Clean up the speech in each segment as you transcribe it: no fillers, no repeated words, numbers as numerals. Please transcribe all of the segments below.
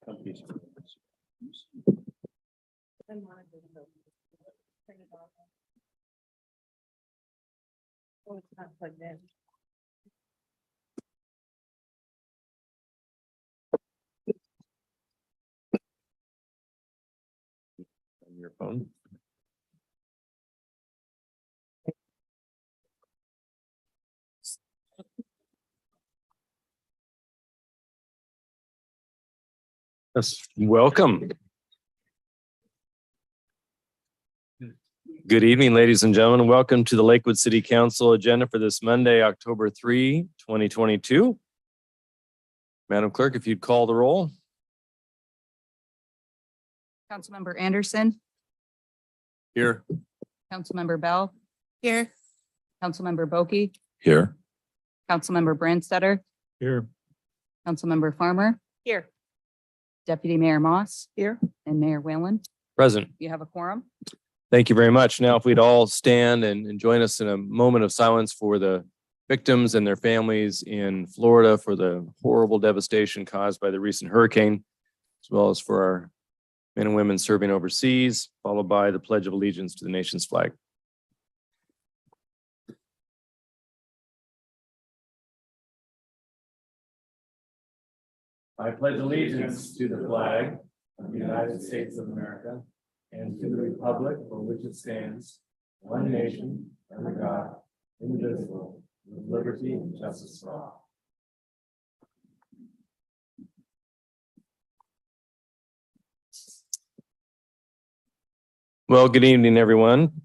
Oh, it's not plugged in. On your phone. Yes, welcome. Good evening, ladies and gentlemen. Welcome to the Lakewood City Council agenda for this Monday, October 3, 2022. Madam Clerk, if you'd call the roll. Councilmember Anderson, Here. Councilmember Bell, Here. Councilmember Boki, Here. Councilmember Brandstetter, Here. Councilmember Farmer, Here. Deputy Mayor Moss, Here. and Mayor Whalen. Present. You have a quorum. Thank you very much. Now, if we'd all stand and join us in a moment of silence for the victims and their families in Florida for the horrible devastation caused by the recent hurricane, as well as for our men and women serving overseas, followed by the Pledge of Allegiance to the nation's flag. I pledge allegiance to the flag of the United States of America and to the republic for which it stands, one nation, under God, indivisible, with liberty and justice for all. Well, good evening, everyone.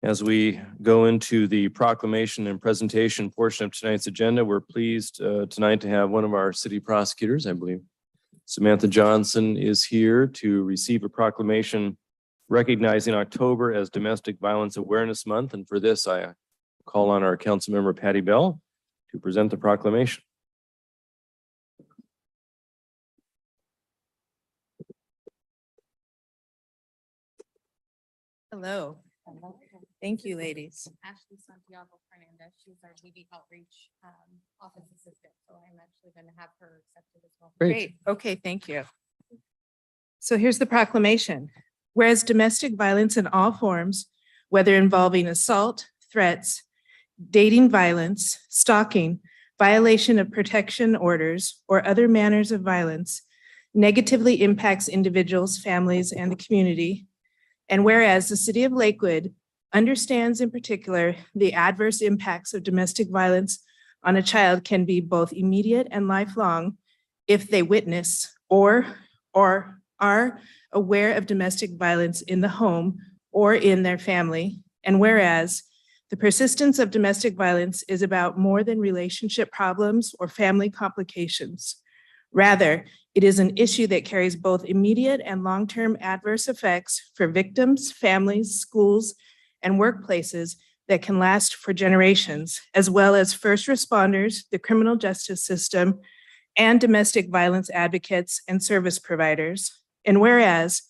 As we go into the proclamation and presentation portion of tonight's agenda, we're pleased tonight to have one of our city prosecutors, I believe, Samantha Johnson, is here to receive a proclamation recognizing October as Domestic Violence Awareness Month. And for this, I call on our council member, Patty Bell, to present the proclamation. Hello. Thank you, ladies. Ashley Santiago Fernandez. She's our DV outreach office assistant. So I'm actually going to have her accepted as well. Great. Okay, thank you. So here's the proclamation. Whereas domestic violence in all forms, whether involving assault, threats, dating violence, stalking, violation of protection orders, or other manners of violence, negatively impacts individuals, families, and the community. And whereas the city of Lakewood understands in particular the adverse impacts of domestic violence on a child can be both immediate and lifelong if they witness or are aware of domestic violence in the home or in their family. And whereas the persistence of domestic violence is about more than relationship problems or family complications. Rather, it is an issue that carries both immediate and long-term adverse effects for victims, families, schools, and workplaces that can last for generations, as well as first responders, the criminal justice system, and domestic violence advocates and service providers. And whereas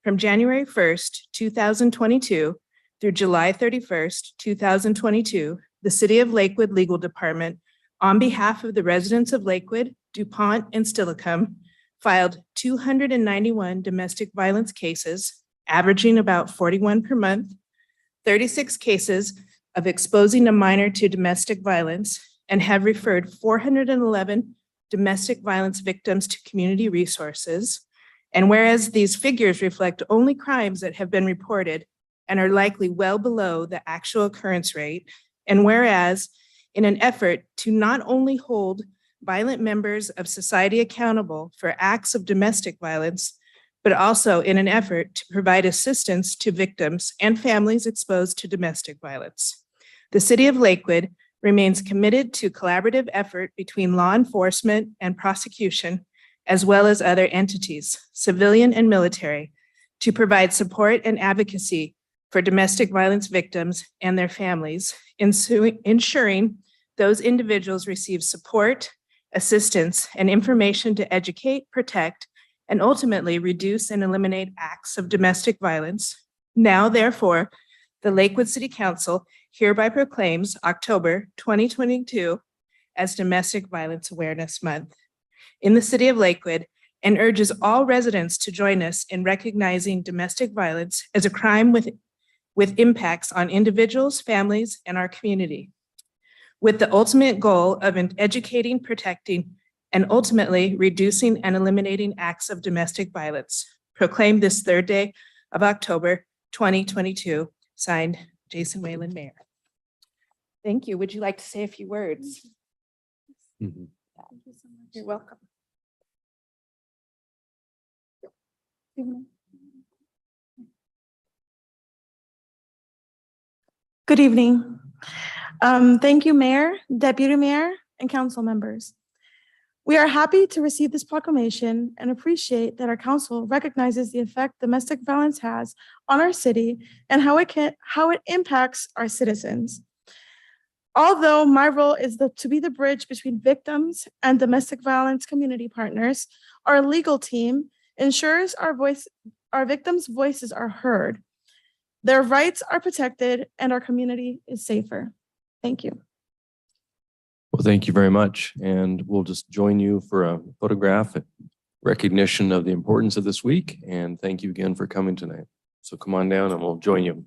from January 1st, 2022 through July 31st, 2022, the City of Lakewood Legal Department, on behalf of the residents of Lakewood, DuPont, and Steilacoom, filed 291 domestic violence cases, averaging about 41 per month, 36 cases of exposing a minor to domestic violence, and have referred 411 domestic violence victims to community resources. And whereas these figures reflect only crimes that have been reported and are likely well below the actual occurrence rate, and whereas in an effort to not only hold violent members of society accountable for acts of domestic violence, but also in an effort to provide assistance to victims and families exposed to domestic violence. The City of Lakewood remains committed to collaborative effort between law enforcement and prosecution, as well as other entities, civilian and military, to provide support and advocacy for domestic violence victims and their families, ensuring those individuals receive support, assistance, and information to educate, protect, and ultimately reduce and eliminate acts of domestic violence. Now, therefore, the Lakewood City Council hereby proclaims October 2022 as Domestic Violence Awareness Month. In the city of Lakewood, and urges all residents to join us in recognizing domestic violence as a crime with impacts on individuals, families, and our community, with the ultimate goal of educating, protecting, and ultimately reducing and eliminating acts of domestic violence. Proclaimed this third day of October 2022, signed Jason Whalen, Mayor. Thank you. Would you like to say a few words? Mhm. You're welcome. Good evening. Thank you, Mayor, Deputy Mayor, and council members. We are happy to receive this proclamation and appreciate that our council recognizes the effect domestic violence has on our city and how it impacts our citizens. Although my role is to be the bridge between victims and domestic violence community partners, our legal team ensures our victims' voices are heard, their rights are protected, and our community is safer. Thank you. Well, thank you very much. And we'll just join you for a photograph in recognition of the importance of this week. And thank you again for coming tonight. So come on down and we'll join you.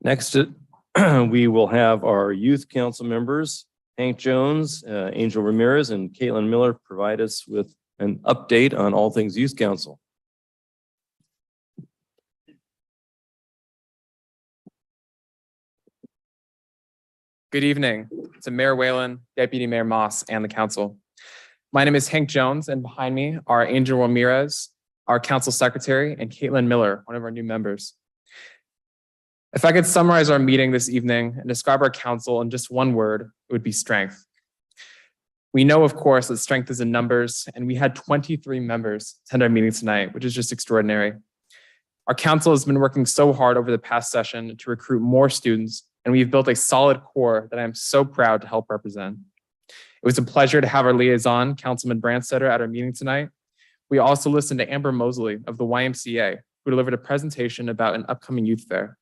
Next, we will have our youth council members, Hank Jones, Angel Ramirez, and Caitlin Miller provide us with an update on all things youth council. Good evening to Mayor Whalen, Deputy Mayor Moss, and the council. My name is Hank Jones, and behind me are Angel Ramirez, our council secretary, and Caitlin Miller, one of our new members. If I could summarize our meeting this evening and describe our council in just one word, it would be strength. We know, of course, that strength is in numbers, and we had 23 members attend our meeting tonight, which is just extraordinary. Our council has been working so hard over the past session to recruit more students, and we've built a solid core that I'm so proud to help represent. It was a pleasure to have our liaison, Councilman Brandstetter, at our meeting tonight. We also listened to Amber Mosley of the YMCA, who delivered a presentation about an upcoming youth fair.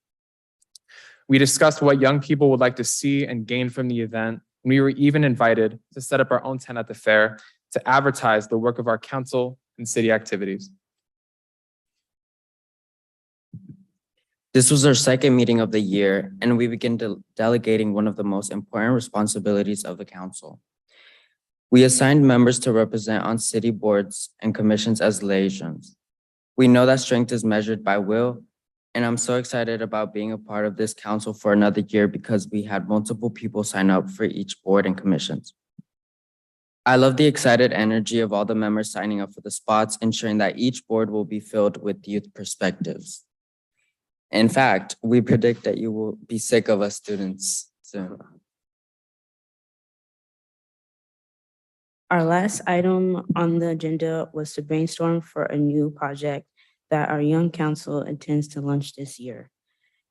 We discussed what young people would like to see and gain from the event. And we were even invited to set up our own tent at the fair to advertise the work of our council and city activities. This was our second meeting of the year, and we began delegating one of the most important responsibilities of the council. We assigned members to represent on city boards and commissions as liaisons. We know that strength is measured by will, and I'm so excited about being a part of this council for another year because we had multiple people sign up for each board and commissions. I love the excited energy of all the members signing up for the spots, ensuring that each board will be filled with youth perspectives. In fact, we predict that you will be sick of us students soon. Our last item on the agenda was to brainstorm for a new project that our Young Council intends to launch this year.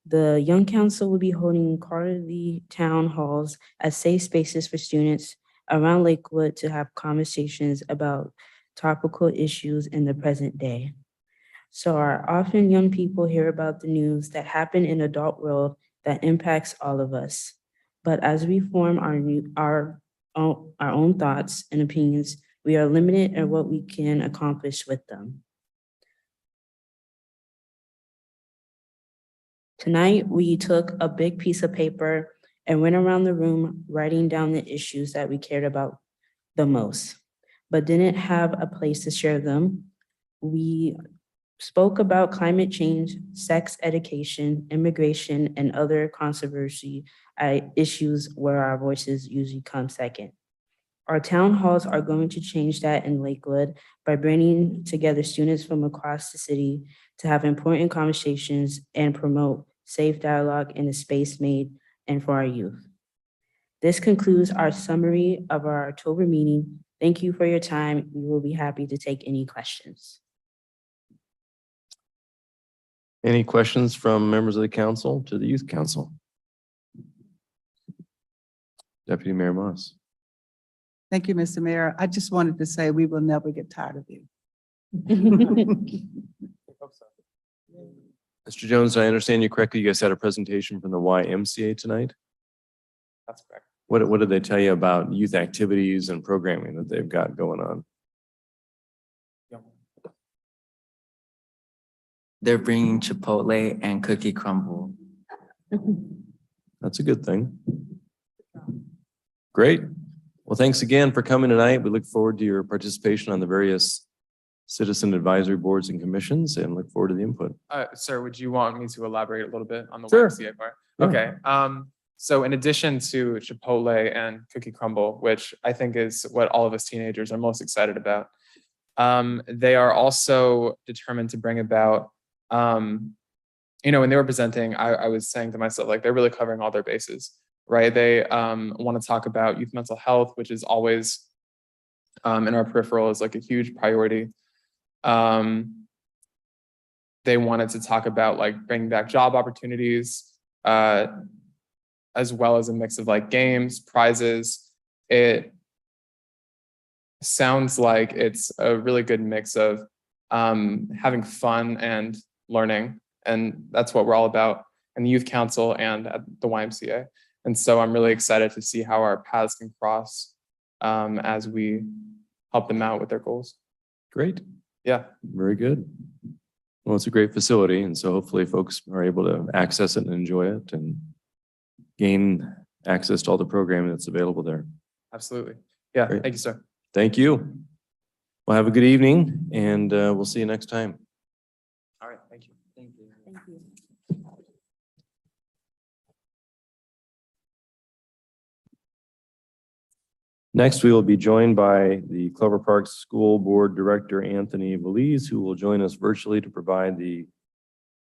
The Young Council will be holding quarterly town halls as safe spaces for students around Lakewood to have conversations about topical issues in the present day. So our often young people hear about the news that happen in the adult world that impacts all of us. But as we form our own thoughts and opinions, we are limited in what we can accomplish with them. Tonight, we took a big piece of paper and went around the room writing down the issues that we cared about the most, but didn't have a place to share them. We spoke about climate change, sex education, immigration, and other controversy issues where our voices usually come second. Our town halls are going to change that in Lakewood by bringing together students from across the city to have important conversations and promote safe dialogue in a space made and for our youth. This concludes our summary of our October meeting. Thank you for your time. We will be happy to take any questions. Any questions from members of the council to the youth council? Deputy Mayor Moss. Thank you, Mr. Mayor. I just wanted to say we will never get tired of you. Mr. Jones, I understand you correctly. You guys had a presentation from the YMCA tonight. That's correct. What did they tell you about youth activities and programming that they've got going on? They're bringing Chipotle and cookie crumble. That's a good thing. Great. Well, thanks again for coming tonight. We look forward to your participation on the various citizen advisory boards and commissions and look forward to the input. Sir, would you want me to elaborate a little bit on the Sure. YMCA part? Yeah. Okay. So in addition to Chipotle and cookie crumble, which I think is what all of us teenagers are most excited about, they are also determined to bring about, when they were presenting, I was saying to myself, like, they're really covering all their bases, right? They want to talk about youth mental health, which is always in our peripheral is like a huge priority. They wanted to talk about like bringing back job opportunities, as well as a mix of like games, prizes. It sounds like it's a really good mix of having fun and learning. And that's what we're all about in the youth council and at the YMCA. And so I'm really excited to see how our paths can cross as we help them out with their goals. Great. Yeah. Very good. Well, it's a great facility. And so hopefully folks are able to access it and enjoy it and gain access to all the programming that's available there. Absolutely. Yeah. Great. Thank you, sir. Thank you. Well, have a good evening and we'll see you next time. All right. Thank you. Thank you. Next, we will be joined by the Clover Park School Board Director, Anthony Valise, who will join us virtually to provide the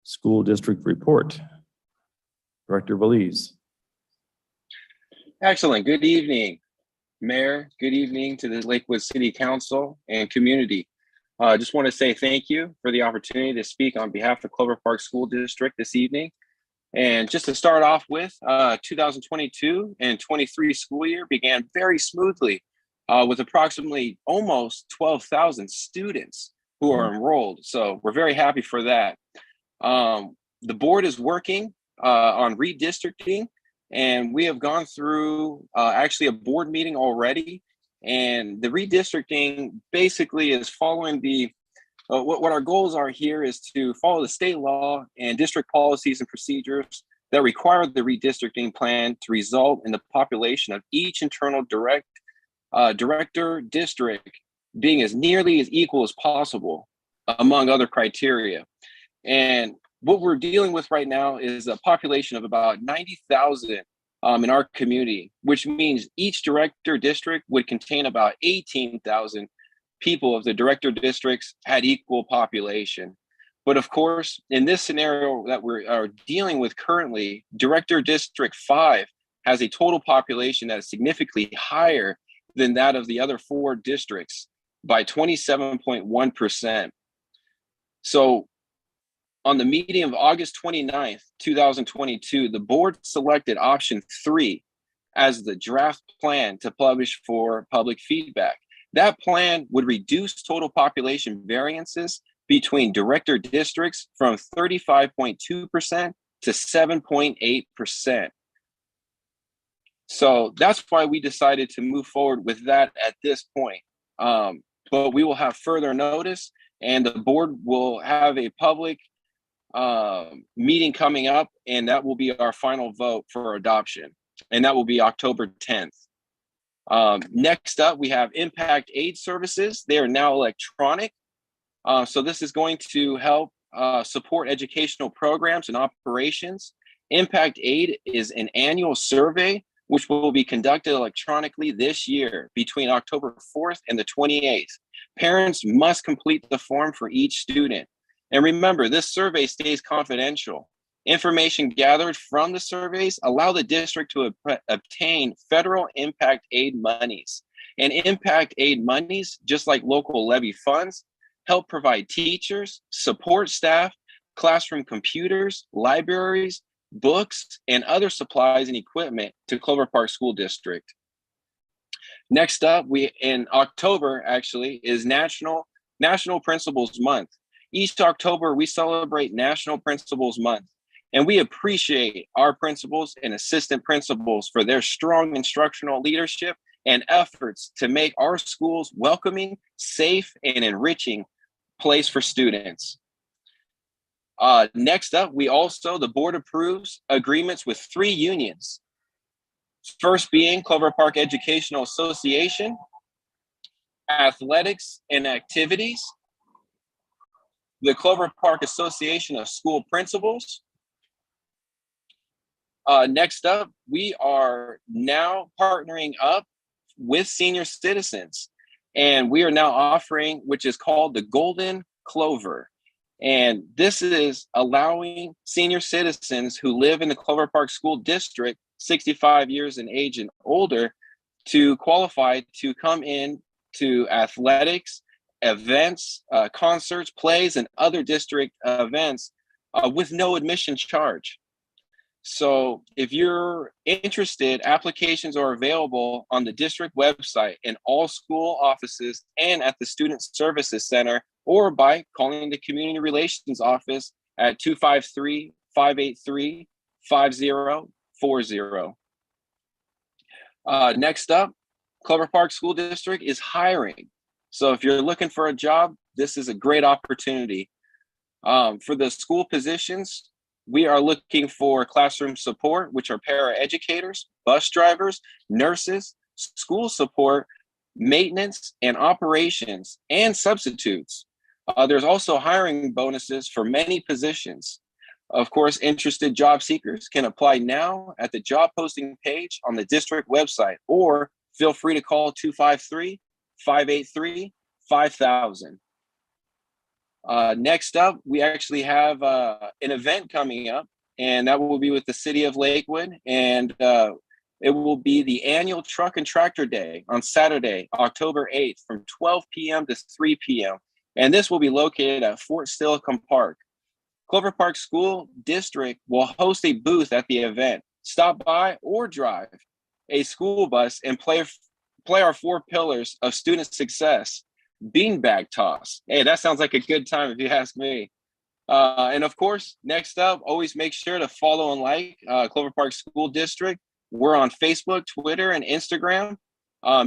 school district report. Director Valise. Excellent. Good evening, Mayor. Good evening to the Lakewood City Council and community. I just want to say thank you for the opportunity to speak on behalf of Clover Park School District this evening. And just to start off with, 2022 and 23 school year began very smoothly with approximately almost 12,000 students who are enrolled. So we're very happy for that. The board is working on redistricting, and we have gone through actually a board meeting already. And the redistricting basically is following the what our goals are here is to follow the state law and district policies and procedures that require the redistricting plan to result in the population of each internal director district being as nearly as equal as possible, among other criteria. And what we're dealing with right now is a population of about 90,000 in our community, which means each director district would contain about 18,000 people if the director districts had equal population. But of course, in this scenario that we are dealing with currently, Director District 5 has a total population that is significantly higher than that of the other 4 districts by 27.1%. So on the meeting of August 29th, 2022, the board selected option 3 as the draft plan to publish for public feedback. That plan would reduce total population variances between director districts from 35.2% to 7.8%. So that's why we decided to move forward with that at this point. But we will have further notice, and the board will have a public meeting coming up, and that will be our final vote for adoption. and that will be October 10th. Next up, we have Impact Aid Services. They are now electronic. So this is going to help support educational programs and operations. Impact Aid is an annual survey which will be conducted electronically this year between October 4th and the 28th. Parents must complete the form for each student. And remember, this survey stays confidential. Information gathered from the surveys allow the district to obtain federal impact aid monies. And impact aid monies, just like local levy funds, help provide teachers, support staff, classroom computers, libraries, books, and other supplies and equipment to Clover Park School District. Next up, in October actually is National Principals Month. Each October, we celebrate National Principals Month, and we appreciate our principals and assistant principals for their strong instructional leadership and efforts to make our schools welcoming, safe, and enriching place for students. Next up, the board approves agreements with 3 unions. First being Clover Park Educational Association, Athletics and Activities, the Clover Park Association of School Principals. Next up, we are now partnering up with senior citizens, and we are now offering, which is called the Golden Clover. And this is allowing senior citizens who live in the Clover Park School District, 65 years in age and older, to qualify to come in to athletics, events, concerts, plays, and other district events with no admission charge. So if you're interested, applications are available on the district website in all school offices and at the Student Services Center, or by calling the Community Relations Office at 253-583-5040. Next up, Clover Park School District is hiring. So if you're looking for a job, this is a great opportunity. For the school positions, we are looking for classroom support, which are paraeducators, bus drivers, nurses, school support, maintenance and operations, and substitutes. There's also hiring bonuses for many positions. Of course, interested job seekers can apply now at the job posting page on the district website, or feel free to call 253-583-5000. Next up, we actually have an event coming up, and that will be with the city of Lakewood, and it will be the annual Truck and Tractor Day on Saturday, October 8th from 12 p.m. to 3 p.m. And this will be located at Fort Steilacoom Park. Clover Park School District will host a booth at the event. Stop by or drive a school bus and play our 4 pillars of student success. Beanbag toss. Hey, that sounds like a good time if you ask me. And of course, next up, always make sure to follow and like Clover Park School District. We're on Facebook, Twitter, and Instagram.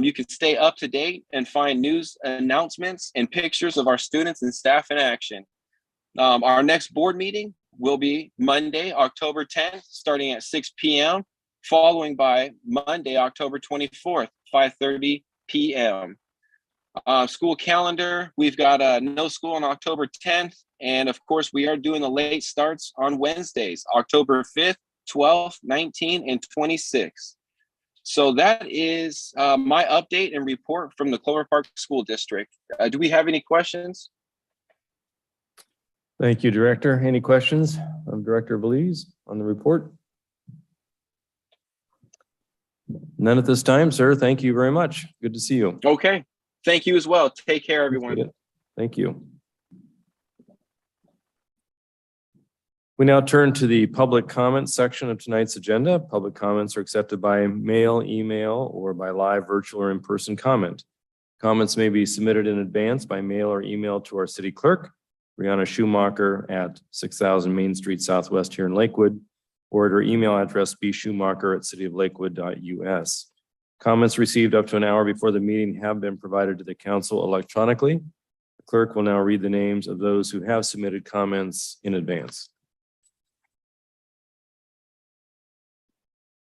You can stay up to date and find news announcements and pictures of our students and staff in action. Our next board meeting will be Monday, October 10th, starting at 6 p.m., following by Monday, October 24th, 5:30 p.m. School calendar, we've got no school on October 10th. And of course, we are doing the late starts on Wednesdays, October 5th, 12th, 19th, and 26th. So that is my update and report from the Clover Park School District. Do we have any questions? Thank you, Director. Any questions of Director Belize on the report? None at this time, sir. Thank you very much. Good to see you. Okay. Thank you as well. Take care, everyone. Thank you. We now turn to the public comment section of tonight's agenda. Public comments are accepted by mail, email, or by live, virtual, or in-person comment. Comments may be submitted in advance by mail or email to our city clerk, Brianna Schumacher, at 6000 Main Street Southwest here in Lakewood, or at her email address bschumacher@cityoflakewood.us. Comments received up to an hour before the meeting have been provided to the council electronically. The clerk will now read the names of those who have submitted comments in advance.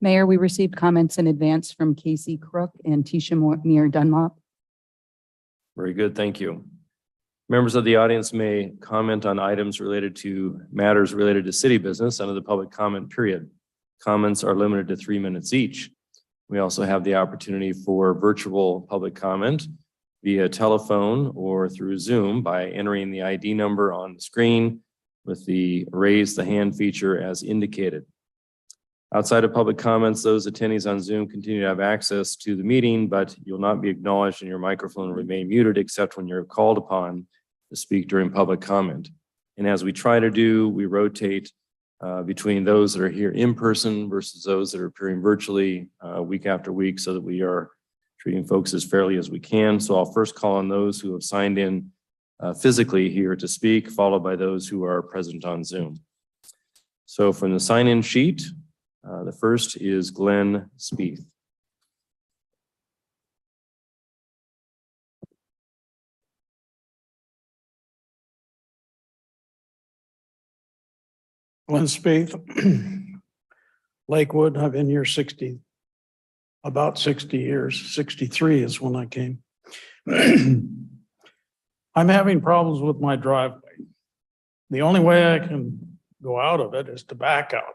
Mayor, we received comments in advance from Casey Crook and Tisha Muir Dunlop. Very good, thank you. Members of the audience may comment on items related to matters related to city business under the public comment period. Comments are limited to 3 minutes each. We also have the opportunity for virtual public comment via telephone or through Zoom by entering the ID number on the screen with the raise the hand feature as indicated. Outside of public comments, those attendees on Zoom continue to have access to the meeting, but you'll not be acknowledged and your microphone will remain muted except when you're called upon to speak during public comment. And as we try to do, we rotate between those that are here in person versus those that are appearing virtually week after week so that we are treating folks as fairly as we can. So I'll first call on those who have signed in physically here to speak, followed by those who are present on Zoom. So from the sign-in sheet, the first is Glenn Spieth. Glenn Spieth, Lakewood. I've been here about 60 years. 63 is when I came. I'm having problems with my driveway. The only way I can go out of it is to back out.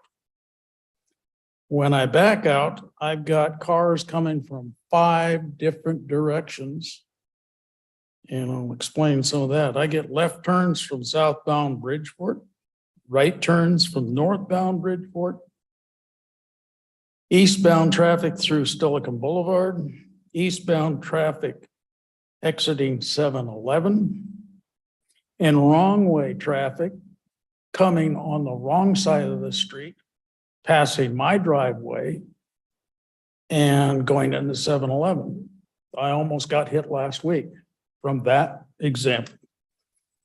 When I back out, I've got cars coming from 5 different directions. And I'll explain some of that. I get left turns from southbound Bridgeport, right turns from northbound Bridgeport, eastbound traffic through Steilacoom Boulevard, eastbound traffic exiting 7-Eleven, and wrong way traffic coming on the wrong side of the street, passing my driveway and going into 7-Eleven. I almost got hit last week from that example.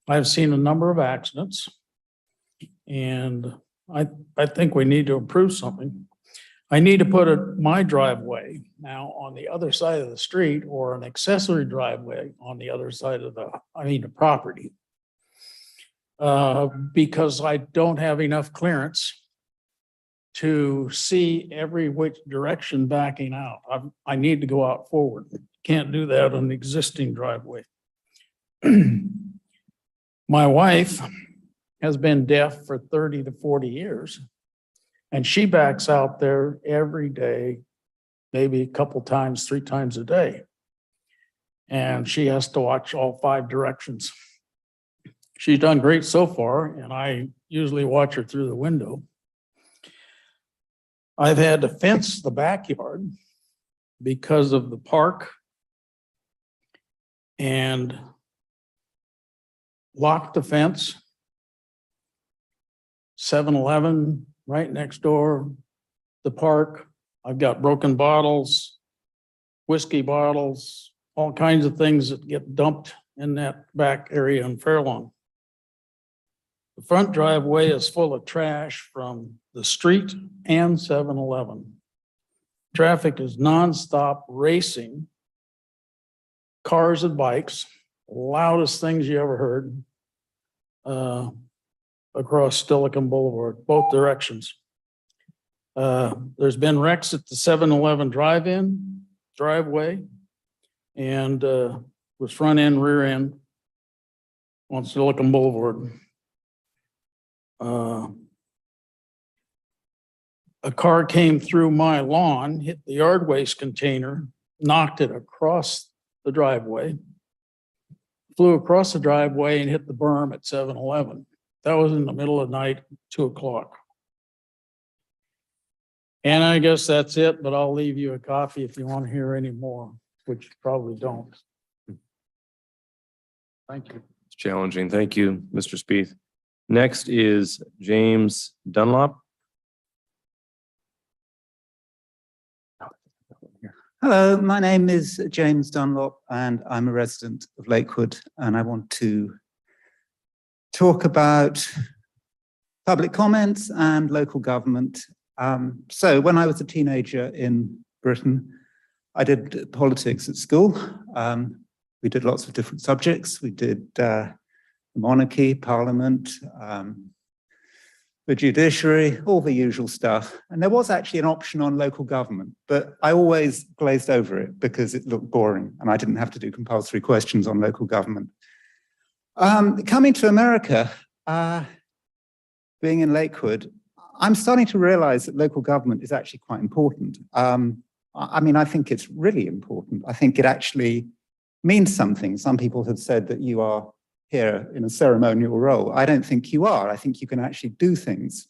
I've seen a number of accidents, and I think we need to improve something. I need to put my driveway now on the other side of the street or an accessory driveway on the other side of the property. Because I don't have enough clearance to see every which direction backing out. I need to go out forward. Can't do that on the existing driveway. My wife has been deaf for 30 to 40 years. And she backs out there every day, maybe a couple times, 3 times a day. And she has to watch all 5 directions. She's done great so far, and I usually watch her through the window. I've had to fence the backyard because of the park and lock the fence. 7-Eleven right next door, the park. I've got broken bottles, whiskey bottles, all kinds of things that get dumped in that back area in Fairlawn. The front driveway is full of trash from the street and 7-Eleven. Traffic is nonstop racing, cars and bikes, loudest things you ever heard. Across Steilacoom Boulevard, both directions. There's been wrecks at the 7-Eleven drive-in, driveway, and was front end, rear end on Steilacoom Boulevard. A car came through my lawn, hit the yard waste container, knocked it across the driveway, flew across the driveway and hit the berm at 7-Eleven. That was in the middle of the night, 2 o'clock. And I guess that's it, but I'll leave you a copy if you want to hear any more, which you probably don't. Thank you. It's challenging. Thank you, Mr. Spieth. Next is James Dunlop. Hello, my name is James Dunlop and I'm a resident of Lakewood, and I want to talk about public comments and local government. So when I was a teenager in Britain, I did politics at school. We did lots of different subjects. We did monarchy, parliament, the judiciary, all the usual stuff. And there was actually an option on local government, but I always glazed over it because it looked boring and I didn't have to do compulsory questions on local government. Coming to America, being in Lakewood, I'm starting to realize that local government is actually quite important. I mean, I think it's really important. I think it actually means something. Some people have said that you are here in a ceremonial role. I don't think you are. I think you can actually do things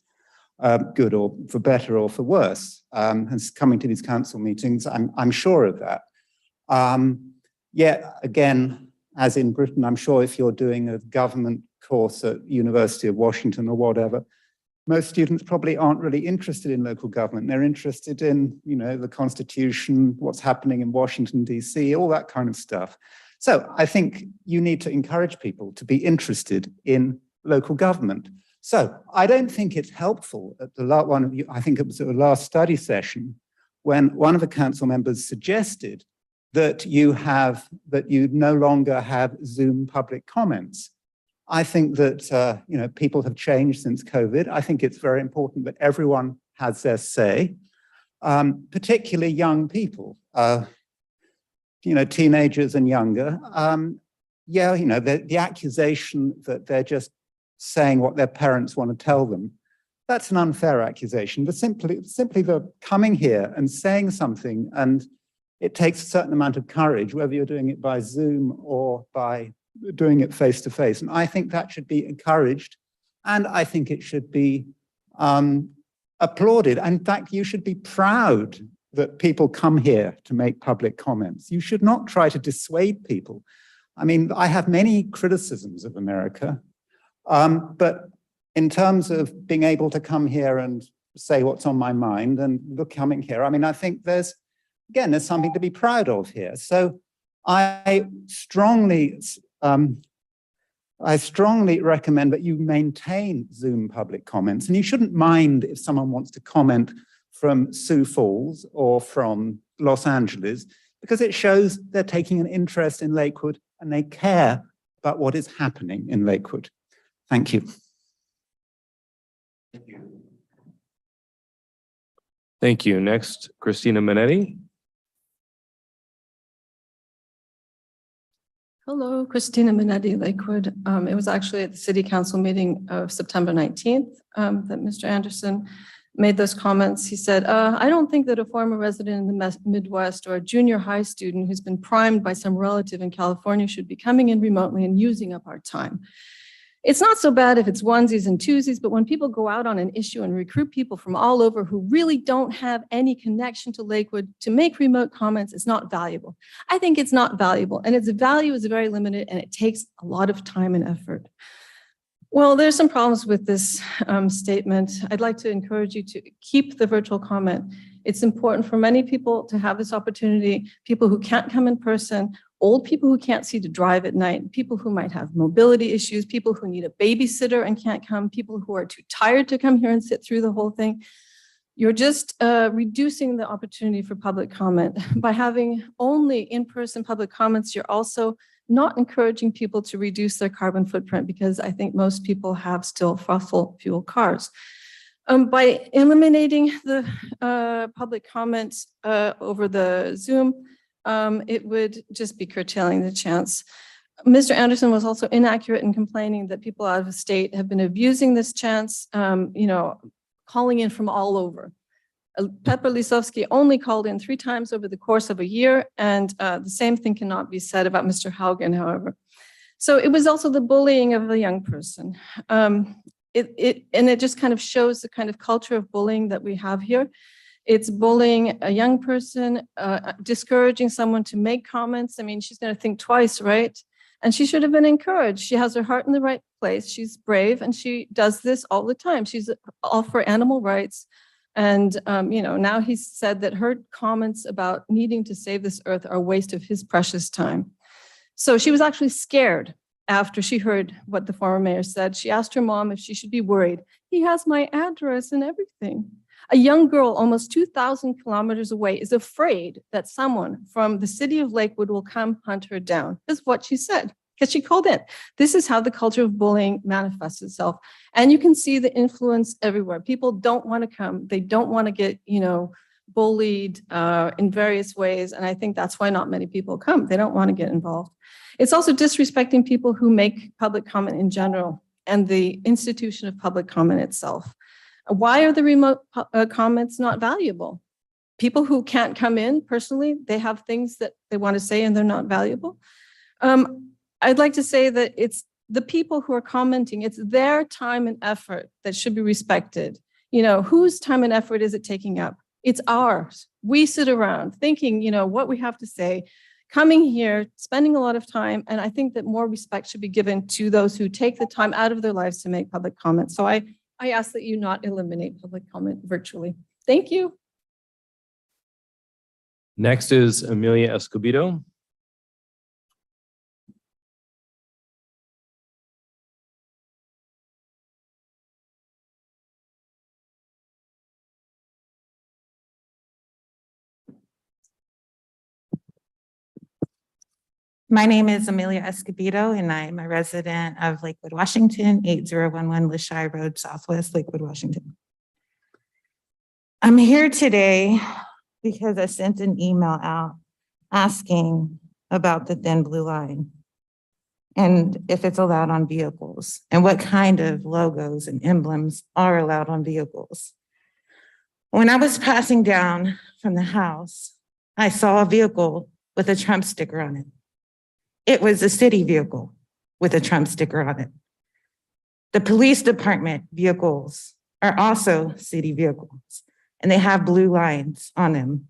good or for better or for worse. And coming to these council meetings, I'm sure of that. Yet again, as in Britain, I'm sure if you're doing a government course at University of Washington or whatever, most students probably aren't really interested in local government. They're interested in, you know, the Constitution, what's happening in Washington, DC, all that kind of stuff. So I think you need to encourage people to be interested in local government. So I don't think it's helpful at the last one of you, I think it was at the last study session, when one of the council members suggested that you no longer have Zoom public comments. I think that you know, people have changed since COVID. I think it's very important that everyone has their say, particularly young people. You know, teenagers and younger, yeah, you know, the accusation that they're just saying what their parents want to tell them, that's an unfair accusation. But simply the coming here and saying something, and it takes a certain amount of courage, whether you're doing it by Zoom or by doing it face to face. And I think that should be encouraged, and I think it should be applauded. In fact, you should be proud that people come here to make public comments. You should not try to dissuade people. I mean, I have many criticisms of America, but in terms of being able to come here and say what's on my mind and coming here, I mean, I think there's something to be proud of here. So I strongly recommend that you maintain Zoom public comments, and you shouldn't mind if someone wants to comment from Sioux Falls or from Los Angeles, because it shows they're taking an interest in Lakewood and they care about what is happening in Lakewood. Thank you. Thank you. Next, Christina Minetti. Hello, Christina Minetti, Lakewood. It was actually at the City Council meeting of September 19th that Mr. Anderson made those comments. He said, I don't think that a former resident in the Midwest or a junior high student who's been primed by some relative in California should be coming in remotely and using up our time. It's not so bad if it's onesies and twosies, but when people go out on an issue and recruit people from all over who really don't have any connection to Lakewood to make remote comments, it's not valuable. I think it's not valuable, and its value is very limited, and it takes a lot of time and effort. Well, there's some problems with this statement. I'd like to encourage you to keep the virtual comment. It's important for many people to have this opportunity, people who can't come in person, old people who can't see to drive at night, people who might have mobility issues, people who need a babysitter and can't come, people who are too tired to come here and sit through the whole thing. You're just reducing the opportunity for public comment. By having only in-person public comments, you're also not encouraging people to reduce their carbon footprint, because I think most people have still fossil fuel cars. By eliminating the public comments over the Zoom, it would just be curtailing the chance. Mr. Anderson was also inaccurate in complaining that people out of state have been abusing this chance, you know, calling in from all over. Pepper Lisowski only called in 3 times over the course of a year, and the same thing cannot be said about Mr. Haugen, however. So it was also the bullying of a young person. It just kind of shows the kind of culture of bullying that we have here. It's bullying a young person, discouraging someone to make comments. I mean, she's going to think twice, right? And she should have been encouraged. She has her heart in the right place. She's brave, and she does this all the time. She's all for animal rights. And, you know, now he's said that her comments about needing to save this earth are a waste of his precious time. So she was actually scared after she heard what the former mayor said. She asked her mom if she should be worried. He has my address and everything. A young girl almost 2,000 kilometers away is afraid that someone from the city of Lakewood will come hunt her down, is what she said. because she called in. This is how the culture of bullying manifests itself. And you can see the influence everywhere. People don't want to come. They don't want to get, bullied in various ways. And I think that's why not many people come. They don't want to get involved. It's also disrespecting people who make public comment in general and the institution of public comment itself. Why are the remote comments not valuable? People who can't come in personally, they have things that they want to say and they're not valuable. I'd like to say that it's the people who are commenting, it's their time and effort that should be respected. Whose time and effort is it taking up? It's ours. We sit around thinking, what we have to say, coming here, spending a lot of time. And I think that more respect should be given to those who take the time out of their lives to make public comments. So I ask that you not eliminate public comment virtually. Thank you. Next is Amelia Escobedo. My name is Amelia Escobedo, and I'm a resident of Lakewood, Washington, 8011 Lishai Road, Southwest Lakewood, Washington. I'm here today because I sent an email out asking about the thin blue line and if it's allowed on vehicles and what kind of logos and emblems are allowed on vehicles. When I was passing down from the house, I saw a vehicle with a Trump sticker on it. It was a city vehicle with a Trump sticker on it. The police department vehicles are also city vehicles, and they have blue lines on them,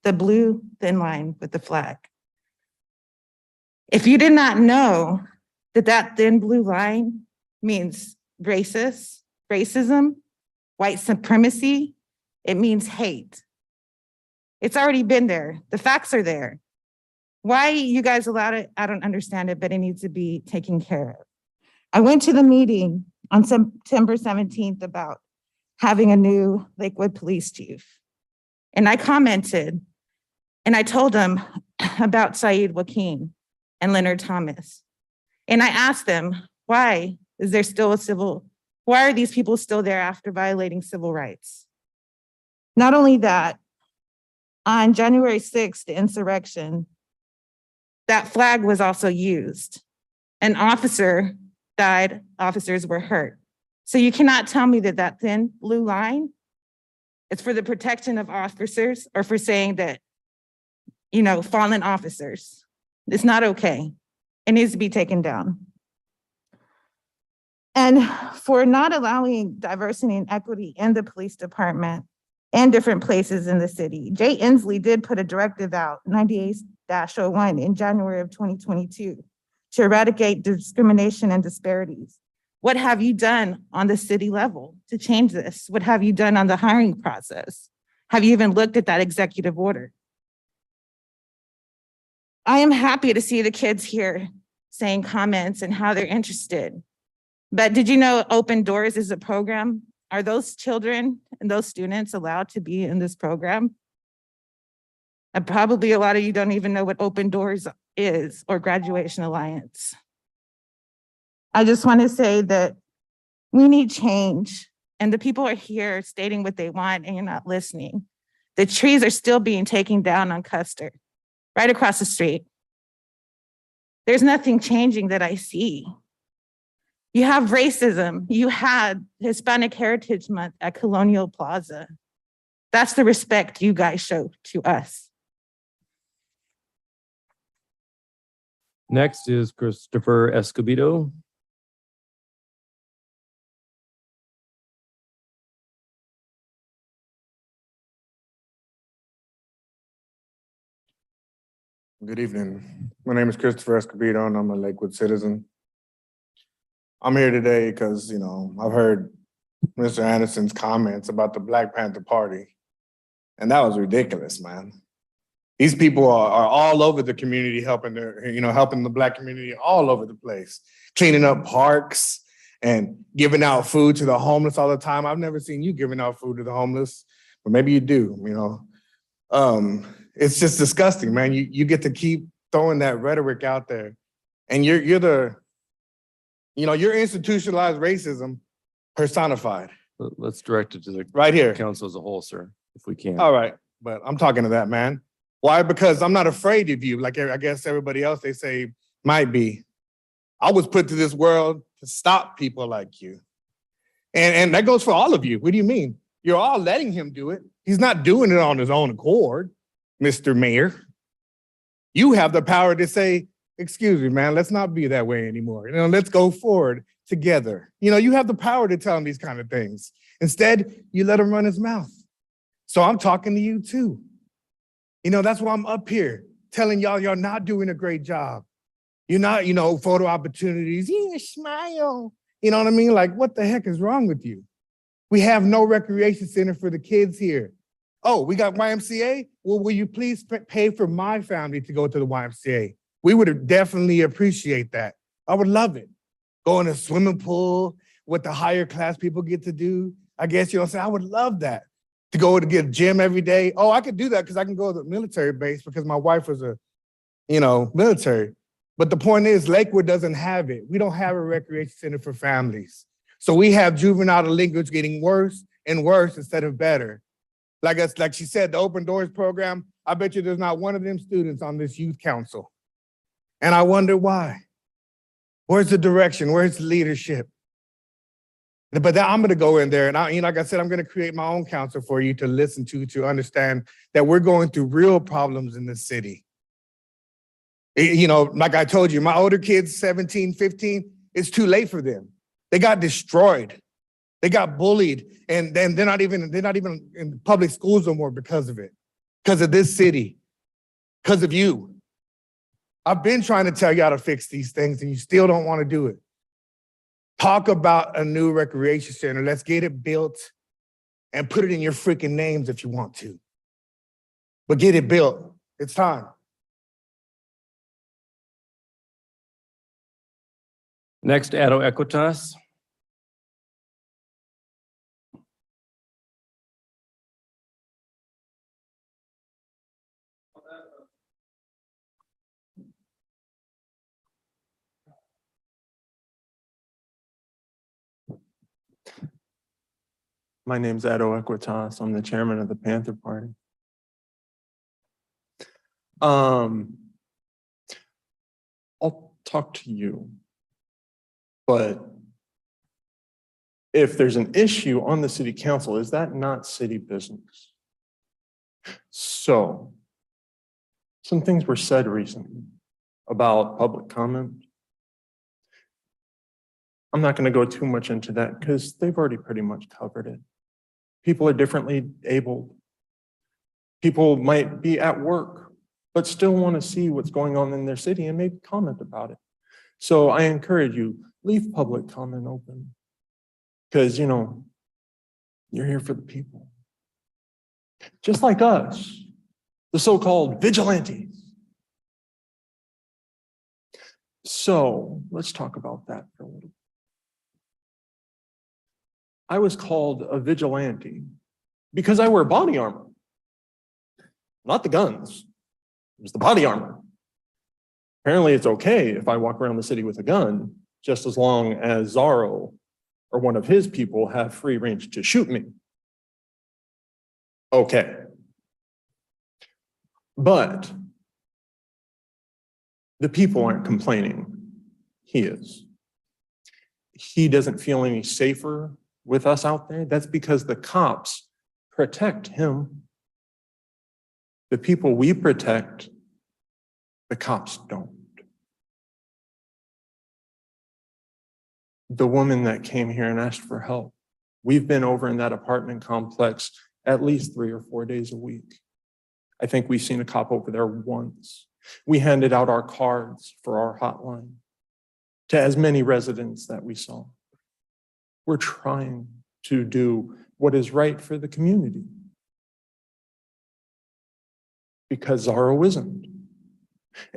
the blue thin line with the flag. If you did not know that thin blue line means racism, white supremacy, it means hate. It's already been there. The facts are there. Why you guys allowed it, I don't understand it, but it needs to be taken care of. I went to the meeting on September 17th about having a new Lakewood police chief. And I commented and I told them about Saeed Joaquin and Leonard Thomas. And I asked them, why are these people still there after violating civil rights? Not only that, on January 6th, the insurrection, that flag was also used. An officer died, officers were hurt. So you cannot tell me that thin blue line is for the protection of officers or for saying that, fallen officers. It's not okay. It needs to be taken down. And for not allowing diversity and equity in the police department and different places in the city, Jay Inslee did put a directive out, 98-01 in January of 2022 to eradicate discrimination and disparities. What have you done on the city level to change this? What have you done on the hiring process? Have you even looked at that executive order? I am happy to see the kids here saying comments and how they're interested. But did you know Open Doors is a program? Are those children and those students allowed to be in this program? Probably a lot of you don't even know what Open Doors is or Graduation Alliance. I just want to say that we need change, and the people are here stating what they want and you're not listening. The trees are still being taken down on Custer, right across the street. There's nothing changing that I see. You have racism. You had Hispanic Heritage Month at Colonial Plaza. That's the respect you guys show to us. Next is Christopher Escobedo. Good evening. My name is Christopher Escobedo and I'm a Lakewood citizen. I'm here today because, I've heard Mr. Anderson's comments about the Black Panther Party, and that was ridiculous, man. These people are all over the community helping the Black community all over the place, cleaning up parks and giving out food to the homeless all the time. I've never seen you giving out food to the homeless, but maybe you do, It's just disgusting, man. You get to keep throwing that rhetoric out there And you're institutionalized racism personified. Let's direct it to the Right here. council as a whole, sir, if we can. All right, but I'm talking to that man. Why? Because I'm not afraid of you, like I guess everybody else they say might be. I was put to this world to stop people like you. And that goes for all of you. What do you mean? You're all letting him do it. He's not doing it on his own accord, Mr. Mayor. You have the power to say, excuse me, man, let's not be that way anymore. Let's go forward together. You have the power to tell him these kind of things. Instead, you let him run his mouth. So I'm talking to you too. That's why I'm up here telling y'all, you're not doing a great job. You're not, photo opportunities. Yeah, smile. You know what I mean? Like, what the heck is wrong with you? We have no recreation center for the kids here. Oh, we got YMCA? Well, will you please pay for my family to go to the YMCA? We would definitely appreciate that. I would love it. Go in a swimming pool, what the higher class people get to do. I guess, I would love that. To go to get a gym every day. Oh, I could do that because I can go to the military base because my wife was military. But the point is, Lakewood doesn't have it. We don't have a recreation center for families. So we have juvenile delinquents getting worse and worse instead of better. Like she said, the Open Doors program, I bet you there's not one of them students on this youth council. And I wonder why. Where's the direction? Where's the leadership? But I'm going to go in there and like I said, I'm going to create my own council for you to listen to understand that we're going through real problems in this city. Like I told you, my older kids, 17, 15, it's too late for them. They got destroyed. They got bullied, and then they're not even in public schools no more because of it, because of this city, because of you. I've been trying to tell you how to fix these things, and you still don't want to do it. Talk about a new recreation center. Let's get it built and put it in your freaking names if you want to. But get it built. It's time. Next, Addo Equitas. My name's Addo Equitas. I'm the chairman of the Panther Party. I'll talk to you, but if there's an issue on the city council, is that not city business? So, some things were said recently about public comment. I'm not going to go too much into that because they've already pretty much covered it. People are differently abled. People might be at work, but still want to see what's going on in their city and maybe comment about it. So I encourage you, leave public comment open because, you're here for the people. Just like us, the so-called vigilantes. So let's talk about that for a little bit. I was called a vigilante because I wear body armor, not the guns. It was the body armor. Apparently it's okay if I walk around the city with a gun, just as long as Zorro or one of his people have free range to shoot me. Okay. But the people aren't complaining. He is. He doesn't feel any safer with us out there. That's because the cops protect him. The people we protect, the cops don't. The woman that came here and asked for help, we've been over in that apartment complex at least 3 or 4 days a week. I think we've seen a cop over there once. We handed out our cards for our hotline to as many residents that we saw. We're trying to do what is right for the community. Because Zorro isn't.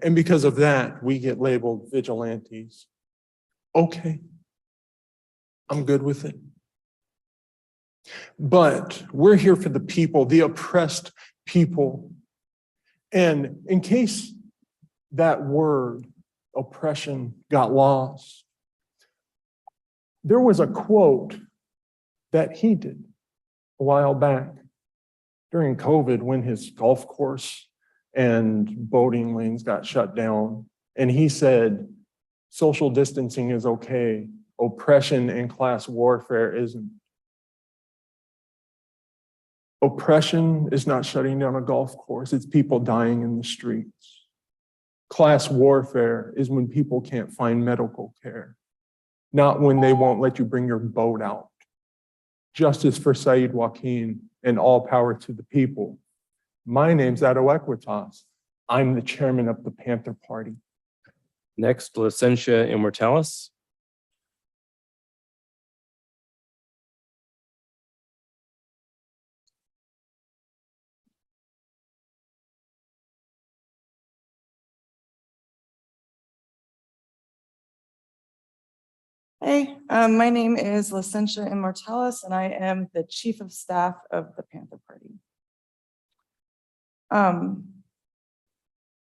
And because of that, we get labeled vigilantes. Okay, I'm good with it. But we're here for the people, the oppressed people. And in case that word oppression got lost. There was a quote that he did a while back during COVID when his golf course and boating lanes got shut down. And he said, social distancing is okay. Oppression and class warfare isn't. Oppression is not shutting down a golf course. It's people dying in the streets. Class warfare is when people can't find medical care, not when they won't let you bring your boat out. Justice for Saeed Joaquin and all power to the people. My name's Ado Equitas. I'm the chairman of the Panther Party. Next, Licencia Immortalis. Hey, my name is Licencia Immortalis, and I am the Chief of Staff of the Panther Party.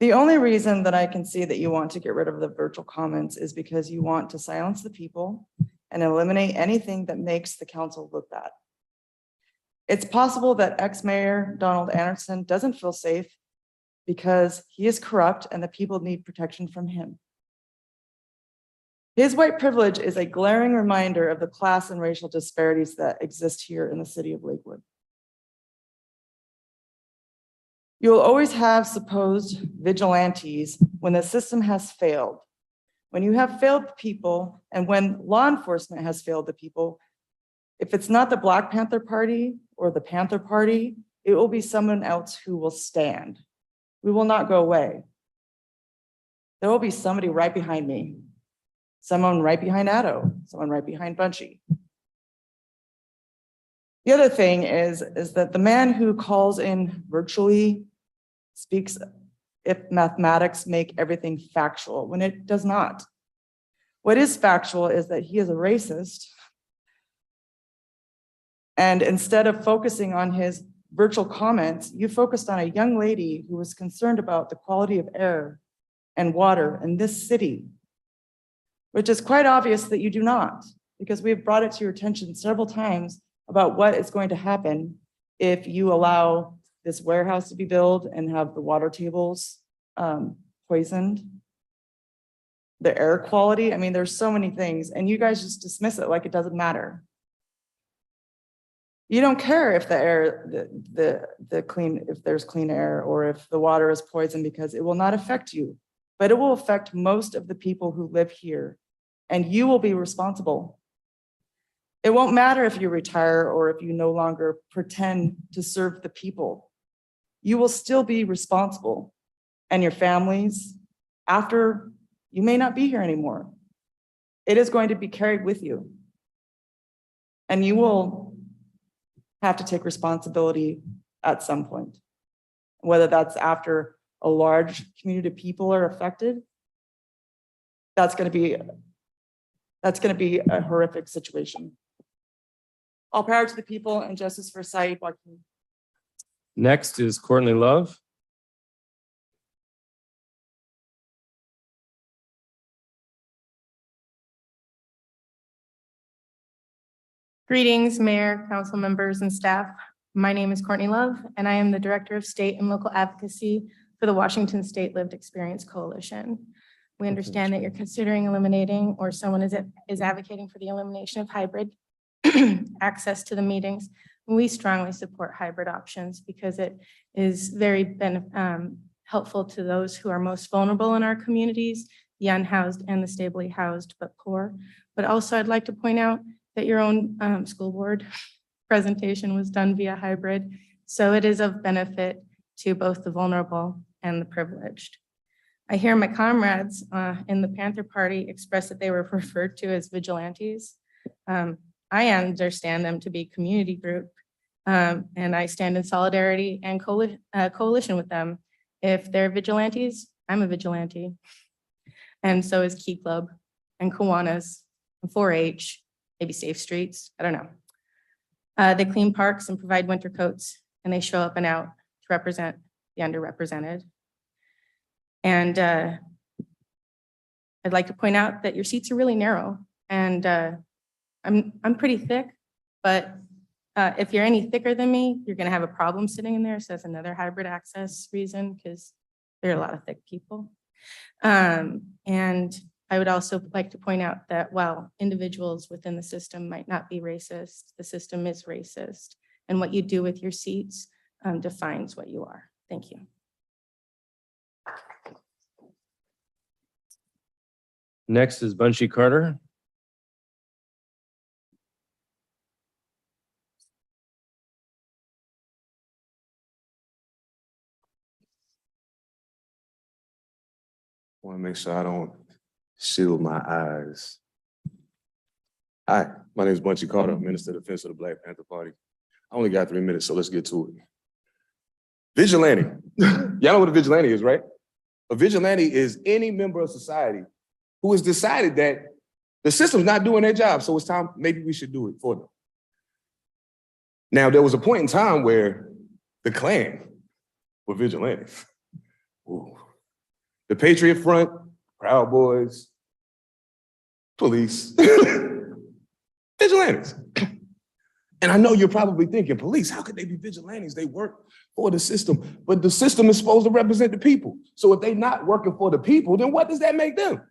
The only reason that I can see that you want to get rid of the virtual comments is because you want to silence the people and eliminate anything that makes the council look bad. It's possible that ex-mayor Donald Anderson doesn't feel safe because he is corrupt and the people need protection from him. His white privilege is a glaring reminder of the class and racial disparities that exist here in the city of Lakewood. You'll always have supposed vigilantes when the system has failed. When you have failed people and when law enforcement has failed the people, if it's not the Black Panther Party or the Panther Party, it will be someone else who will stand. We will not go away. There will be somebody right behind me. Someone right behind Ado, someone right behind Bunchy. The other thing is that the man who calls in virtually speaks if mathematics make everything factual, when it does not. What is factual is that he is a racist. And instead of focusing on his virtual comments, you focused on a young lady who was concerned about the quality of air and water in this city, which is quite obvious that you do not, because we've brought it to your attention several times about what is going to happen if you allow this warehouse to be built and have the water tables poisoned, the air quality. I mean, there's so many things, and you guys just dismiss it like it doesn't matter. You don't care if the air, the clean, if there's clean air or if the water is poisoned, because it will not affect you, but it will affect most of the people who live here, and you will be responsible. It won't matter if you retire or if you no longer pretend to serve the people. You will still be responsible, and your families, after you may not be here anymore. It is going to be carried with you, and you will have to take responsibility at some point, whether that's after a large community of people are affected. That's going to be a horrific situation. All power to the people and justice for Saeed Joaquin. Next is Courtney Love. Greetings, Mayor, council members, and staff. My name is Courtney Love, and I am the Director of State and Local Advocacy for the Washington State Lived Experience Coalition. We understand that you're considering eliminating, or someone is advocating for the elimination of hybrid access to the meetings. We strongly support hybrid options because it is very helpful to those who are most vulnerable in our communities, the unhoused and the stably housed but poor. But also I'd like to point out that your own school board presentation was done via hybrid. So it is of benefit to both the vulnerable and the privileged. I hear my comrades in the Panther Party express that they were referred to as vigilantes. I understand them to be community group, and I stand in solidarity and coalition with them. If they're vigilantes, I'm a vigilante. And so is Key Club and Kiwanis and 4-H, maybe Safe Streets, I don't know. They clean parks and provide winter coats, and they show up and out to represent the underrepresented. And I'd like to point out that your seats are really narrow, and I'm pretty thick, but if you're any thicker than me, you're going to have a problem sitting in there. So that's another hybrid access reason, because there are a lot of thick people. And I would also like to point out that while individuals within the system might not be racist, the system is racist. And what you do with your seats defines what you are. Thank you. Next is Bunchy Carter. I want to make sure I don't shield my eyes. Hi, my name is Bunchy Carter, Minister of Defense of the Black Panther Party. I only got 3 minutes, so let's get to it. Vigilante. Y'all know what a vigilante is, right? A vigilante is any member of society who has decided that the system's not doing their job, so it's time, maybe we should do it for them. Now, there was a point in time where the Klan were vigilantes. Ooh. The Patriot Front, Proud Boys, police, vigilantes. And I know you're probably thinking, police, how could they be vigilantes? They work for the system, but the system is supposed to represent the people. So if they're not working for the people, then what does that make them?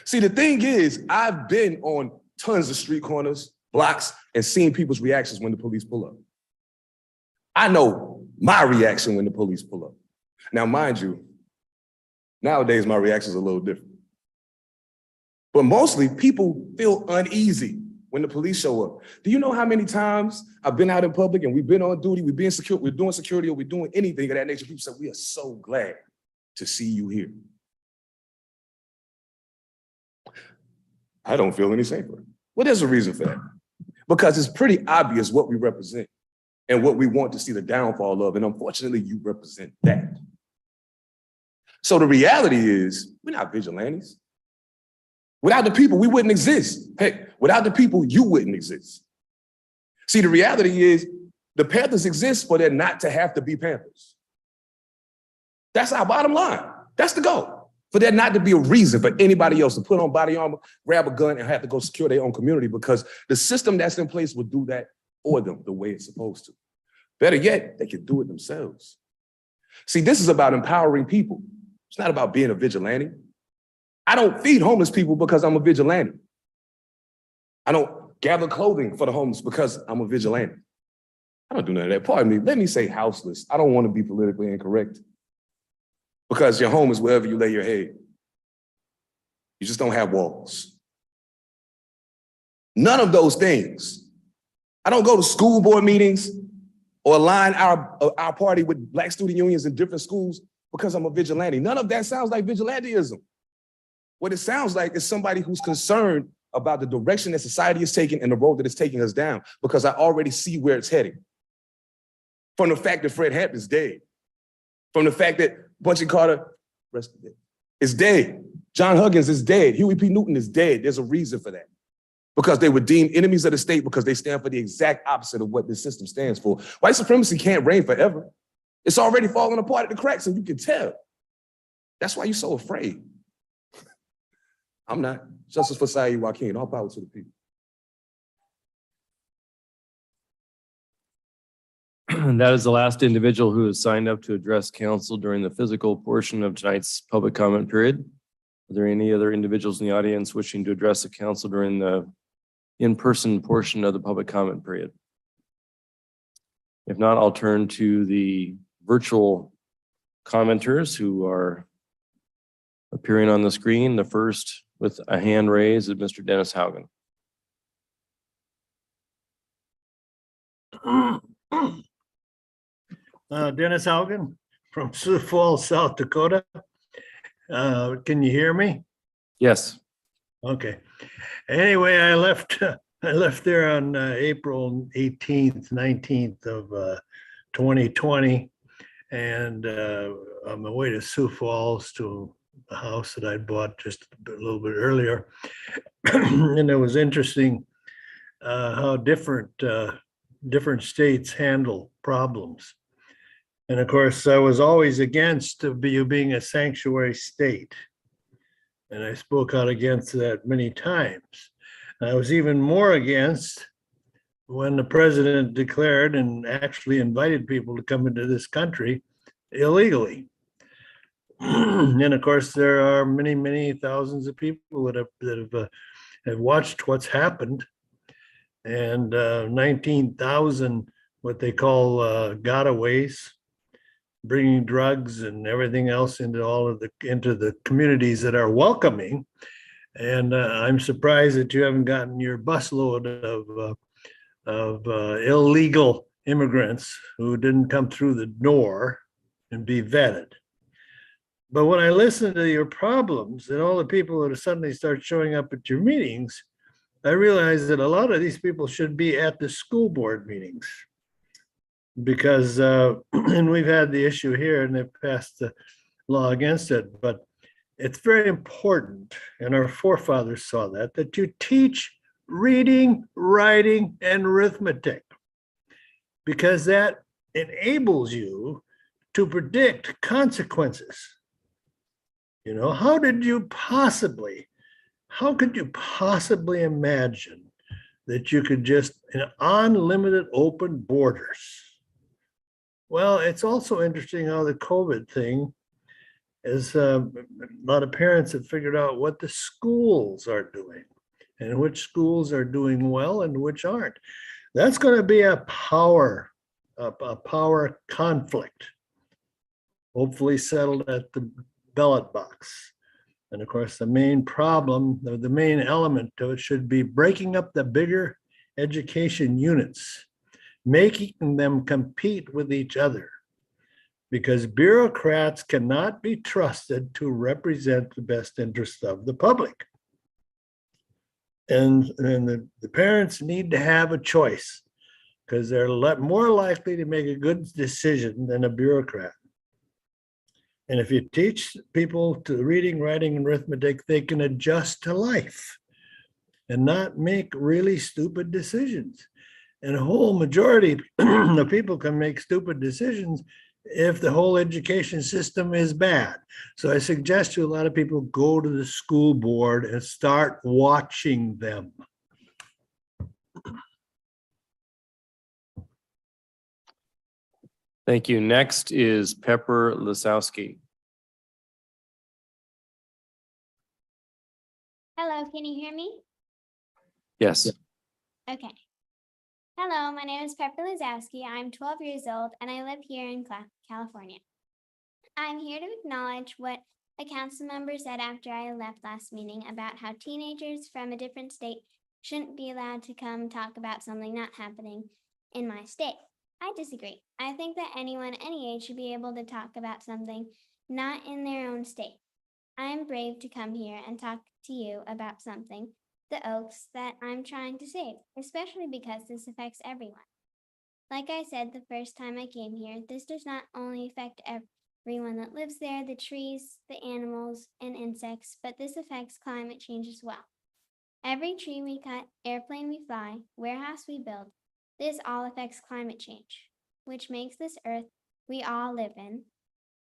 See, the thing is, I've been on tons of street corners, blocks, and seen people's reactions when the police pull up. I know my reaction when the police pull up. Now, mind you, nowadays my reaction is a little different. But mostly people feel uneasy when the police show up. Do you know how many times I've been out in public and we've been on duty, we're doing security, or we're doing anything of that nature? People say, we are so glad to see you here. I don't feel any safer. Well, there's a reason for that. Because it's pretty obvious what we represent and what we want to see the downfall of. And unfortunately, you represent that. So the reality is, we're not vigilantes. Without the people, we wouldn't exist. Heck, without the people, you wouldn't exist. See, the reality is, the Panthers exist for there not to have to be Panthers. That's our bottom line. That's the goal. For there not to be a reason for anybody else to put on body armor, grab a gun, and have to go secure their own community, because the system that's in place will do that for them the way it's supposed to. Better yet, they can do it themselves. See, this is about empowering people. It's not about being a vigilante. I don't feed homeless people because I'm a vigilante. I don't gather clothing for the homeless because I'm a vigilante. I don't do none of that. Pardon me, let me say houseless. I don't want to be politically incorrect. Because your home is wherever you lay your head. You just don't have walls. None of those things. I don't go to school board meetings or align our party with Black student unions in different schools because I'm a vigilante. None of that sounds like vigilantism. What it sounds like is somebody who's concerned about the direction that society is taking and the road that it's taking us down, because I already see where it's heading. From the fact that Fred Hampton's dead. From the fact that Bunchy Carter is dead. John Huggins is dead. Huey P. Newton is dead. There's a reason for that. Because they were deemed enemies of the state because they stand for the exact opposite of what this system stands for. White supremacy can't reign forever. It's already falling apart at the cracks, and you can tell. That's why you're so afraid. I'm not. Justice for Saeed Joaquin. All power to the people. That is the last individual who has signed up to address council during the physical portion of tonight's public comment period. Are there any other individuals in the audience wishing to address the council during the in-person portion of the public comment period? If not, I'll turn to the virtual commenters who are appearing on the screen. The first with a hand raised is Mr. Dennis Haugen. Dennis Haugen from Sioux Falls, South Dakota. Can you hear me? Yes. Okay. Anyway, I left there on April 18th, 19th of 2020, and on my way to Sioux Falls to a house that I'd bought just a little bit earlier. And it was interesting how different states handle problems. And of course, I was always against you being a sanctuary state. And I spoke out against that many times. I was even more against when the president declared and actually invited people to come into this country illegally. And of course, there are many, many thousands of people that have watched what's happened. And 19,000, what they call gotaways, bringing drugs and everything else into into the communities that are welcoming. And I'm surprised that you haven't gotten your busload of illegal immigrants who didn't come through the door and be vetted. But when I listen to your problems and all the people that suddenly start showing up at your meetings, I realize that a lot of these people should be at the school board meetings. Because, and we've had the issue here and they've passed the law against it, but it's very important, and our forefathers saw that you teach reading, writing, and arithmetic, because that enables you to predict consequences. You know, how could you possibly imagine that you could just unlimited open borders? Well, it's also interesting how the COVID thing is, a lot of parents have figured out what the schools are doing and which schools are doing well and which aren't. That's going to be a power conflict, hopefully settled at the ballot box. And of course, the main problem, the main element to it should be breaking up the bigger education units, making them compete with each other, because bureaucrats cannot be trusted to represent the best interest of the public. And the parents need to have a choice, because they're more likely to make a good decision than a bureaucrat. And if you teach people to reading, writing, and arithmetic, they can adjust to life and not make really stupid decisions. And a whole majority of people can make stupid decisions if the whole education system is bad. So I suggest to a lot of people, go to the school board and start watching them. Thank you. Next is Pepper Lisowski. Hello, can you hear me? Yes. Okay. Hello, my name is Pepper Lazowski. I'm 12 years old and I live here in California. I'm here to acknowledge what a council member said after I left last meeting about how teenagers from a different state shouldn't be allowed to come talk about something not happening in my state. I disagree. I think that anyone any age should be able to talk about something not in their own state. I am brave to come here and talk to you about something, the oaks, that I'm trying to save, especially because this affects everyone. Like I said the first time I came here, this does not only affect everyone that lives there, the trees, the animals, and insects, but this affects climate change as well. Every tree we cut, airplane we fly, warehouse we build, this all affects climate change, which makes this earth we all live in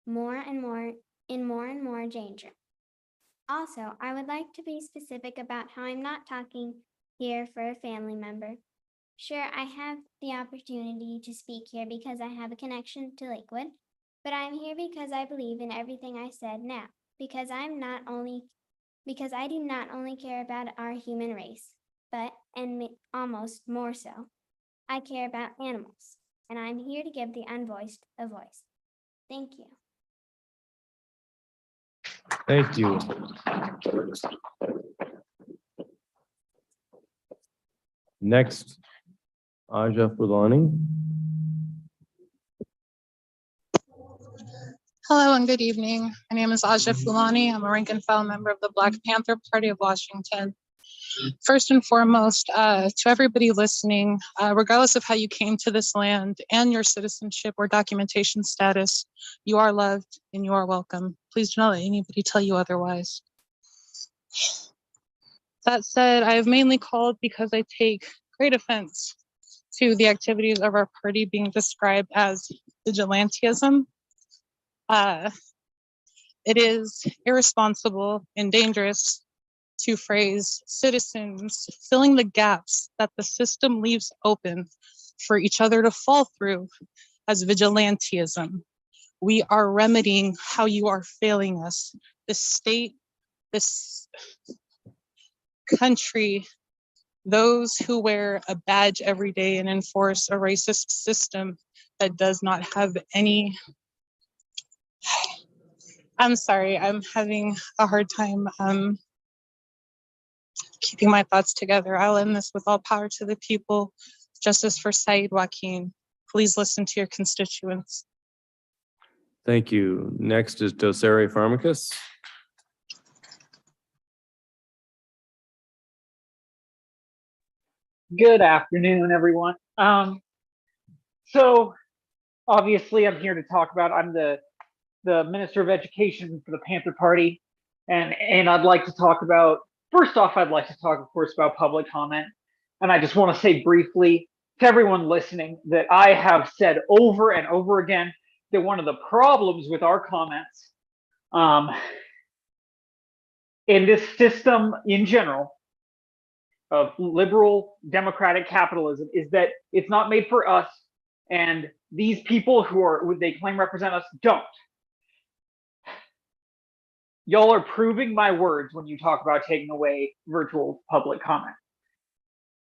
more and more danger. Also, I would like to be specific about how I'm not talking here for a family member. Sure, I have the opportunity to speak here because I have a connection to Lakewood, but I'm here because I believe in everything I said now, because I do not only care about our human race, but, and almost more so, I care about animals, and I'm here to give the unvoiced a voice. Thank you. Thank you. Next, Aja Fulani. Hello and good evening. My name is Aja Fulani. I'm a rank and file member of the Black Panther Party of Washington. First and foremost, to everybody listening, regardless of how you came to this land and your citizenship or documentation status, you are loved and you are welcome. Please do not let anybody tell you otherwise. That said, I have mainly called because I take great offense to the activities of our party being described as vigilantism. It is irresponsible and dangerous to phrase citizens filling the gaps that the system leaves open for each other to fall through as vigilantism. We are remedying how you are failing us. The state, this country, those who wear a badge every day and enforce a racist system that does not have any. I'm sorry, I'm having a hard time keeping my thoughts together. I'll end this with all power to the people. Justice for Saeed Joaquin. Please listen to your constituents. Thank you. Next is Dosere Pharmacus. Good afternoon, everyone. So obviously I'm here to talk about, I'm the Minister of Education for the Panther Party. And I'd like to talk about, first off, I'd like to talk, of course, about public comment. And I just want to say briefly to everyone listening that I have said over and over again that one of the problems with our comments in this system in general of liberal democratic capitalism is that it's not made for us, and these people who they claim represent us don't. Y'all are proving my words when you talk about taking away virtual public comment.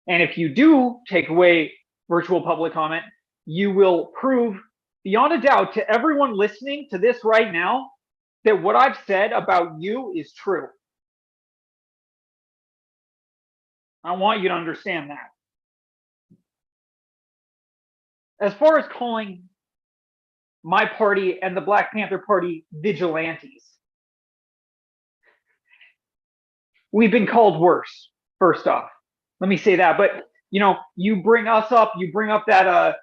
And if you do take away virtual public comment, you will prove beyond a doubt to everyone listening to this right now that what I've said about you is true. I want you to understand that. As far as calling my party and the Black Panther Party vigilantes, we've been called worse, first off. Let me say that. But, you know, you bring us up, you bring up that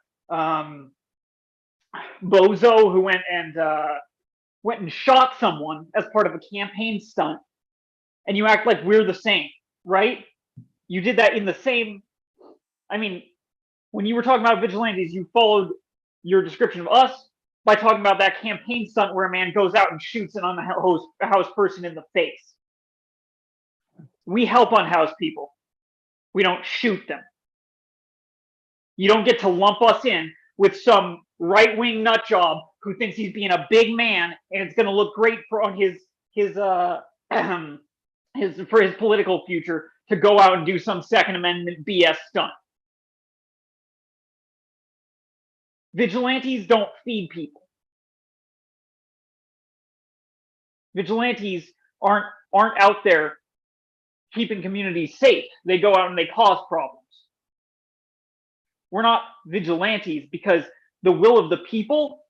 bozo who went and shot someone as part of a campaign stunt, and you act like we're the same, right? You did that in the same, I mean, when you were talking about vigilantes, you followed your description of us by talking about that campaign stunt where a man goes out and shoots an unhoused person in the face. We help unhoused people. We don't shoot them. You don't get to lump us in with some right-wing nut job who thinks he's being a big man and it's going to look great for on his political future to go out and do some Second Amendment BS stunt. Vigilantes don't feed people. Vigilantes aren't out there keeping communities safe. They go out and they cause problems. We're not vigilantes because the will of the people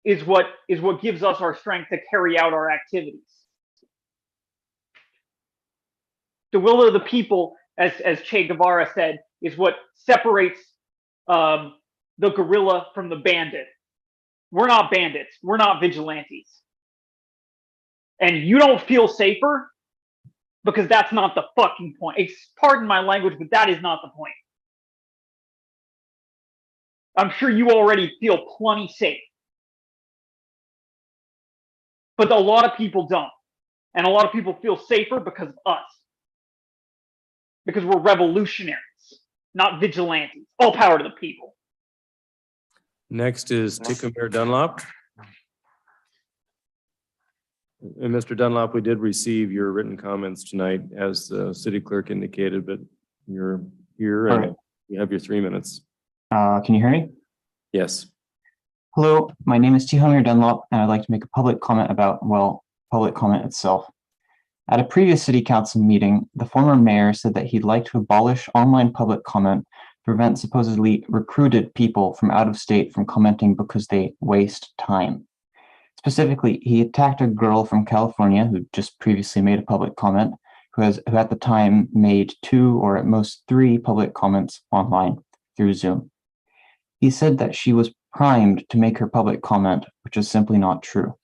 is what gives us our strength to carry out our activities. The will of the people, as Che Guevara said, is what separates the guerrilla from the bandit. We're not bandits. We're not vigilantes. And you don't feel safer because that's not the fucking point. Pardon my language, but that is not the point. I'm sure you already feel plenty safe. But a lot of people don't. And a lot of people feel safer because of us. Because we're revolutionaries, not vigilantes. All power to the people. Next is Tickamere Dunlop. And Mr. Dunlop, we did receive your written comments tonight, as the city clerk indicated, but you're here and you have your 3 minutes. Can you hear me? Yes. Hello, my name is Tickamere Dunlop, and I'd like to make a public comment about, well, public comment itself. At a previous city council meeting, the former mayor said that he'd like to abolish online public comment, prevent supposedly recruited people from out of state from commenting because they waste time. Specifically, he attacked a girl from California who just previously made a public comment, who at the time made 2 or at most 3 public comments online through Zoom. He said that she was primed to make her public comment, which is simply not true.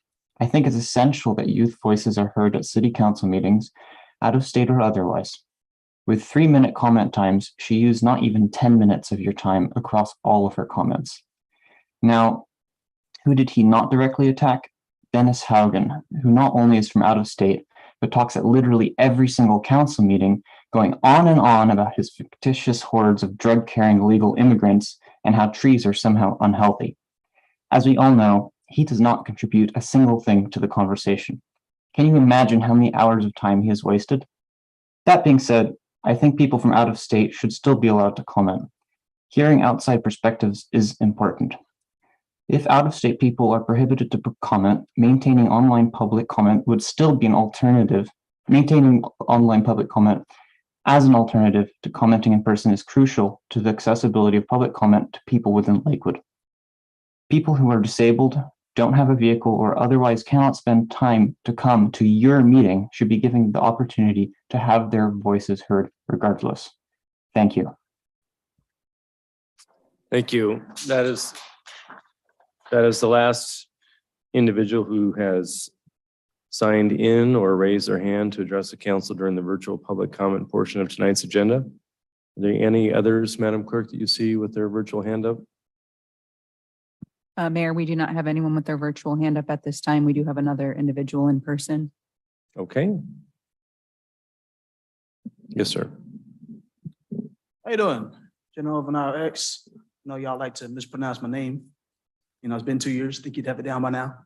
I think it's essential that youth voices are heard at city council meetings, out of state or otherwise. With 3-minute comment times, she used not even 10 minutes of your time across all of her comments. Now, who did he not directly attack? Dennis Haugen, who not only is from out of state, but talks at literally every single council meeting, going on and on about his fictitious hordes of drug-carrying illegal immigrants and how trees are somehow unhealthy. As we all know, he does not contribute a single thing to the conversation. Can you imagine how many hours of time he has wasted? That being said, I think people from out of state should still be allowed to comment. Hearing outside perspectives is important. If out-of-state people are prohibited to comment, maintaining online public comment would still be an alternative. Maintaining online public comment as an alternative to commenting in person is crucial to the accessibility of public comment to people within Lakewood. People who are disabled, don't have a vehicle, or otherwise cannot spend time to come to your meeting should be given the opportunity to have their voices heard regardless. Thank you. Thank you. That is the last individual who has signed in or raised their hand to address the council during the virtual public comment portion of tonight's agenda. Are there any others, Madam Clerk, that you see with their virtual hand up? Mayor, we do not have anyone with their virtual hand up at this time. We do have another individual in person. Okay. Yes, sir. How you doing? General Vanar X. I know y'all like to mispronounce my name. You know, it's been 2 years. Think you'd have it down by now.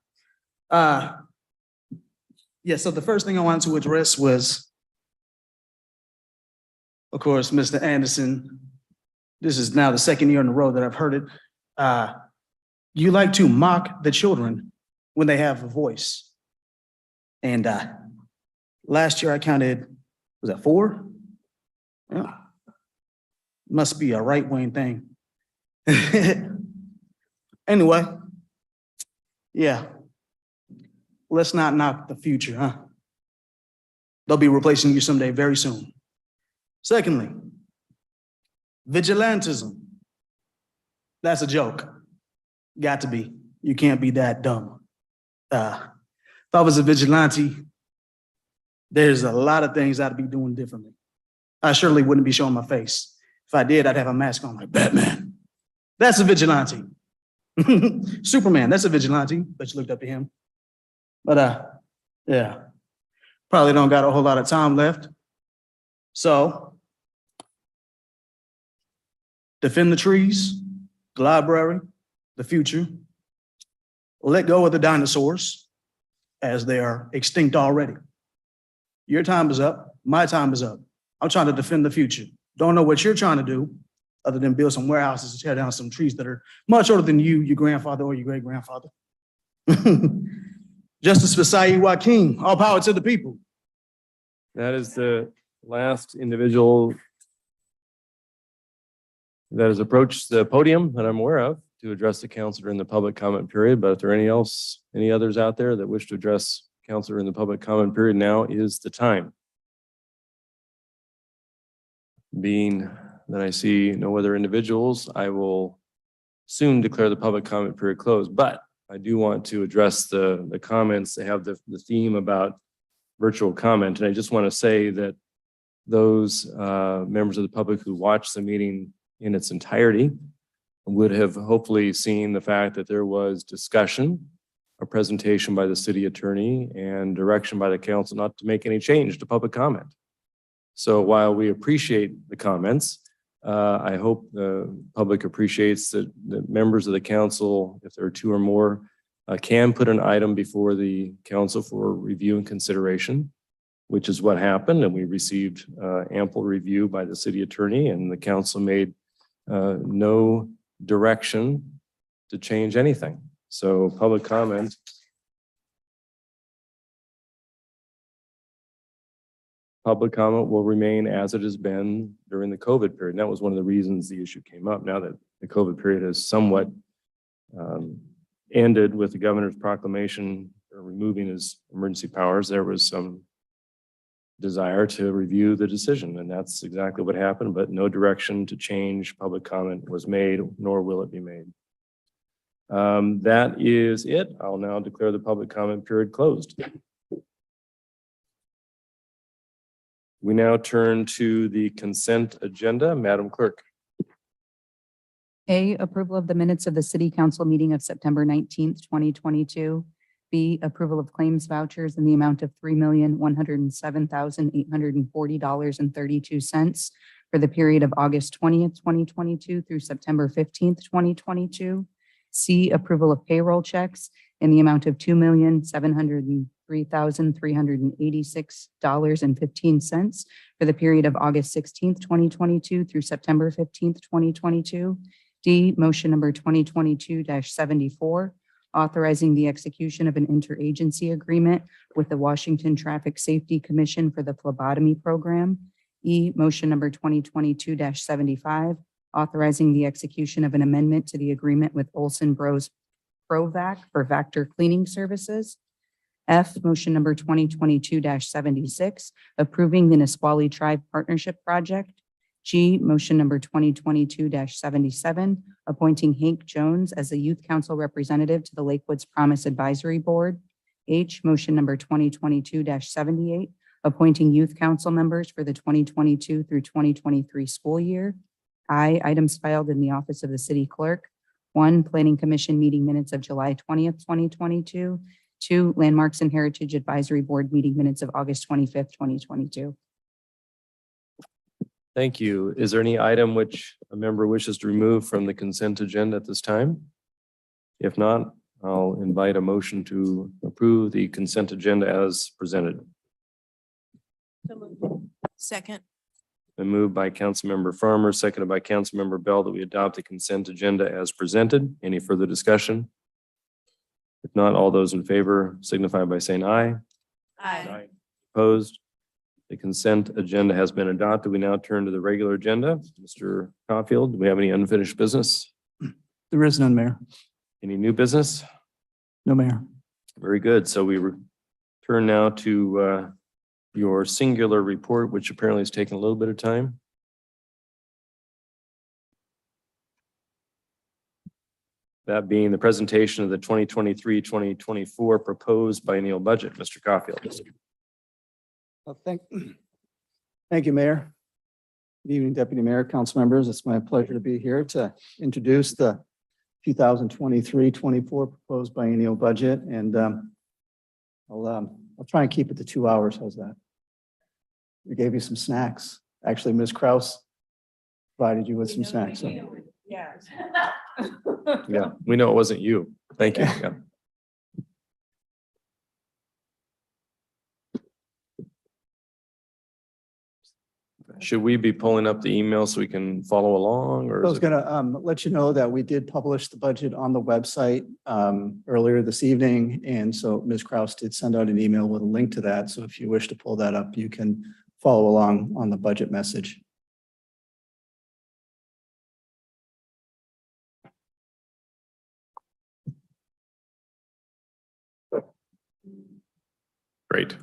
Yeah, so the first thing I wanted to address was, of course, Mr. Anderson. This is now the second year in a row that I've heard it. You like to mock the children when they have a voice. And last year I counted, was that 4? Yeah. Must be a right-wing thing. Anyway, yeah. Let's not knock the future, huh? They'll be replacing you someday very soon. Secondly, vigilantism. That's a joke. Got to be. You can't be that dumb. If I was a vigilante, there's a lot of things I'd be doing differently. I surely wouldn't be showing my face. If I did, I'd have a mask on like Batman. That's a vigilante. Superman, that's a vigilante. Bet you looked up to him. But yeah, probably don't got a whole lot of time left. So, defend the trees, the library, the future. Let go of the dinosaurs as they are extinct already. Your time is up, my time is up. I'm trying to defend the future. Don't know what you're trying to do other than build some warehouses and tear down some trees that are much older than you, your grandfather, or your great-grandfather. Justice for Saeed Joaquin, all power to the people. That is the last individual that has approached the podium that I'm aware of to address the council during the public comment period. But if there are any others out there that wish to address council during the public comment period, now is the time. Being that I see no other individuals, I will soon declare the public comment period closed. But I do want to address the comments. They have the theme about virtual comment. And I just want to say that those members of the public who watched the meeting in its entirety would have hopefully seen the fact that there was discussion, a presentation by the city attorney, and direction by the council not to make any change to public comment. So while we appreciate the comments, I hope the public appreciates that the members of the council, if there are 2 or more, can put an item before the council for review and consideration, which is what happened. And we received ample review by the city attorney, and the council made no direction to change anything. So public comment. Public comment will remain as it has been during the COVID period. And that was one of the reasons the issue came up. Now that the COVID period has somewhat ended with the governor's proclamation removing his emergency powers, there was some desire to review the decision. And that's exactly what happened, but no direction to change public comment was made, nor will it be made. That is it. I'll now declare the public comment period closed. We now turn to the consent agenda. Madam Clerk. A, approval of the minutes of the city council meeting of September 19th, 2022. B, approval of claims vouchers in the amount of $3,107,840.32 for the period of August 20th, 2022 through September 15th, 2022. C, approval of payroll checks in the amount of $2,703,386.15 for the period of August 16th, 2022 through September 15th, 2022. D, motion number 2022-74, authorizing the execution of an interagency agreement with the Washington Traffic Safety Commission for the phlebotomy program. E, motion number 2022-75, authorizing the execution of an amendment to the agreement with Olson Bros Provac for Vector cleaning services. F, motion number 2022-76, approving the Nisqually Tribe Partnership Project. G, motion number 2022-77, appointing Hank Jones as the Youth Council representative to the Lakewood's Promise Advisory Board. H, motion number 2022-78, appointing youth council members for the 2022 through 2023 school year. I, items filed in the office of the city clerk. 1, Planning Commission meeting minutes of July 20th, 2022. 2, Landmarks and Heritage Advisory Board meeting minutes of August 25th, 2022. Thank you. Is there any item which a member wishes to remove from the consent agenda at this time? If not, I'll invite a motion to approve the consent agenda as presented. Second. Been moved by Councilmember Farmer, seconded by Councilmember Bell, that we adopt the consent agenda as presented. Any further discussion? If not, all those in favor signify by saying aye. Aye. Opposed? The consent agenda has been adopted. We now turn to the regular agenda. Mr. Caulfield, do we have any unfinished business? There is none, Mayor. Any new business? No, Mayor. Very good. So we turn now to your singular report, which apparently has taken a little bit of time. That being the presentation of the 2023-2024 proposed biennial budget. Mr. Caulfield. Well, thank you, Mayor. Good evening, Deputy Mayor, council members. It's my pleasure to be here to introduce the 2023-24 proposed biennial budget, and I'll try and keep it to 2 hours. How's that? We gave you some snacks. Actually, Ms. Kraus provided you with some snacks. So. Yeah. Yeah, we know it wasn't you. Thank you. Yeah. Should we be pulling up the email so we can follow along, or? I was going to let you know that we did publish the budget on the website earlier this evening. And so Ms. Kraus did send out an email with a link to that. So if you wish to pull that up, you can follow along on the budget message. Great.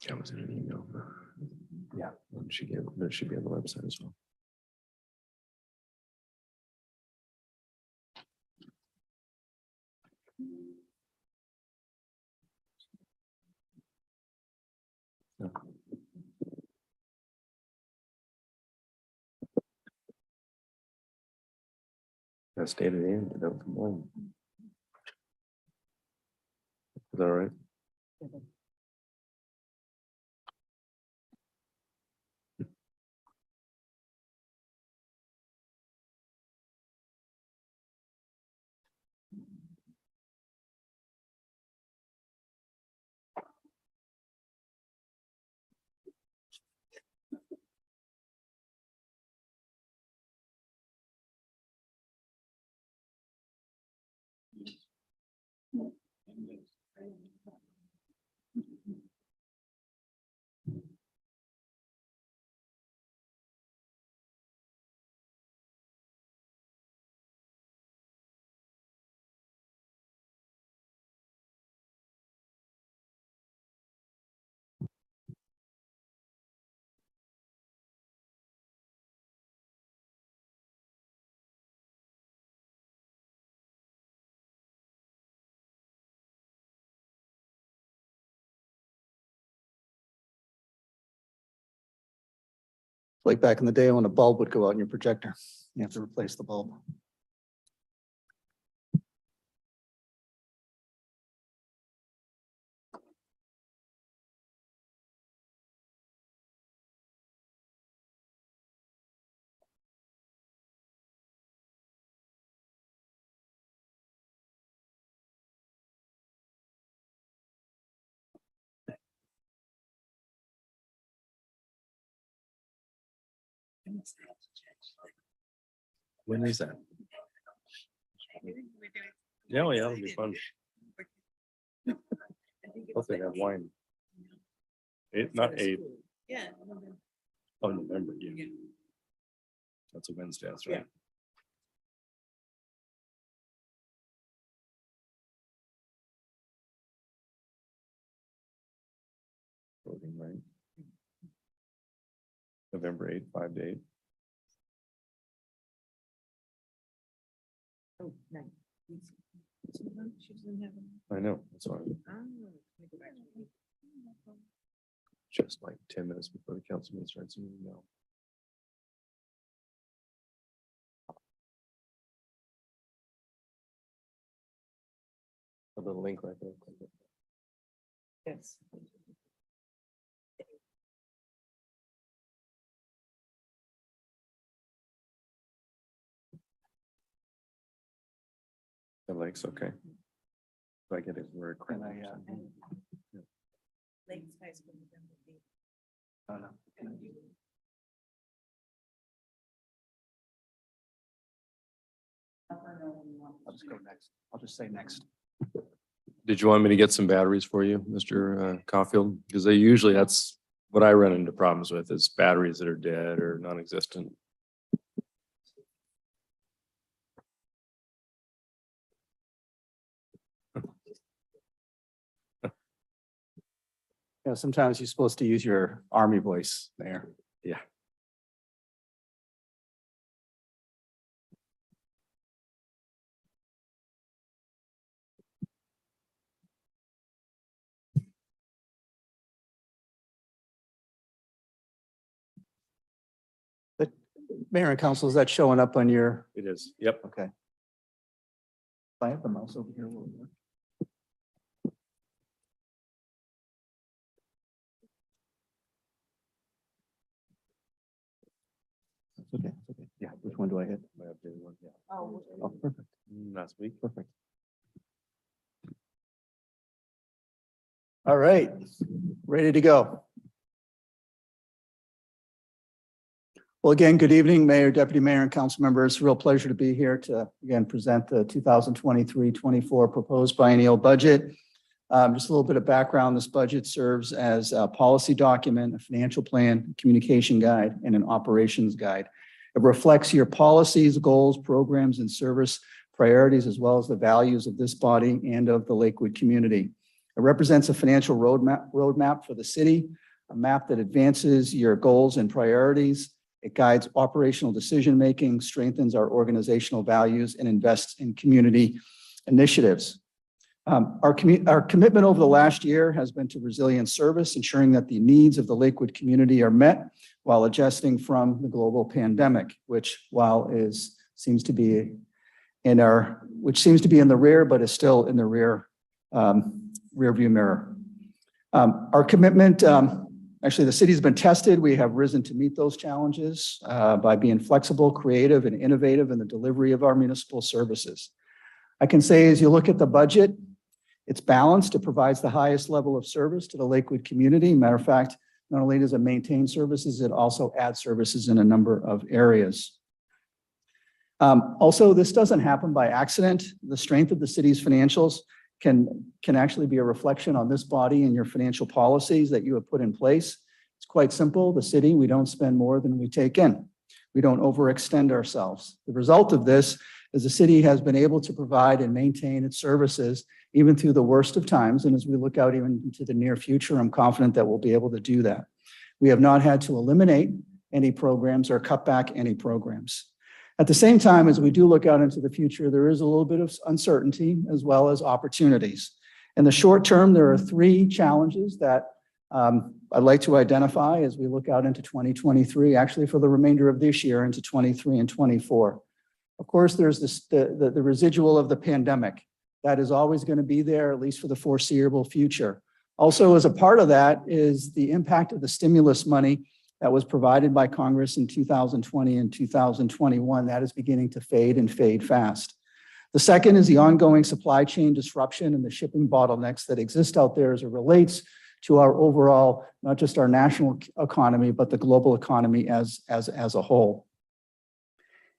That was in an email. Yeah, it should be on the website as well. No. That's stated in, but don't complain. Is that all right? Like back in the day when a bulb would go out in your projector, you have to replace the bulb. When is that? Yeah, it'll be fun. Hopefully they have wine. Not 8. Yeah. Oh, November, yeah. That's a Wednesday, that's right. Voting, right? November 8th, 5 to 8. Oh, nice. I know, that's why. Just like 10 minutes before the council meeting starts. No. A little link right there. Yes. The links, okay. Do I get it word correct? Lakes High School. Oh, no. I'll just go next. I'll just say next. Did you want me to get some batteries for you, Mr. Caulfield? Because that's what I run into problems with is batteries that are dead or non-existent. You know, sometimes you're supposed to use your army voice there. Yeah. But Mayor and Council, is that showing up on your? It is. Yep. Okay. If I have the mouse over here, will it work? Okay, okay. Yeah, which one do I hit? My updated one, yeah. Oh, perfect. Last week. Perfect. All right, ready to go. Well, again, good evening, Mayor, Deputy Mayor, and council members. Real pleasure to be here to, again, present the 2023-24 proposed biennial budget. Just a little bit of background. This budget serves as a policy document, a financial plan, communication guide, and an operations guide. It reflects your policies, goals, programs, and service priorities, as well as the values of this body and of the Lakewood community. It represents a financial roadmap for the city, a map that advances your goals and priorities. It guides operational decision-making, strengthens our organizational values, and invests in community initiatives. Our commitment over the last year has been to resilient service, ensuring that the needs of the Lakewood community are met while adjusting from the global pandemic, which seems to be in the rear, but is still in the rear view mirror. Our commitment, actually, the city's been tested. We have risen to meet those challenges by being flexible, creative, and innovative in the delivery of our municipal services. I can say, as you look at the budget, it's balanced. It provides the highest level of service to the Lakewood community. Matter of fact, not only does it maintain services, it also adds services in a number of areas. Also, this doesn't happen by accident. The strength of the city's financials can actually be a reflection on this body and your financial policies that you have put in place. It's quite simple. The city, we don't spend more than we take in. We don't overextend ourselves. The result of this is the city has been able to provide and maintain its services even through the worst of times. And as we look out even into the near future, I'm confident that we'll be able to do that. We have not had to eliminate any programs or cut back any programs. At the same time, as we do look out into the future, there is a little bit of uncertainty as well as opportunities. In the short term, there are 3 challenges that I'd like to identify as we look out into 2023, actually for the remainder of this year into 23 and 24. Of course, there's the residual of the pandemic. That is always going to be there, at least for the foreseeable future. Also, as a part of that is the impact of the stimulus money that was provided by Congress in 2020 and 2021. That is beginning to fade and fade fast. The second is the ongoing supply chain disruption and the shipping bottlenecks that exist out there as it relates to our overall, not just our national economy, but the global economy as a whole.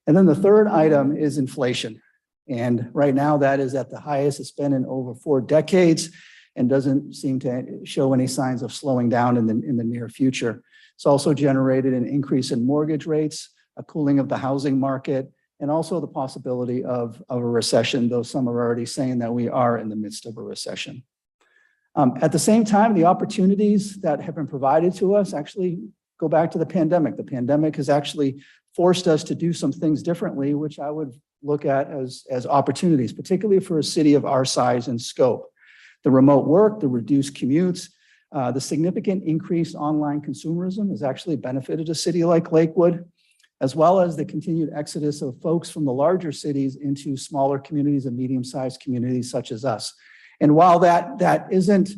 And then the third item is inflation. And right now that is at the highest it's been in over 4 decades and doesn't seem to show any signs of slowing down in the near future. It's also generated an increase in mortgage rates, a cooling of the housing market, and also the possibility of a recession, though some are already saying that we are in the midst of a recession. At the same time, the opportunities that have been provided to us actually go back to the pandemic. The pandemic has actually forced us to do some things differently, which I would look at as opportunities, particularly for a city of our size and scope. The remote work, the reduced commutes, the significant increased online consumerism has actually benefited a city like Lakewood, as well as the continued exodus of folks from the larger cities into smaller communities and medium-sized communities such as us. And while that isn't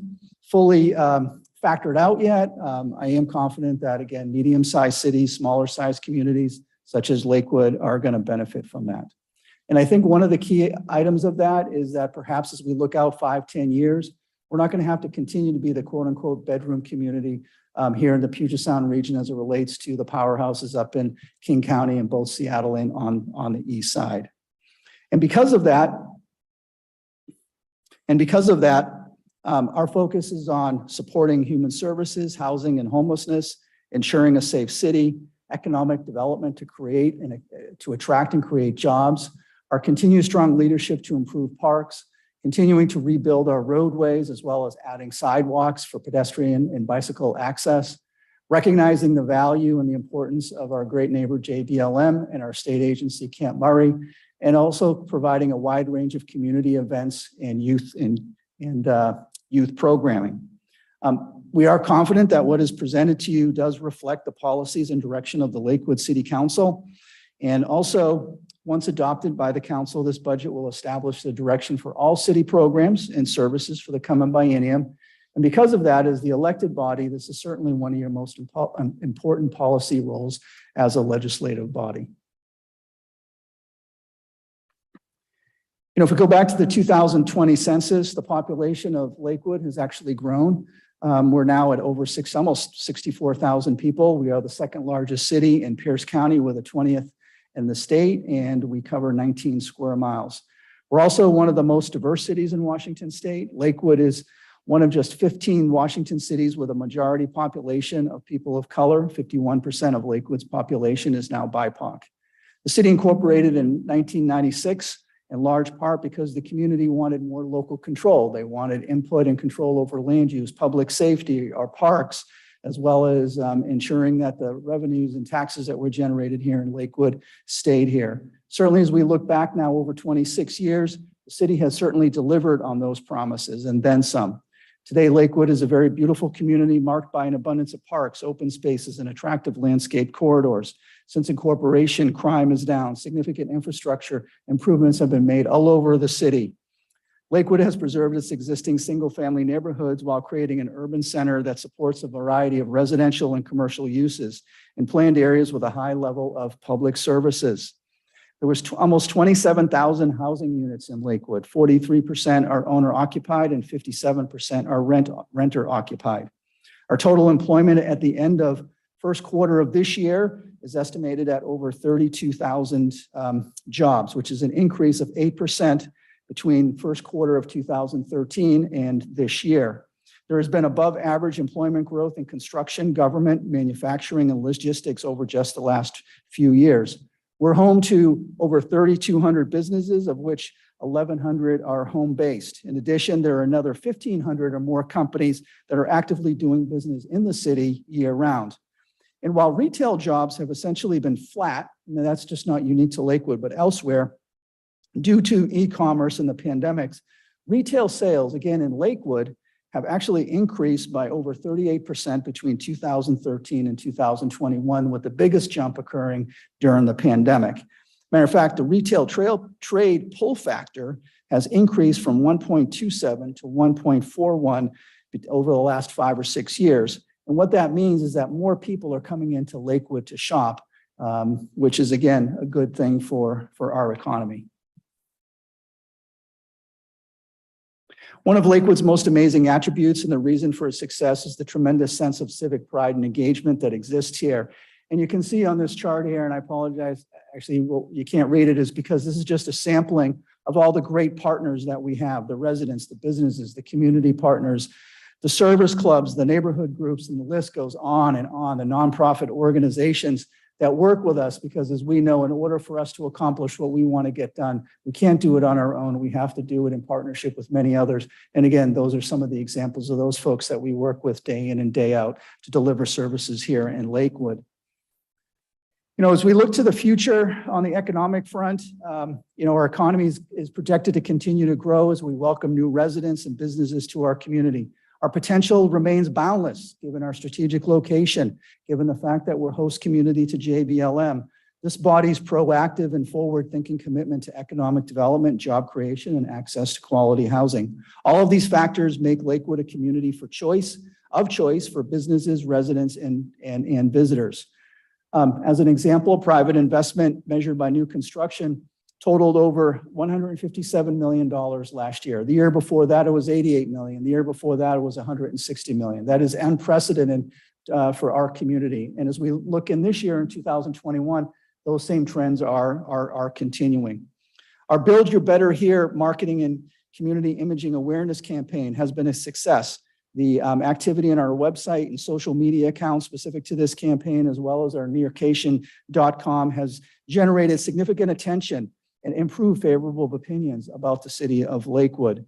fully factored out yet, I am confident that, again, medium-sized cities, smaller-sized communities such as Lakewood are going to benefit from that. And I think one of the key items of that is that perhaps as we look out 5-10 years, we're not going to have to continue to be the quote-unquote bedroom community here in the Puget Sound region as it relates to the powerhouses up in King County and both Seattle and on the east side. And because of that, our focus is on supporting human services, housing and homelessness, ensuring a safe city, economic development to create and to attract and create jobs, our continued strong leadership to improve parks, continuing to rebuild our roadways, as well as adding sidewalks for pedestrian and bicycle access, recognizing the value and the importance of our great neighbor JBLM and our state agency Camp Murray, and also providing a wide range of community events and youth programming. We are confident that what is presented to you does reflect the policies and direction of the Lakewood City Council. And also, once adopted by the council, this budget will establish the direction for all city programs and services for the coming biennium. And because of that, as the elected body, this is certainly one of your most important policy roles as a legislative body. You know, if we go back to the 2020 census, the population of Lakewood has actually grown. We're now at over almost 64,000 people. We are the second largest city in Pierce County with the 20th in the state, and we cover 19 square miles. We're also one of the most diverse cities in Washington state. Lakewood is one of just 15 Washington cities with a majority population of people of color. 51% of Lakewood's population is now BIPOC. The city incorporated in 1996 in large part because the community wanted more local control. They wanted input and control over land use, public safety, our parks, as well as ensuring that the revenues and taxes that were generated here in Lakewood stayed here. Certainly, as we look back now over 26 years, the city has certainly delivered on those promises and then some. Today, Lakewood is a very beautiful community marked by an abundance of parks, open spaces, and attractive landscape corridors. Since incorporation, crime is down. Significant infrastructure improvements have been made all over the city. Lakewood has preserved its existing single-family neighborhoods while creating an urban center that supports a variety of residential and commercial uses in planned areas with a high level of public services. There was almost 27,000 housing units in Lakewood. 43% are owner-occupied and 57% are renter-occupied. Our total employment at the end of first quarter of this year is estimated at over 32,000 jobs, which is an increase of 8% between first quarter of 2013 and this year. There has been above average employment growth in construction, government, manufacturing, and logistics over just the last few years. We're home to over 3,200 businesses, of which 1,100 are home-based. In addition, there are another 1,500 or more companies that are actively doing business in the city year-round. And while retail jobs have essentially been flat, and that's just not unique to Lakewood, but elsewhere, due to e-commerce and the pandemics, retail sales, again in Lakewood, have actually increased by over 38% between 2013 and 2021, with the biggest jump occurring during the pandemic. Matter of fact, the retail trade pull factor has increased from 1.27 to 1.41 over the last 5 or 6 years. And what that means is that more people are coming into Lakewood to shop, which is, again, a good thing for our economy. One of Lakewood's most amazing attributes and the reason for its success is the tremendous sense of civic pride and engagement that exists here. And you can see on this chart here, and I apologize, actually, well, you can't read it, is because this is just a sampling of all the great partners that we have, the residents, the businesses, the community partners, the service clubs, the neighborhood groups, and the list goes on, the nonprofit organizations that work with us, because as we know, in order for us to accomplish what we want to get done, we can't do it on our own. We have to do it in partnership with many others. And again, those are some of the examples of those folks that we work with day in and day out to deliver services here in Lakewood. You know, as we look to the future on the economic front, you know, our economy is projected to continue to grow as we welcome new residents and businesses to our community. Our potential remains boundless, given our strategic location, given the fact that we're host community to JBLM. This body's proactive and forward-thinking commitment to economic development, job creation, and access to quality housing. All of these factors make Lakewood a community of choice for businesses, residents, and visitors. As an example, private investment measured by new construction totaled over $157 million last year. The year before that, it was $88 million. The year before that, it was $160 million. That is unprecedented for our community. And as we look in this year in 2021, those same trends are continuing. Our Build Your Better Here marketing and community imaging awareness campaign has been a success. The activity on our website and social media accounts specific to this campaign, as well as our nearcation.com, has generated significant attention and improved favorable opinions about the city of Lakewood.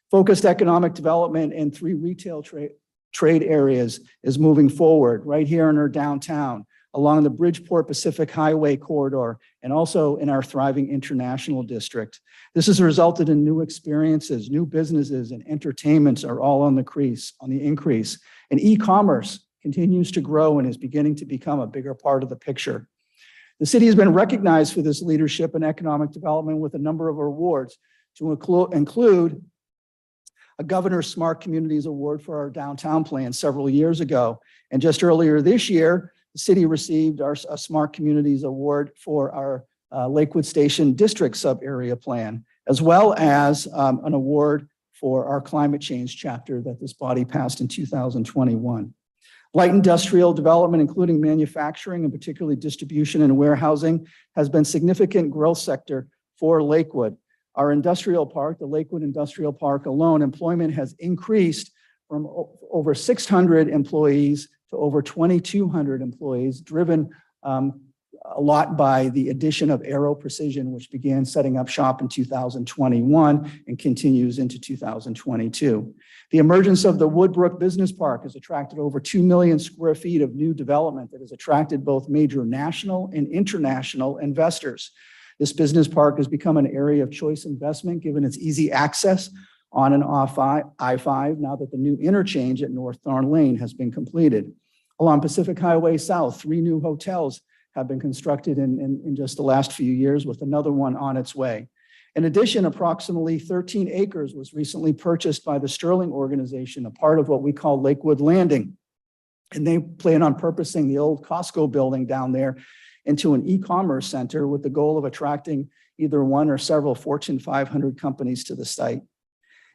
Focused economic development in 3 retail trade areas is moving forward right here in our downtown, along the Bridgeport Pacific Highway corridor, and also in our thriving international district. This has resulted in new experiences, new businesses, and entertainments are all on the increase. And e-commerce continues to grow and is beginning to become a bigger part of the picture. The city has been recognized for this leadership in economic development with a number of awards, to include a Governor's Smart Communities Award for our downtown plan several years ago. And just earlier this year, the city received a Smart Communities Award for our Lakewood Station District Sub-Area Plan, as well as an award for our climate change chapter that this body passed in 2021. Light industrial development, including manufacturing and particularly distribution and warehousing, has been a significant growth sector for Lakewood. Our industrial park, the Lakewood Industrial Park alone, employment has increased from over 600 employees to over 2,200 employees, driven a lot by the addition of Aero Precision, which began setting up shop in 2021 and continues into 2022. The emergence of the Woodbrook Business Park has attracted over 2 million square feet of new development that has attracted both major national and international investors. This business park has become an area of choice investment given its easy access on and off I-5 now that the new interchange at North Thorn Lane has been completed. Along Pacific Highway South, 3 new hotels have been constructed in just the last few years, with another one on its way. In addition, approximately 13 acres was recently purchased by the Sterling organization, a part of what we call Lakewood Landing. And they plan on purposing the old Costco building down there into an e-commerce center with the goal of attracting either one or several Fortune 500 companies to the site.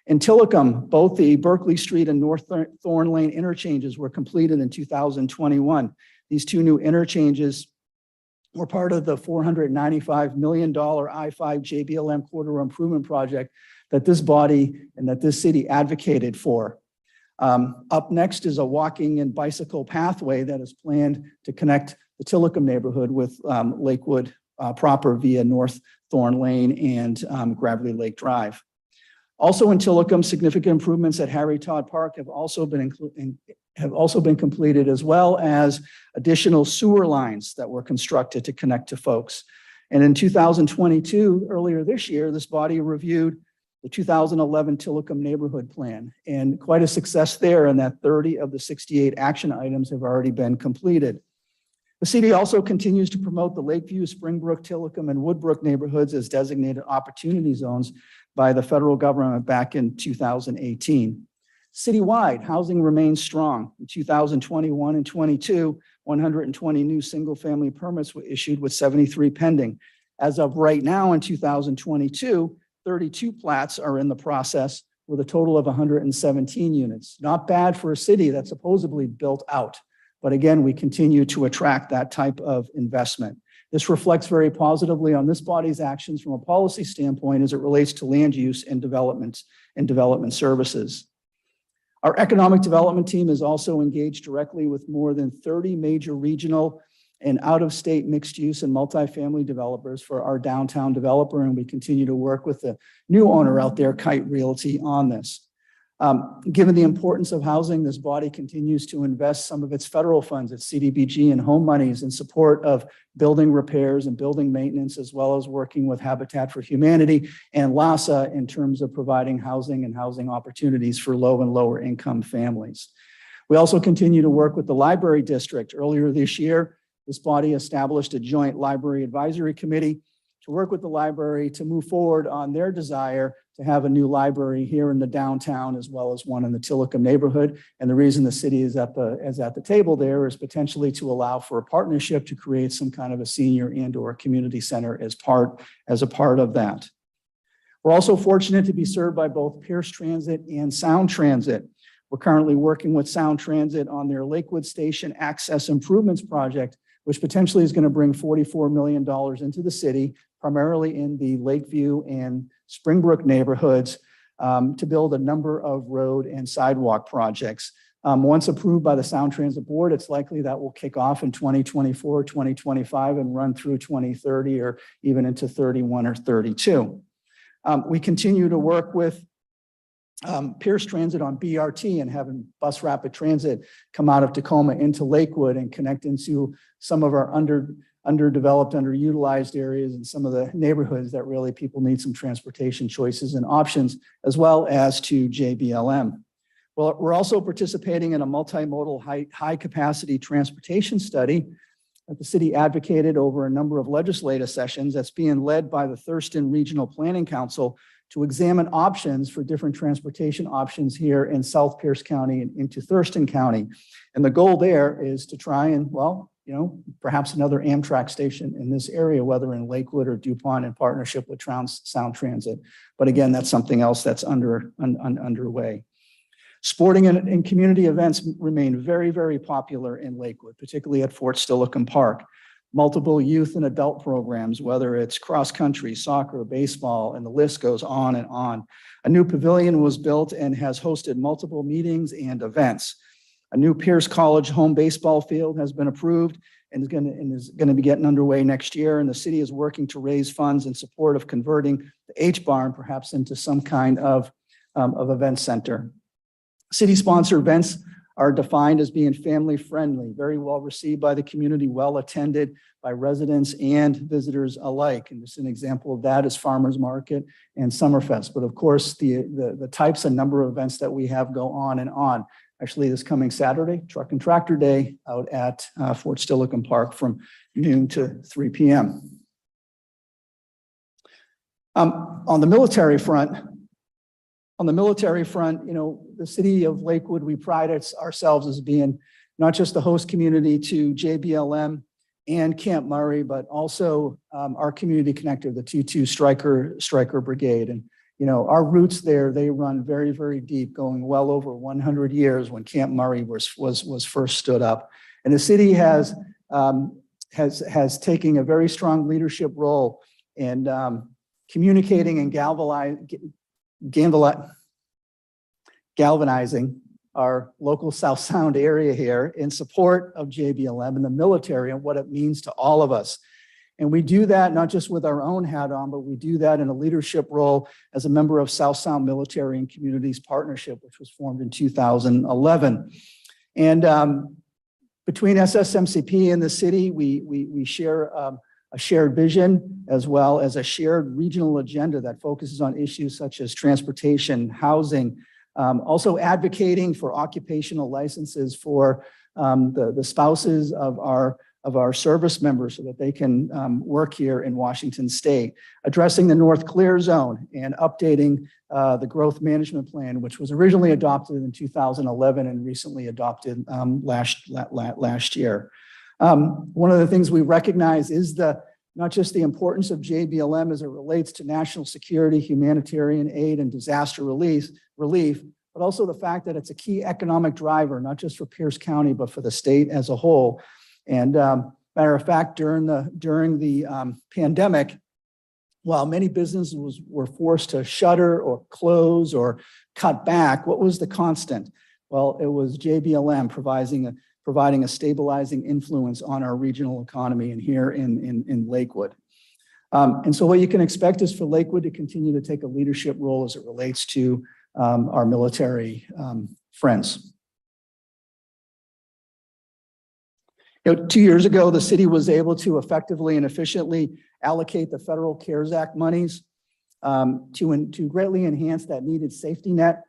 In Tillicum, both the Berkeley Street and North Thorn Lane interchanges were completed in 2021. These 2 new interchanges were part of the $495 million I-5 JBLM corridor improvement project that this body and that this city advocated for. Up next is a walking and bicycle pathway that is planned to connect the Tillicum neighborhood with Lakewood proper via North Thorn Lane and Gravely Lake Drive. Also in Tillicum, significant improvements at Harry Todd Park have also been completed, as well as additional sewer lines that were constructed to connect to folks. And in 2022, earlier this year, this body reviewed the 2011 Tillicum Neighborhood Plan, and quite a success there in that 30 of the 68 action items have already been completed. The city also continues to promote the Lakeview, Springbrook, Tillicum, and Woodbrook neighborhoods as designated opportunity zones by the federal government back in 2018. Citywide, housing remains strong. In 2021 and 22, 120 new single-family permits were issued with 73 pending. As of right now in 2022, 32 plats are in the process with a total of 117 units. Not bad for a city that's supposedly built out. But again, we continue to attract that type of investment. This reflects very positively on this body's actions from a policy standpoint as it relates to land use and development services. Our economic development team is also engaged directly with more than 30 major regional and out-of-state mixed-use and multifamily developers for our downtown developer, and we continue to work with the new owner out there, Kite Realty, on this. Given the importance of housing, this body continues to invest some of its federal funds, its CDBG and home monies in support of building repairs and building maintenance, as well as working with Habitat for Humanity and LASA in terms of providing housing and housing opportunities for low and lower income families. We also continue to work with the library district. Earlier this year, this body established a joint library advisory committee to work with the library to move forward on their desire to have a new library here in the downtown as well as one in the Tillicum neighborhood. And the reason the city is at the table there is potentially to allow for a partnership to create some kind of a senior and/or community center as a part of that. We're also fortunate to be served by both Pierce Transit and Sound Transit. We're currently working with Sound Transit on their Lakewood Station Access Improvements Project, which potentially is going to bring $44 million into the city, primarily in the Lakeview and Springbrook neighborhoods, to build a number of road and sidewalk projects. Once approved by the Sound Transit Board, it's likely that will kick off in 2024, 2025, and run through 2030 or even into 31 or 32. We continue to work with Pierce Transit on BRT and having bus rapid transit come out of Tacoma into Lakewood and connect into some of our underdeveloped, underutilized areas and some of the neighborhoods that really people need some transportation choices and options, as well as to JBLM. Well, we're also participating in a multimodal high capacity transportation study that the city advocated over a number of legislative sessions that's being led by the Thurston Regional Planning Council to examine options for different transportation options here in South Pierce County and into Thurston County. And the goal there is to try and, well, perhaps another Amtrak station in this area, whether in Lakewood or DuPont in partnership with Sound Transit. But again, that's something else that's underway. Sporting and community events remain very, very popular in Lakewood, particularly at Fort Steilacoom Park. Multiple youth and adult programs, whether it's cross country, soccer, baseball, and the list goes on and on. A new pavilion was built and has hosted multiple meetings and events. A new Pierce College home baseball field has been approved and is going to be getting underway next year. And the city is working to raise funds in support of converting the H-Barn perhaps into some kind of event center. City-sponsored events are defined as being family-friendly, very well received by the community, well attended by residents and visitors alike. And just an example of that is Farmers Market and Summerfest. But of course, the types and number of events that we have go on and on. Actually, this coming Saturday, Truck and Tractor Day out at Fort Steilacoom Park from noon to 3 p.m. On the military front, the city of Lakewood, we pride ourselves as being not just the host community to JBLM and Camp Murray, but also our community connector, the T2 Stryker Brigade. And our roots there, they run very, very deep, going well over 100 years when Camp Murray was first stood up. And the city has taken a very strong leadership role in communicating and galvanizing our local South Sound area here in support of JBLM and the military and what it means to all of us. And we do that not just with our own hat on, but we do that in a leadership role as a member of South Sound Military and Communities Partnership, which was formed in 2011. And between SSMCP and the city, we share a shared vision, as well as a shared regional agenda that focuses on issues such as transportation, housing, also advocating for occupational licenses for the spouses of our service members so that they can work here in Washington State, addressing the North Clear Zone and updating the growth management plan, which was originally adopted in 2011 and recently adopted last year. One of the things we recognize is not just the importance of JBLM as it relates to national security, humanitarian aid, and disaster relief, but also the fact that it's a key economic driver, not just for Pierce County, but for the state as a whole. And matter of fact, during the pandemic, while many businesses were forced to shutter or close or cut back, what was the constant? Well, it was JBLM providing a stabilizing influence on our regional economy and here in Lakewood. And so what you can expect is for Lakewood to continue to take a leadership role as it relates to our military friends. 2 years ago, the city was able to effectively and efficiently allocate the federal CARES Act monies to greatly enhance that needed safety net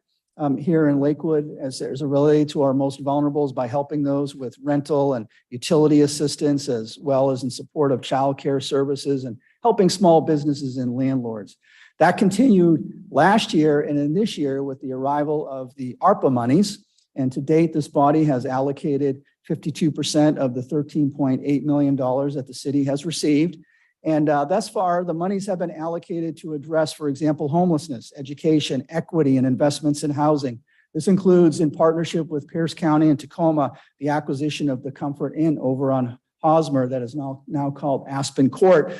here in Lakewood as it related to our most vulnerables by helping those with rental and utility assistance, as well as in support of childcare services and helping small businesses and landlords. That continued last year and in this year with the arrival of the ARPA monies. And to date, this body has allocated 52% of the $13.8 million that the city has received. And thus far, the monies have been allocated to address, for example, homelessness, education, equity, and investments in housing. This includes, in partnership with Pierce County and Tacoma, the acquisition of the Comfort Inn over on Hosmer that is now called Aspen Court,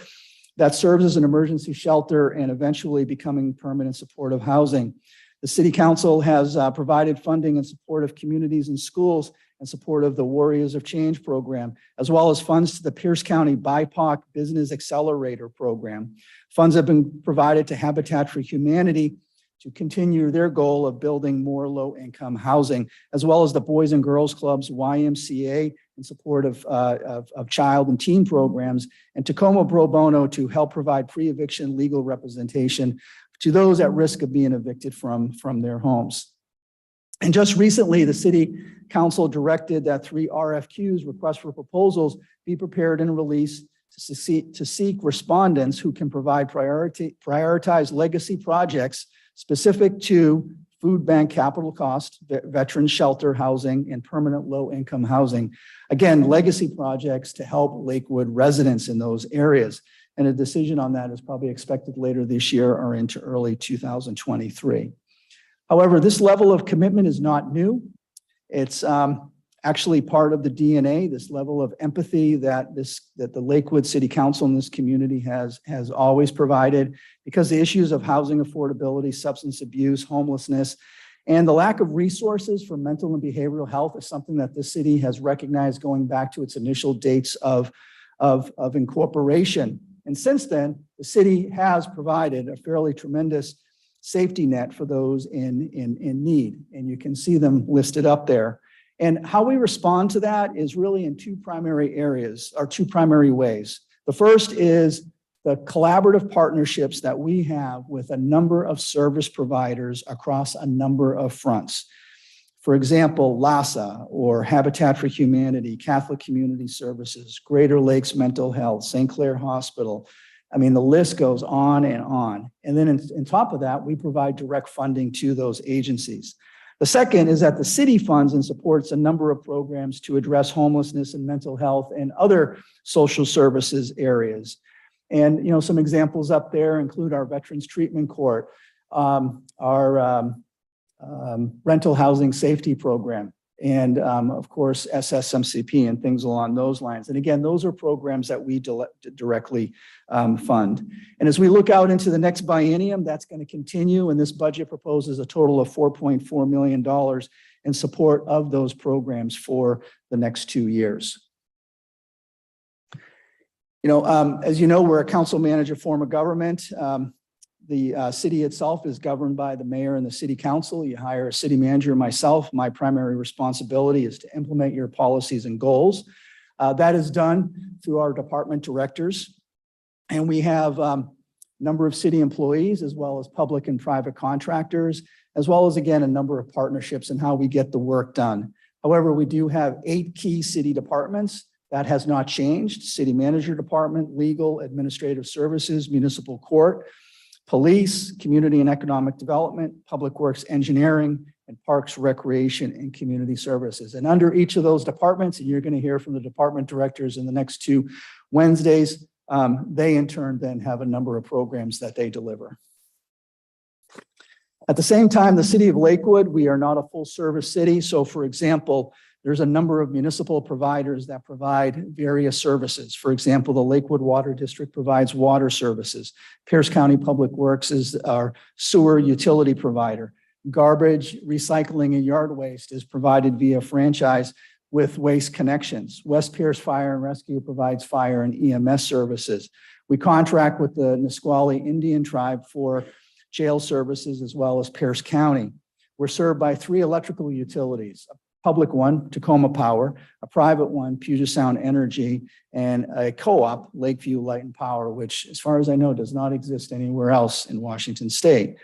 that serves as an emergency shelter and eventually becoming permanent supportive housing. The City Council has provided funding in support of communities and schools in support of the Warriors of Change program, as well as funds to the Pierce County BIPOC Business Accelerator program. Funds have been provided to Habitat for Humanity to continue their goal of building more low-income housing, as well as the Boys and Girls Clubs, YMCA, in support of child and teen programs, and Tacoma Pro Bono to help provide pre-eviction legal representation to those at risk of being evicted from their homes. And just recently, the City Council directed that 3 RFQs, requests for proposals, be prepared and released to seek respondents who can provide prioritized legacy projects specific to food bank capital cost, veteran shelter housing, and permanent low-income housing. Again, legacy projects to help Lakewood residents in those areas. And a decision on that is probably expected later this year or into early 2023. However, this level of commitment is not new. It's actually part of the DNA, this level of empathy that the Lakewood City Council and this community has always provided, because the issues of housing affordability, substance abuse, homelessness, and the lack of resources for mental and behavioral health is something that the city has recognized going back to its initial dates of incorporation. And since then, the city has provided a fairly tremendous safety net for those in need. And you can see them listed up there. And how we respond to that is really in two primary areas, or two primary ways. The first is the collaborative partnerships that we have with a number of service providers across a number of fronts. For example, LASA or Habitat for Humanity, Catholic Community Services, Greater Lakes Mental Health, St. Clair Hospital. I mean, the list goes on and on. And then on top of that, we provide direct funding to those agencies. The second is that the city funds and supports a number of programs to address homelessness and mental health and other social services areas. And some examples up there include our Veterans Treatment Court, our rental housing safety program, and of course, SSMCP and things along those lines. And again, those are programs that we directly fund. And as we look out into the next biennium, that's going to continue. And this budget proposes a total of $4.4 million in support of those programs for the next 2 years. As you know, we're a council manager form of government. The city itself is governed by the mayor and the city council. You hire a city manager, myself. My primary responsibility is to implement your policies and goals. That is done through our department directors. And we have a number of city employees as well as public and private contractors, as well as, again, a number of partnerships and how we get the work done. However, we do have 8 key city departments. That has not changed: city manager department, legal, administrative services, municipal court, police, community and economic development, public works engineering, and parks, recreation, and community services. And under each of those departments, and you're going to hear from the department directors in the next 2 Wednesdays, they in turn then have a number of programs that they deliver. At the same time, the city of Lakewood, we are not a full service city. So for example, there's a number of municipal providers that provide various services. For example, the Lakewood Water District provides water services. Pierce County Public Works is our sewer utility provider. Garbage, recycling, and yard waste is provided via franchise with Waste Connections. West Pierce Fire and Rescue provides fire and EMS services. We contract with the Nisqually Indian Tribe for jail services, as well as Pierce County. We're served by 3 electrical utilities: a public one, Tacoma Power, a private one, Puget Sound Energy, and a co-op, Lakeview Light and Power, which, as far as I know, does not exist anywhere else in Washington State.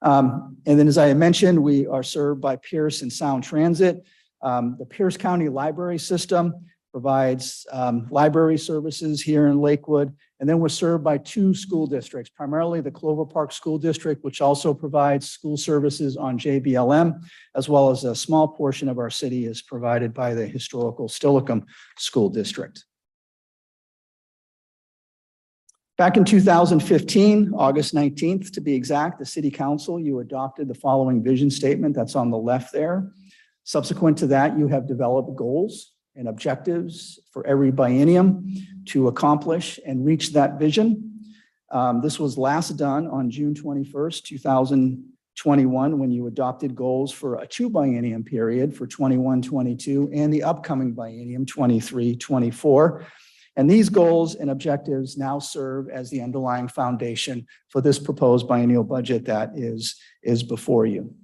And then, as I mentioned, we are served by Pierce and Sound Transit. The Pierce County Library System provides library services here in Lakewood. And then we're served by 2 school districts, primarily the Clover Park School District, which also provides school services on JBLM, as well as a small portion of our city is provided by the historical Steilacoom School District. Back in 2015, August 19th, to be exact, the City Council, you adopted the following vision statement that's on the left there. Subsequent to that, you have developed goals and objectives for every biennium to accomplish and reach that vision. This was last done on June 21st, 2021, when you adopted goals for a 2 biennium period for 21-22 and the upcoming biennium 23-24. And these goals and objectives now serve as the underlying foundation for this proposed biennial budget that is before you.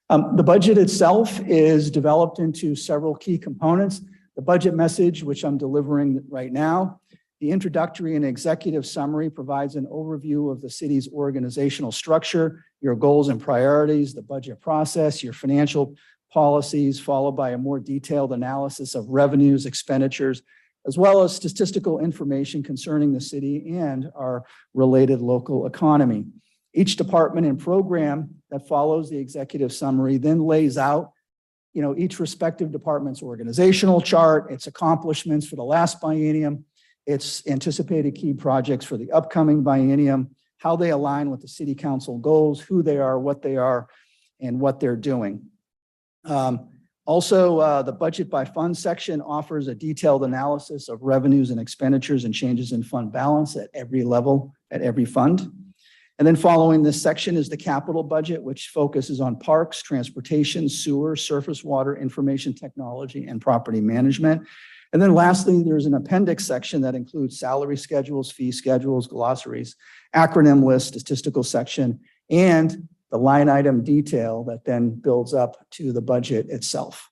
The budget itself is developed into several key components. The budget message, which I'm delivering right now, the introductory and executive summary provides an overview of the city's organizational structure, your goals and priorities, the budget process, your financial policies, followed by a more detailed analysis of revenues, expenditures, as well as statistical information concerning the city and our related local economy. Each department and program that follows the executive summary then lays out, each respective department's organizational chart, its accomplishments for the last biennium, its anticipated key projects for the upcoming biennium, how they align with the city council goals, who they are, and what they're doing. Also, the budget by fund section offers a detailed analysis of revenues and expenditures and changes in fund balance at every level, at every fund. And then following this section is the capital budget, which focuses on parks, transportation, sewer, surface water, information technology, and property management. And then lastly, there's an appendix section that includes salary schedules, fee schedules, glossaries, acronym list, statistical section, and the line item detail that then builds up to the budget itself.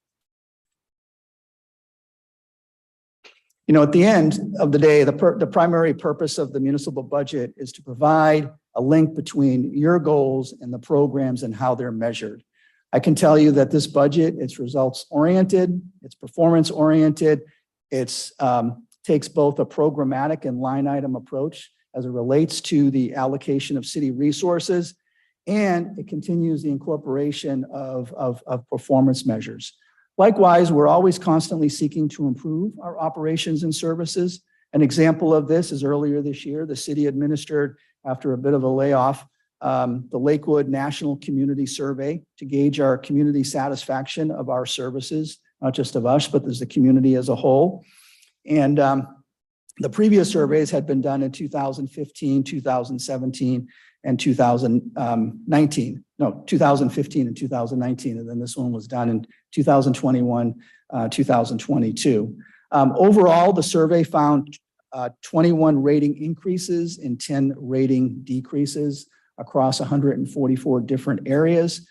At the end of the day, the primary purpose of the municipal budget is to provide a link between your goals and the programs and how they're measured. I can tell you that this budget, it's results oriented, it's performance oriented, it's takes both a programmatic and line item approach as it relates to the allocation of city resources, and it continues the incorporation of performance measures. Likewise, we're always constantly seeking to improve our operations and services. An example of this is earlier this year, the city administered, after a bit of a layoff, the Lakewood National Community Survey to gauge our community satisfaction of our services, not just of us, but as the community as a whole. And the previous surveys had been done in 2015, 2017, and 2019. No, 2015 and 2019, and then this one was done in 2021, 2022. Overall, the survey found 21 rating increases and 10 rating decreases across 144 different areas.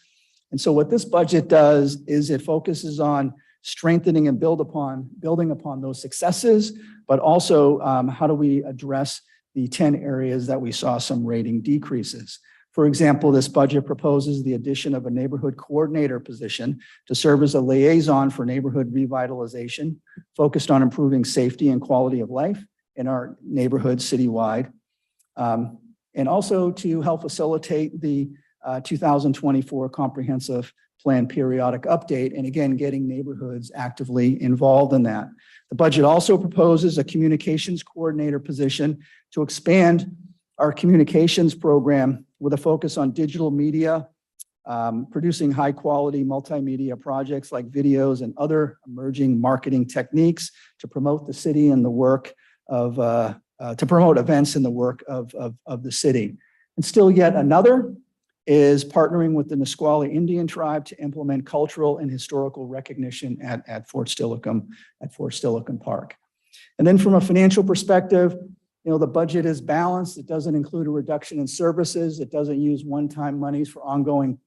And so what this budget does is it focuses on strengthening and building upon those successes, but also how do we address the 10 areas that we saw some rating decreases. For example, this budget proposes the addition of a neighborhood coordinator position to serve as a liaison for neighborhood revitalization, focused on improving safety and quality of life in our neighborhood citywide, and also to help facilitate the 2024 comprehensive plan periodic update, and again, getting neighborhoods actively involved in that. The budget also proposes a communications coordinator position to expand our communications program with a focus on digital media, producing high quality multimedia projects like videos and other emerging marketing techniques to promote the city and the work of, to promote events in the work of the city. And still yet another is partnering with the Nisqually Indian tribe to implement cultural and historical recognition at Fort Steilacoom Park. And then from a financial perspective, the budget is balanced. It doesn't include a reduction in services. It doesn't use one-time monies for ongoing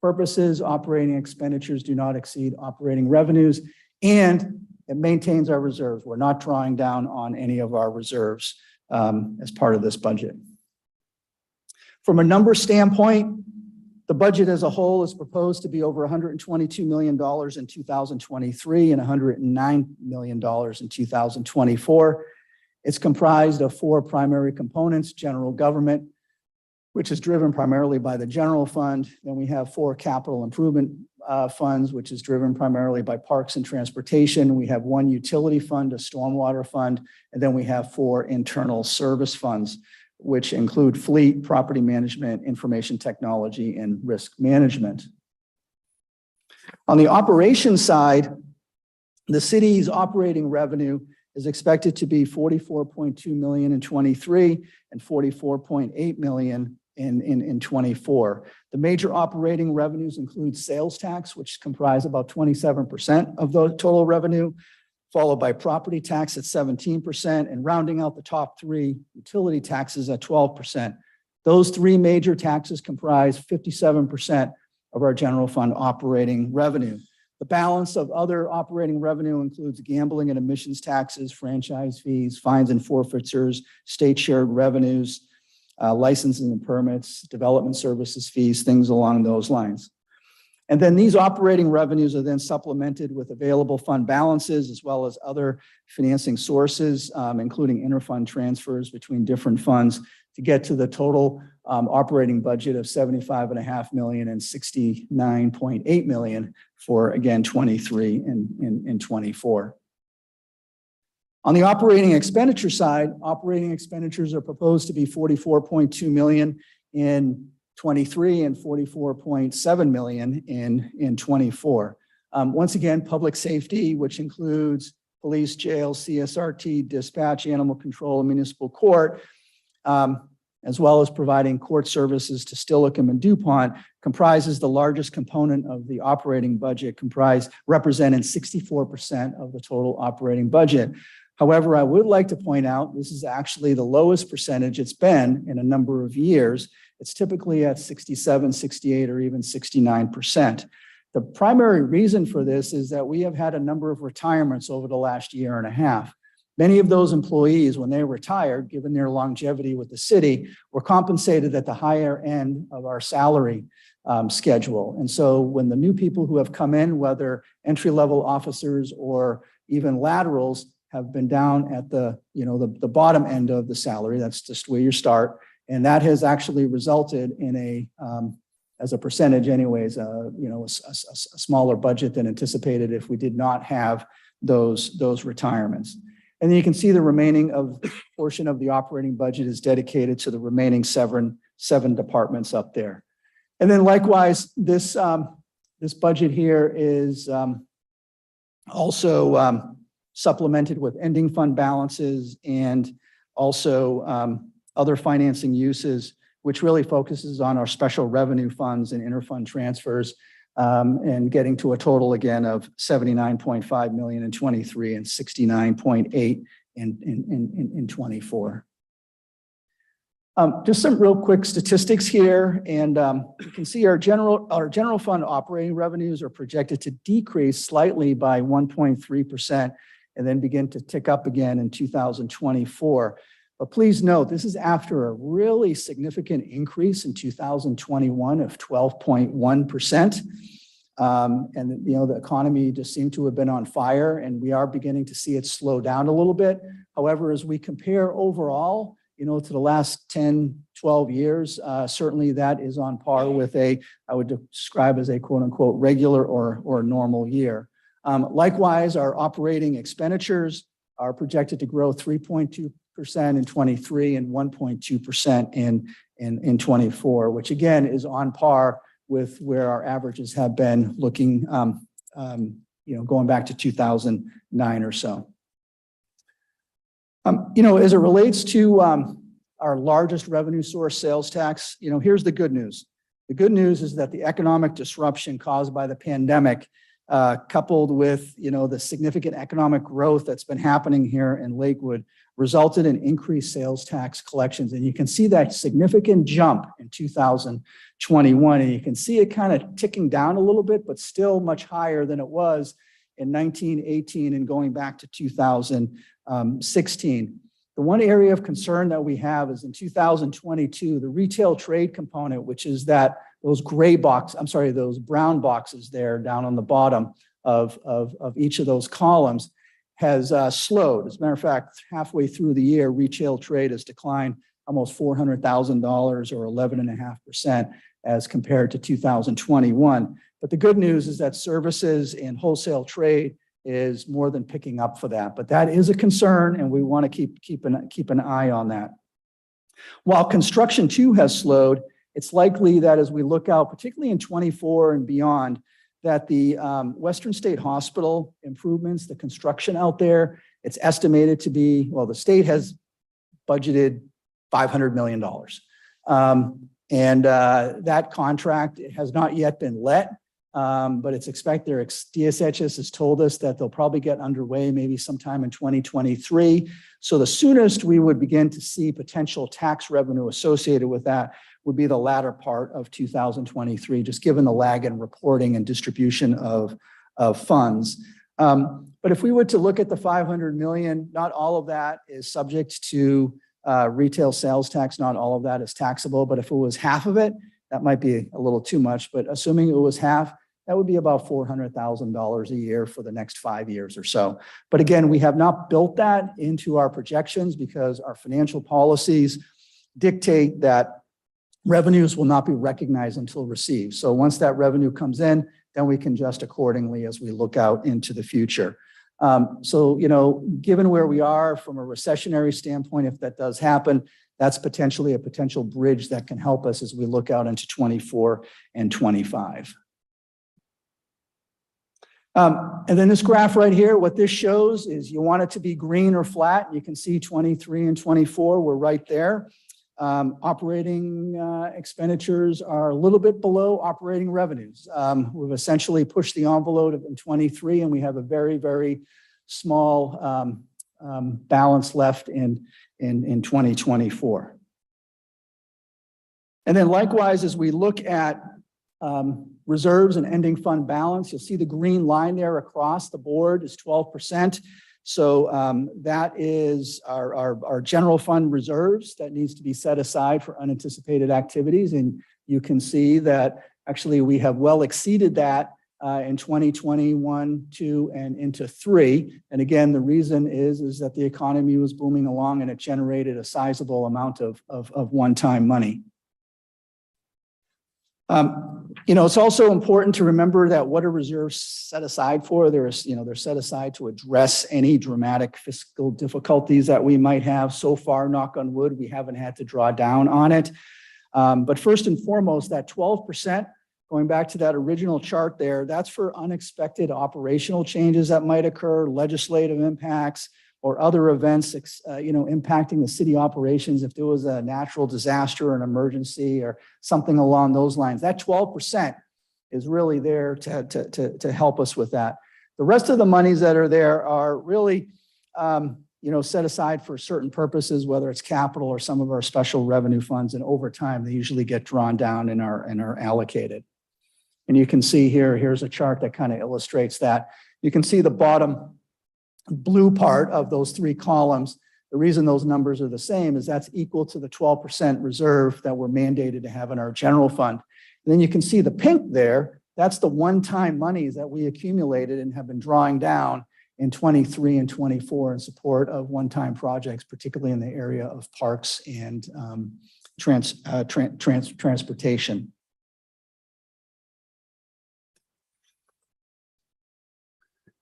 purposes. Operating expenditures do not exceed operating revenues, and it maintains our reserves. We're not drawing down on any of our reserves as part of this budget. From a number standpoint, the budget as a whole is proposed to be over $122 million in 2023 and $109 million in 2024. It's comprised of four primary components: general government, which is driven primarily by the general fund. Then we have four capital improvement funds, which is driven primarily by parks and transportation. We have one utility fund, a stormwater fund, and then we have four internal service funds, which include fleet, property management, information technology, and risk management. On the operations side, the city's operating revenue is expected to be $44.2 million in 23 and $44.8 million in 24. The major operating revenues include sales tax, which comprise about 27% of the total revenue, followed by property tax at 17%, and rounding out the top three, utility taxes at 12%. Those three major taxes comprise 57% of our general fund operating revenue. The balance of other operating revenue includes gambling and admissions taxes, franchise fees, fines and forfeitures, state shared revenues, licenses and permits, development services fees, things along those lines. And then these operating revenues are then supplemented with available fund balances as well as other financing sources, including interfund transfers between different funds, to get to the total operating budget of $75.5 million and $69.8 million for, again, 23 and 24. On the operating expenditure side, operating expenditures are proposed to be $44.2 million in 23 and $44.7 million in 24. Once again, public safety, which includes police, jail, CSRT, dispatch, animal control, and municipal court, as well as providing court services to Steilacoom and DuPont, comprises the largest component of the operating budget, representing 64% of the total operating budget. However, I would like to point out this is actually the lowest percentage it's been in a number of years. It's typically at 67, 68, or even 69%. The primary reason for this is that we have had a number of retirements over the last year and a half. Many of those employees, when they retired, given their longevity with the city, were compensated at the higher end of our salary schedule. And so when the new people who have come in, whether entry-level officers or even laterals, have been down at the bottom end of the salary, that's just where you start. And that has actually resulted in as a percentage anyways, a smaller budget than anticipated if we did not have those retirements. And then you can see the remaining portion of the operating budget is dedicated to the remaining seven departments up there. And then likewise, this budget here is also supplemented with ending fund balances and also other financing uses, which really focuses on our special revenue funds and interfund transfers, and getting to a total again of $79.5 million in 23 and $69.8 in 24. Just some real quick statistics here, and you can see our general fund operating revenues are projected to decrease slightly by 1.3% and then begin to tick up again in 2024. But please note, this is after a really significant increase in 2021 of 12.1%. And the economy just seemed to have been on fire, and we are beginning to see it slow down a little bit. However, as we compare overall, to the last 10, 12 years, certainly that is on par with I would describe as a quote unquote regular or normal year. Likewise, our operating expenditures are projected to grow 3.2% in 23 and 1.2% in 24, which again is on par with where our averages have been looking, going back to 2009 or so. As it relates to our largest revenue source, sales tax, here's the good news. The good news is that the economic disruption caused by the pandemic, coupled with, the significant economic growth that's been happening here in Lakewood, resulted in increased sales tax collections. And you can see that significant jump in 2021, and you can see it kind of ticking down a little bit, but still much higher than it was in 1918 and going back to 2016. The one area of concern that we have is in 2022, the retail trade component, which is those brown boxes there down on the bottom of each of those columns, has slowed. As a matter of fact, halfway through the year, retail trade has declined almost $400,000 or 11.5% as compared to 2021. But the good news is that services and wholesale trade is more than picking up for that. But that is a concern, and we want to keep an eye on that. While construction too has slowed, it's likely that as we look out, particularly in 24 and beyond, that the Western State Hospital improvements, the construction out there, it's estimated to be, the state has budgeted $500 million. That contract has not yet been let, but it's expected, DSHS has told us that they'll probably get underway maybe sometime in 2023. So the soonest we would begin to see potential tax revenue associated with that would be the latter part of 2023, just given the lag in reporting and distribution of funds. But if we were to look at the $500 million, not all of that is subject to retail sales tax. Not all of that is taxable, but if it was half of it, that might be a little too much. But assuming it was half, that would be about $400,000 a year for the next 5 years or so. But again, we have not built that into our projections because our financial policies dictate that revenues will not be recognized until received. So once that revenue comes in, then we can adjust accordingly as we look out into the future. Given where we are from a recessionary standpoint, if that does happen, that's potentially a potential bridge that can help us as we look out into 24 and 25. And then this graph right here, what this shows is you want it to be green or flat. You can see 23 and 24, we're right there. Operating expenditures are a little bit below operating revenues. We've essentially pushed the envelope in 23, and we have a very, very small balance left in 2024. And then likewise, as we look at reserves and ending fund balance, you'll see the green line there across the board is 12%. So that is our general fund reserves that needs to be set aside for unanticipated activities. And you can see that actually we have well exceeded that in 2021, 2, and into 3. And again, the reason is that the economy was booming along and it generated a sizable amount of one-time money. It's also important to remember that what are reserves set aside for? They're set aside to address any dramatic fiscal difficulties that we might have. So far, knock on wood, we haven't had to draw down on it. But first and foremost, that 12%, going back to that original chart there, that's for unexpected operational changes that might occur, legislative impacts, or other events, impacting the city operations. If there was a natural disaster or an emergency or something along those lines, that 12% is really there to help us with that. The rest of the monies that are there are really, set aside for certain purposes, whether it's capital or some of our special revenue funds, and over time, they usually get drawn down and are allocated. And you can see here's a chart that kind of illustrates that. You can see the bottom blue part of those three columns. The reason those numbers are the same is that's equal to the 12% reserve that we're mandated to have in our general fund. And then you can see the pink there, that's the one-time monies that we accumulated and have been drawing down in 23 and 24 in support of one-time projects, particularly in the area of parks and transportation.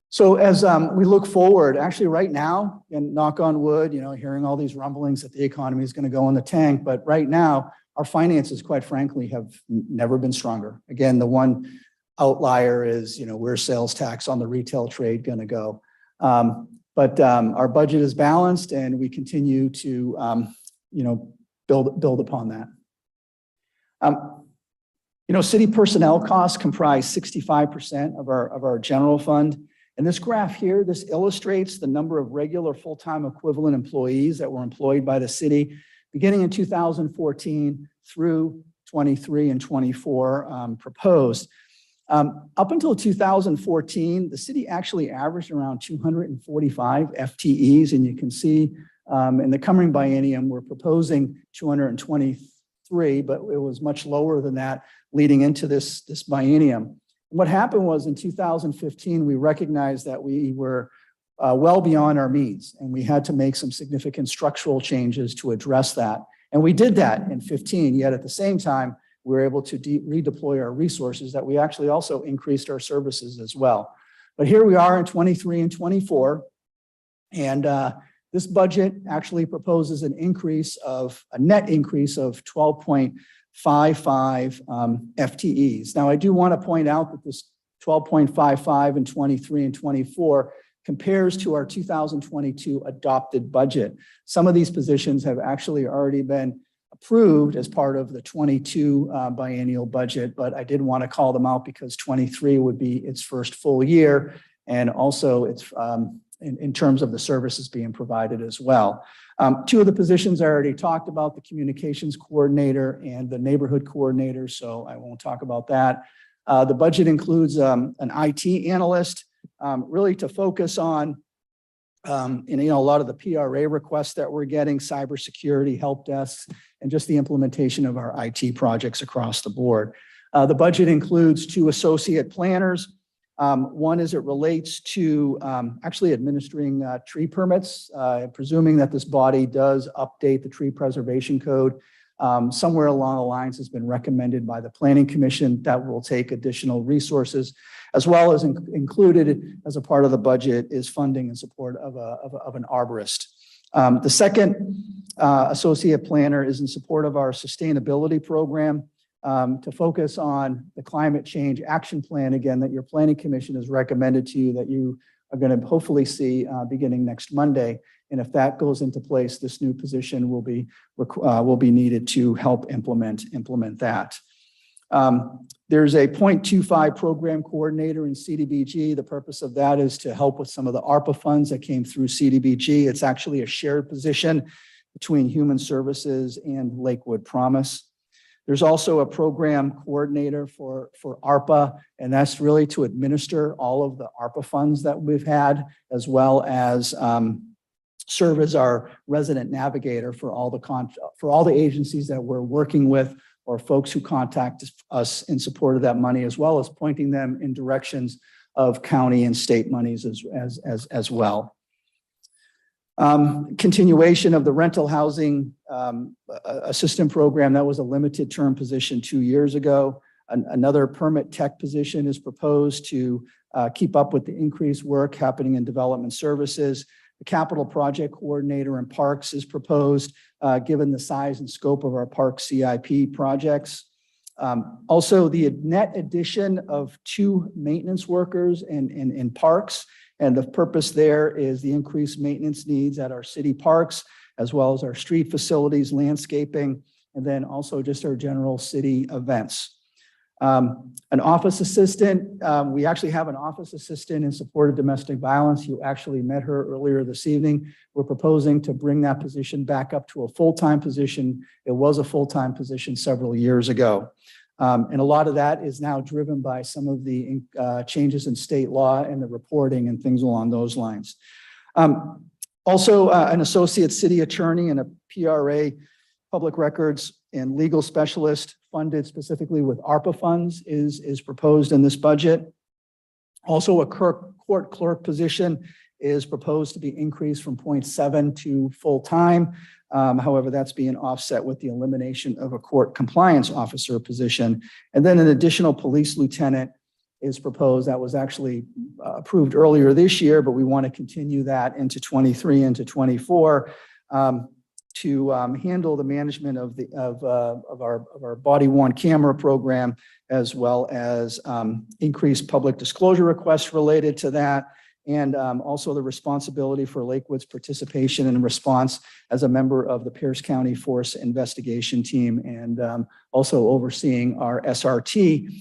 So as we look forward, actually right now, and knock on wood, hearing all these rumblings that the economy is going to go in the tank, but right now, our finances, quite frankly, have never been stronger. Again, the one outlier is, where's sales tax on the retail trade going to go? But our budget is balanced, and we continue to, build upon that. City personnel costs comprise 65% of our general fund. And this graph here, this illustrates the number of regular full-time equivalent employees that were employed by the city beginning in 2014 through 23 and 24 proposed. Up until 2014, the city actually averaged around 245 FTEs, and you can see in the coming biennium, we're proposing 223, but it was much lower than that leading into this biennium. What happened was in 2015, we recognized that we were well beyond our means, and we had to make some significant structural changes to address that. And we did that in 15, yet at the same time, we were able to redeploy our resources that we actually also increased our services as well. But here we are in 23 and 24, and this budget actually proposes a net increase of 12.55 FTEs. Now, I do want to point out that this 12.55 in 23 and 24 compares to our 2022 adopted budget. Some of these positions have actually already been approved as part of the 22 biennial budget, but I did want to call them out because 23 would be its first full year, and also it's in terms of the services being provided as well. Two of the positions I already talked about, the communications coordinator and the neighborhood coordinator, so I won't talk about that. The budget includes an IT analyst, really to focus on a lot of the PRA requests that we're getting, cybersecurity, help desks, and just the implementation of our IT projects across the board. The budget includes 2 associate planners. One as it relates to actually administering tree permits, presuming that this body does update the tree preservation code. Somewhere along the lines has been recommended by the Planning Commission that will take additional resources, as well as included as a part of the budget is funding in support of an arborist. The second associate planner is in support of our sustainability program to focus on the climate change action plan, again, that your Planning Commission has recommended to you that you are going to hopefully see beginning next Monday. And if that goes into place, this new position will be needed to help implement that. There's a 0.25 program coordinator in CDBG. The purpose of that is to help with some of the ARPA funds that came through CDBG. It's actually a shared position between Human Services and Lakewood Promise. There's also a program coordinator for ARPA, and that's really to administer all of the ARPA funds that we've had, as well as serve as our resident navigator for all the agencies that we're working with, or folks who contact us in support of that money, as well as pointing them in directions of county and state monies as well. Continuation of the rental housing assistant program, that was a limited term position 2 years ago. Another permit tech position is proposed to keep up with the increased work happening in development services. The capital project coordinator in parks is proposed, given the size and scope of our park CIP projects. Also, the net addition of 2 maintenance workers in parks. And the purpose there is the increased maintenance needs at our city parks, as well as our street facilities, landscaping, and then also just our general city events. An office assistant, we actually have an office assistant in support of domestic violence. You actually met her earlier this evening. We're proposing to bring that position back up to a full-time position. It was a full-time position several years ago. And a lot of that is now driven by some of the changes in state law and the reporting and things along those lines. Also, an associate city attorney and a PRA, public records and legal specialist funded specifically with ARPA funds is proposed in this budget. Also, a court clerk position is proposed to be increased from 0.7 to full-time. However, that's being offset with the elimination of a court compliance officer position. And then an additional police lieutenant is proposed. That was actually approved earlier this year, but we want to continue that into 23 into 24 to handle the management of our body worn camera program, as well as increased public disclosure requests related to that, and also the responsibility for Lakewood's participation and response as a member of the Pierce County Force Investigation Team, and also overseeing our SRT,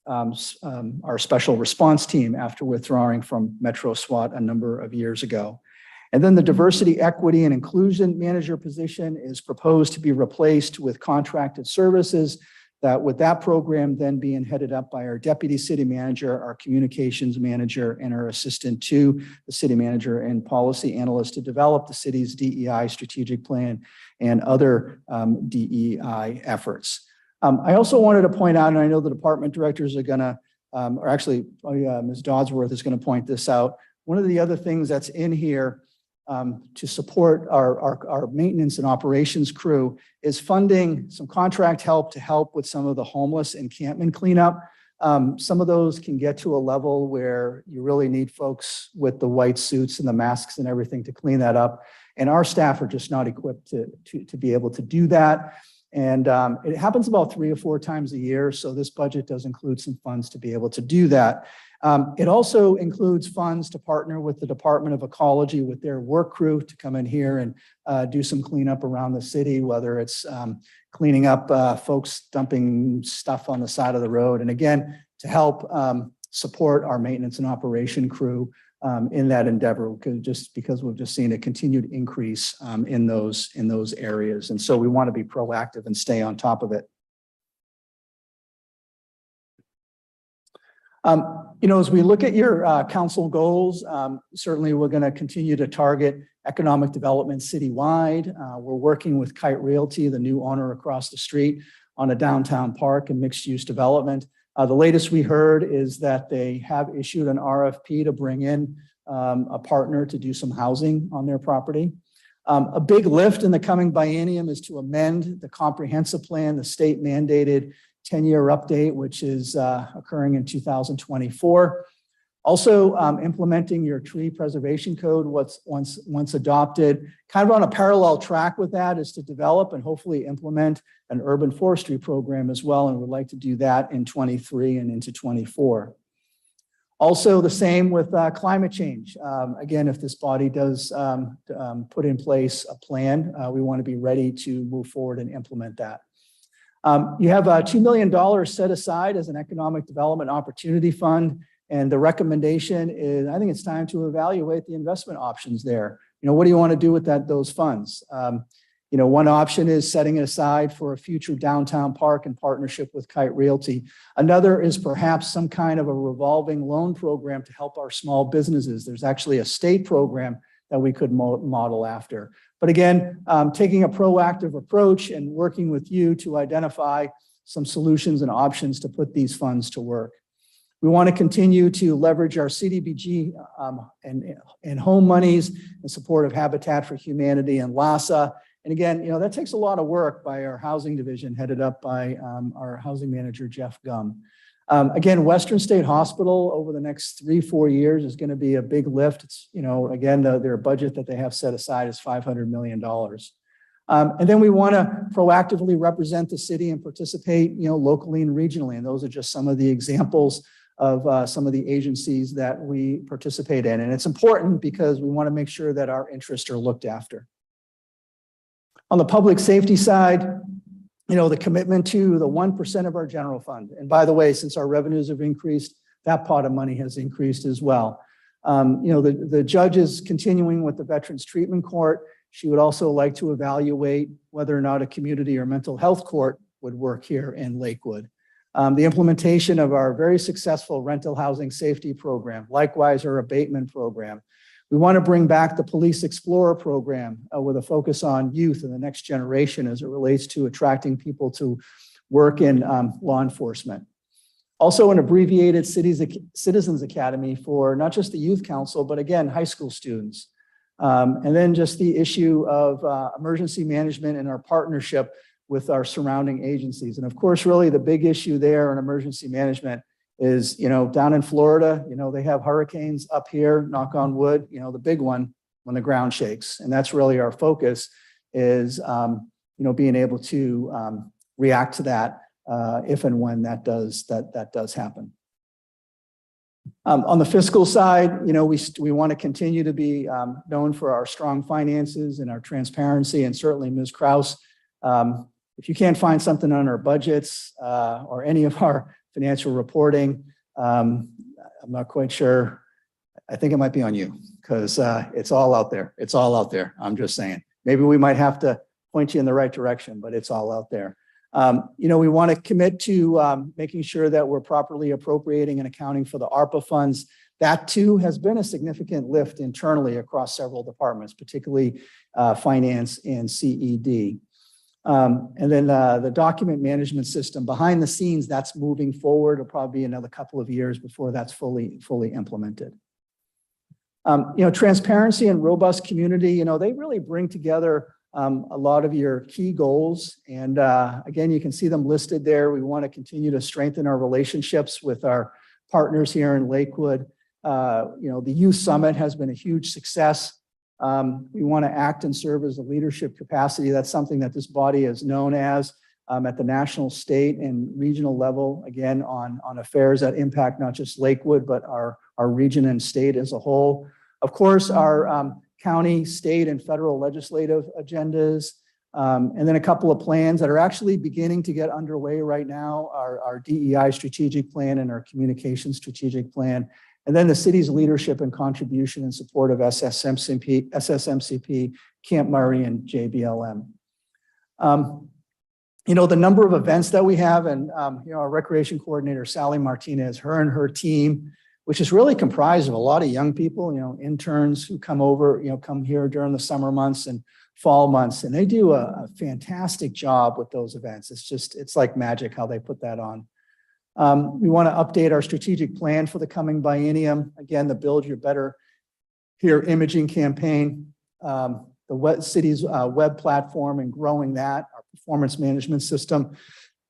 our special response team, after withdrawing from Metro SWAT a number of years ago. And then the diversity, equity, and inclusion manager position is proposed to be replaced with contracted services, that with that program then being headed up by our deputy city manager, our communications manager, and our assistant to the city manager and policy analyst to develop the city's DEI strategic plan and other DEI efforts. I also wanted to point out, and I know the department directors are gonna, or actually Ms. Dodsworth is gonna point this out. One of the other things that's in here to support our maintenance and operations crew is funding some contract help to help with some of the homeless encampment cleanup. Some of those can get to a level where you really need folks with the white suits and the masks and everything to clean that up. And our staff are just not equipped to be able to do that. And it happens about 3 or 4 times a year. So this budget does include some funds to be able to do that. It also includes funds to partner with the Department of Ecology with their work crew to come in here and do some cleanup around the city, whether it's cleaning up folks dumping stuff on the side of the road. And again, to help support our maintenance and operation crew in that endeavor, because we've just seen a continued increase in those areas. And so we want to be proactive and stay on top of it. As we look at your council goals, certainly we're going to continue to target economic development citywide. We're working with Kite Realty, the new owner across the street, on a downtown park and mixed use development. The latest we heard is that they have issued an RFP to bring in a partner to do some housing on their property. A big lift in the coming biennium is to amend the comprehensive plan, the state mandated 10-year update, which is occurring in 2024. Also, implementing your tree preservation code, once adopted. Kind of on a parallel track with that is to develop and hopefully implement an urban forestry program as well, and we'd like to do that in 23 and into 24. Also, the same with climate change. Again, if this body does put in place a plan, we want to be ready to move forward and implement that. You have $2 million set aside as an economic development opportunity fund. And the recommendation is, I think it's time to evaluate the investment options there. What do you want to do with those funds? One option is setting it aside for a future downtown park in partnership with Kite Realty. Another is perhaps some kind of a revolving loan program to help our small businesses. There's actually a state program that we could model after. But again, taking a proactive approach and working with you to identify some solutions and options to put these funds to work. We want to continue to leverage our CDBG and home monies in support of Habitat for Humanity and LASA. And again, that takes a lot of work by our housing division headed up by our housing manager, Jeff Gum. Again, Western State Hospital over the next 3-4 years is going to be a big lift. It's, again, their budget that they have set aside is $500 million. And then we want to proactively represent the city and participate, locally and regionally. And those are just some of the examples of some of the agencies that we participate in. And it's important because we want to make sure that our interests are looked after. On the public safety side, the commitment to the 1% of our general fund. And by the way, since our revenues have increased, that pot of money has increased as well. The judge is continuing with the Veterans Treatment Court. She would also like to evaluate whether or not a community or mental health court would work here in Lakewood. The implementation of our very successful rental housing safety program, likewise our abatement program. We want to bring back the Police Explorer program with a focus on youth and the next generation as it relates to attracting people to work in law enforcement. Also an abbreviated Citizens Academy for not just the Youth Council, but again, high school students. And then just the issue of emergency management and our partnership with our surrounding agencies. And of course, really the big issue there in emergency management is, down in Florida, they have hurricanes up here, knock on wood, the big one when the ground shakes. And that's really our focus is, being able to react to that if and when that does happen. On the fiscal side, we want to continue to be known for our strong finances and our transparency, and certainly Ms. Kraus, if you can't find something on our budgets or any of our financial reporting, I'm not quite sure. I think it might be on you because it's all out there. It's all out there. I'm just saying. Maybe we might have to point you in the right direction, but it's all out there. We want to commit to making sure that we're properly appropriating and accounting for the ARPA funds. That too has been a significant lift internally across several departments, particularly finance and CED. And then the document management system behind the scenes, that's moving forward. It'll probably be another couple of years before that's fully implemented. Transparency and robust community, they really bring together a lot of your key goals. And again, you can see them listed there. We want to continue to strengthen our relationships with our partners here in Lakewood. The Youth Summit has been a huge success. We want to act and serve as a leadership capacity. That's something that this body is known as at the national, state, and regional level, again, on affairs that impact not just Lakewood, but our region and state as a whole. Of course, our county, state, and federal legislative agendas, and then a couple of plans that are actually beginning to get underway right now, our DEI strategic plan and our communication strategic plan. And then the city's leadership and contribution in support of SSMCP, Camp Murray, and JBLM. The number of events that we have, and our recreation coordinator, Sally Martinez, her and her team, which is really comprised of a lot of young people, interns who come over, come here during the summer months and fall months, and they do a fantastic job with those events. It's like magic how they put that on. We want to update our strategic plan for the coming biennium. Again, the Build Your Better Here imaging campaign, the city's web platform and growing that, our performance management system,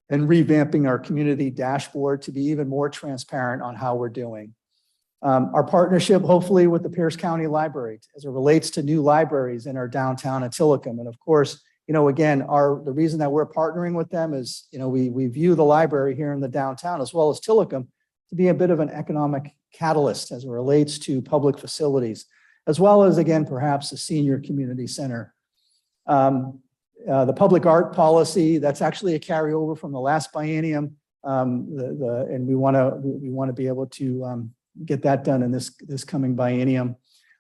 and revamping our community dashboard to be even more transparent on how we're doing. Our partnership, hopefully, with the Pierce County Library as it relates to new libraries in our downtown Attilicum. And of course, again, the reason that we're partnering with them is, we view the library here in the downtown as well as Tillicum to be a bit of an economic catalyst as it relates to public facilities, as well as, again, perhaps a senior community center. The public art policy, that's actually a carryover from the last biennium. And we want to be able to get that done in this coming biennium.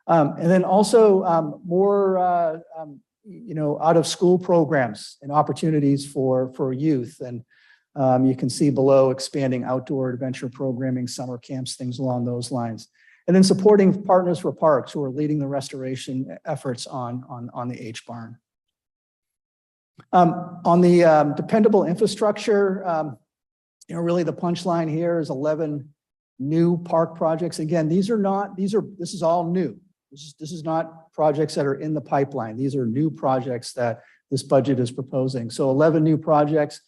And then also more out of school programs and opportunities for youth. And you can see below expanding outdoor adventure programming, summer camps, things along those lines. And then supporting Partners for Parks who are leading the restoration efforts on the H barn. On the dependable infrastructure, really the punchline here is 11 new park projects. Again, this is all new. This is not projects that are in the pipeline. These are new projects that this budget is proposing. So 11 new projects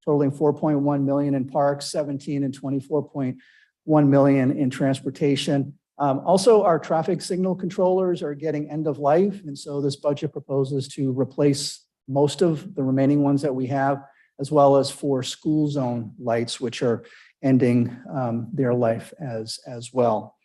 totaling 4.1 million in parks, 17 and 24.1 million in transportation. Also, our traffic signal controllers are getting end of life. And so this budget proposes to replace most of the remaining ones that we have, as well as 4 school zone lights, which are ending their life as well.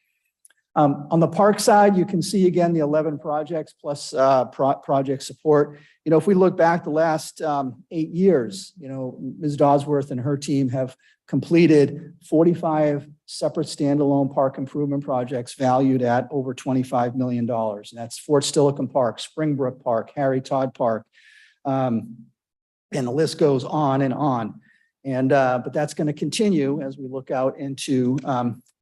On the park side, you can see again the 11 projects plus project support. You know, if we look back the last 8 years, you know, Ms. Dosworth and her team have completed 45 separate standalone park improvement projects valued at over $25 million. And that's Fort Steilacoom Park, Springbrook Park, Harry Todd Park, and the list goes on and on. And but that's going to continue as we look out into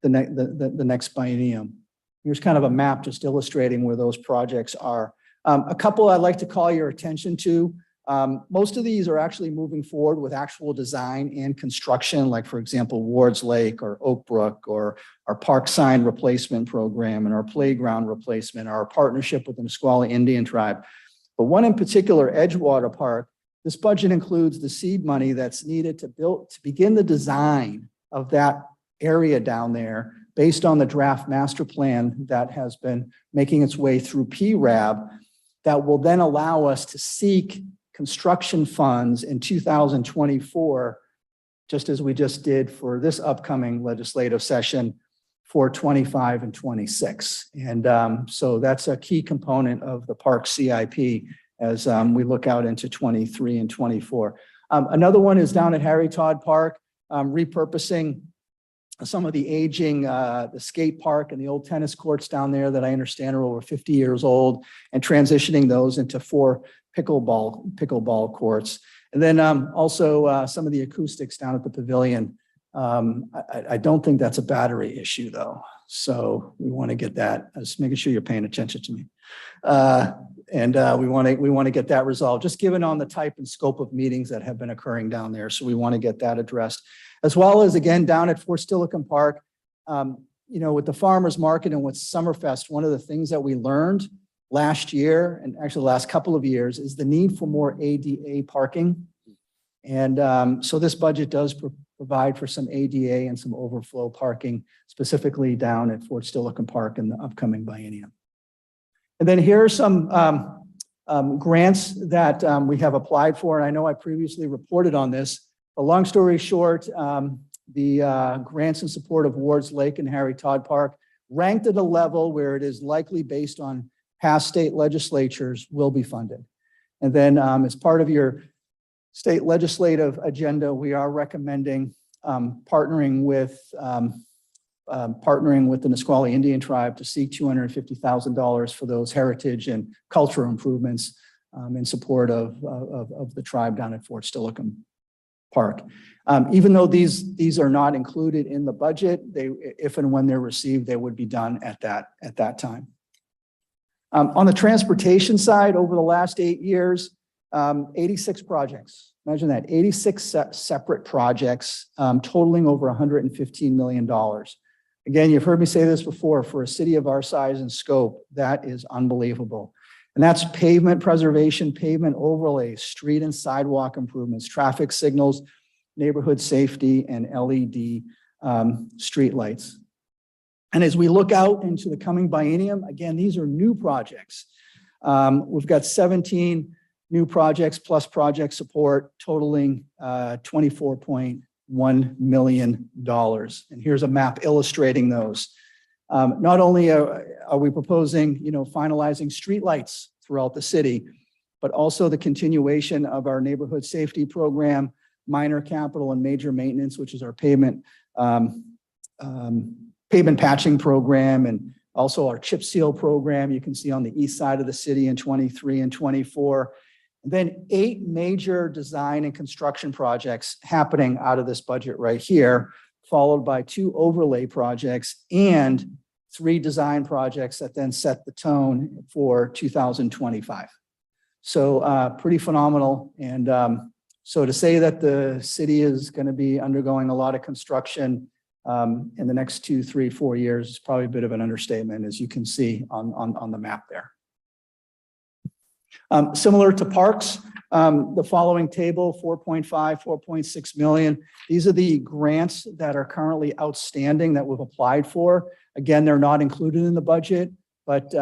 the next biennium. Here's kind of a map just illustrating where those projects are. A couple I'd like to call your attention to. Most of these are actually moving forward with actual design and construction, like for example, Ward's Lake or Oak Brook, or our park sign replacement program and our playground replacement, our partnership with the Nisqually Indian tribe. But one in particular, Edgewater Park, this budget includes the seed money that's needed to begin the design of that area down there based on the draft master plan that has been making its way through PRAB, that will then allow us to seek construction funds in 2024, just as we just did for this upcoming legislative session for 25 and 26. And so that's a key component of the park CIP as we look out into 23 and 24. Another one is down at Harry Todd Park, repurposing some of the aging, the skate park and the old tennis courts down there that I understand are over 50 years old, and transitioning those into 4 pickleball courts. And then also some of the acoustics down at the pavilion. I don't think that's a battery issue though. So we want to get that, just making sure you're paying attention to me. And we want to get that resolved, just given on the type and scope of meetings that have been occurring down there. So we want to get that addressed. As well as, again, down at Fort Steilacoom Park, you know, with the farmers market and with Summerfest, one of the things that we learned last year, and actually the last couple of years, is the need for more ADA parking. And so this budget does provide for some ADA and some overflow parking, specifically down at Fort Steilacoom Park in the upcoming biennium. And then here are some grants that we have applied for. And I know I previously reported on this. But long story short, the grants in support of Ward's Lake and Harry Todd Park, ranked at a level where it is likely based on past state legislatures, will be funded. And then as part of your state legislative agenda, we are recommending partnering with the Nisqually Indian tribe to seek $250,000 for those heritage and cultural improvements in support of the tribe down at Fort Steilacoom Park. Even though these are not included in the budget, if and when they're received, they would be done at that time. On the transportation side, over the last 8 years, 86 projects. Imagine that, 86 separate projects totaling over $115 million. Again, you've heard me say this before, for a city of our size and scope, that is unbelievable. And that's pavement preservation, pavement overlays, street and sidewalk improvements, traffic signals, neighborhood safety, and LED street lights. And as we look out into the coming biennium, again, these are new projects. We've got 17 new projects plus project support totaling $24.1 million. And here's a map illustrating those. Not only are we proposing, you know, finalizing streetlights throughout the city, but also the continuation of our neighborhood safety program, minor capital and major maintenance, which is our pavement patching program, and also our chip seal program. You can see on the east side of the city in 23 and 24. And then 8 major design and construction projects happening out of this budget right here, followed by 2 overlay projects and 3 design projects that then set the tone for 2025. So pretty phenomenal. And so to say that the city is going to be undergoing a lot of construction in the next 2, 3, 4 years is probably a bit of an understatement, as you can see on the map there. Similar to parks, the following table, 4.5, 4.6 million. These are the grants that are currently outstanding that we've applied for. Again, they're not included in the budget, but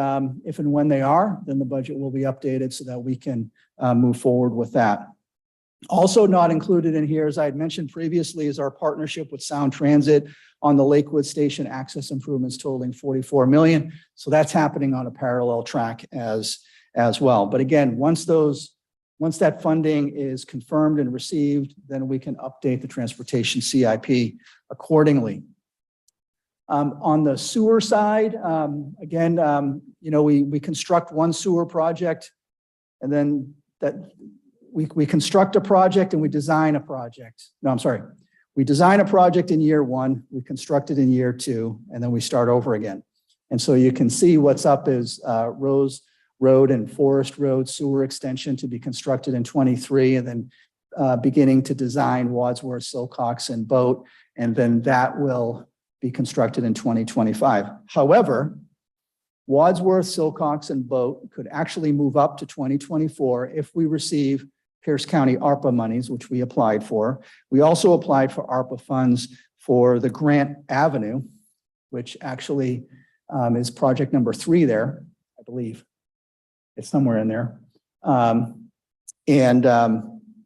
if and when they are, then the budget will be updated so that we can move forward with that. Also not included in here, as I had mentioned previously, is our partnership with Sound Transit on the Lakewood Station access improvements totaling 44 million. So that's happening on a parallel track as well. But again, once that funding is confirmed and received, then we can update the transportation CIP accordingly. On the sewer side, again, we construct one sewer project, and then we construct a project and we design a project. No, I'm sorry. We design a project in year one, we construct it in year two, and then we start over again. And so you can see what's up is Rose Road and Forest Road sewer extension to be constructed in 23, and then beginning to design Wadsworth, Silcox, and Boat, and then that will be constructed in 2025. However, Wadsworth, Silcox, and Boat could actually move up to 2024 if we receive Pierce County ARPA monies, which we applied for. We also applied for ARPA funds for the Grant Avenue, which actually is project number 3 there, I believe. It's somewhere in there.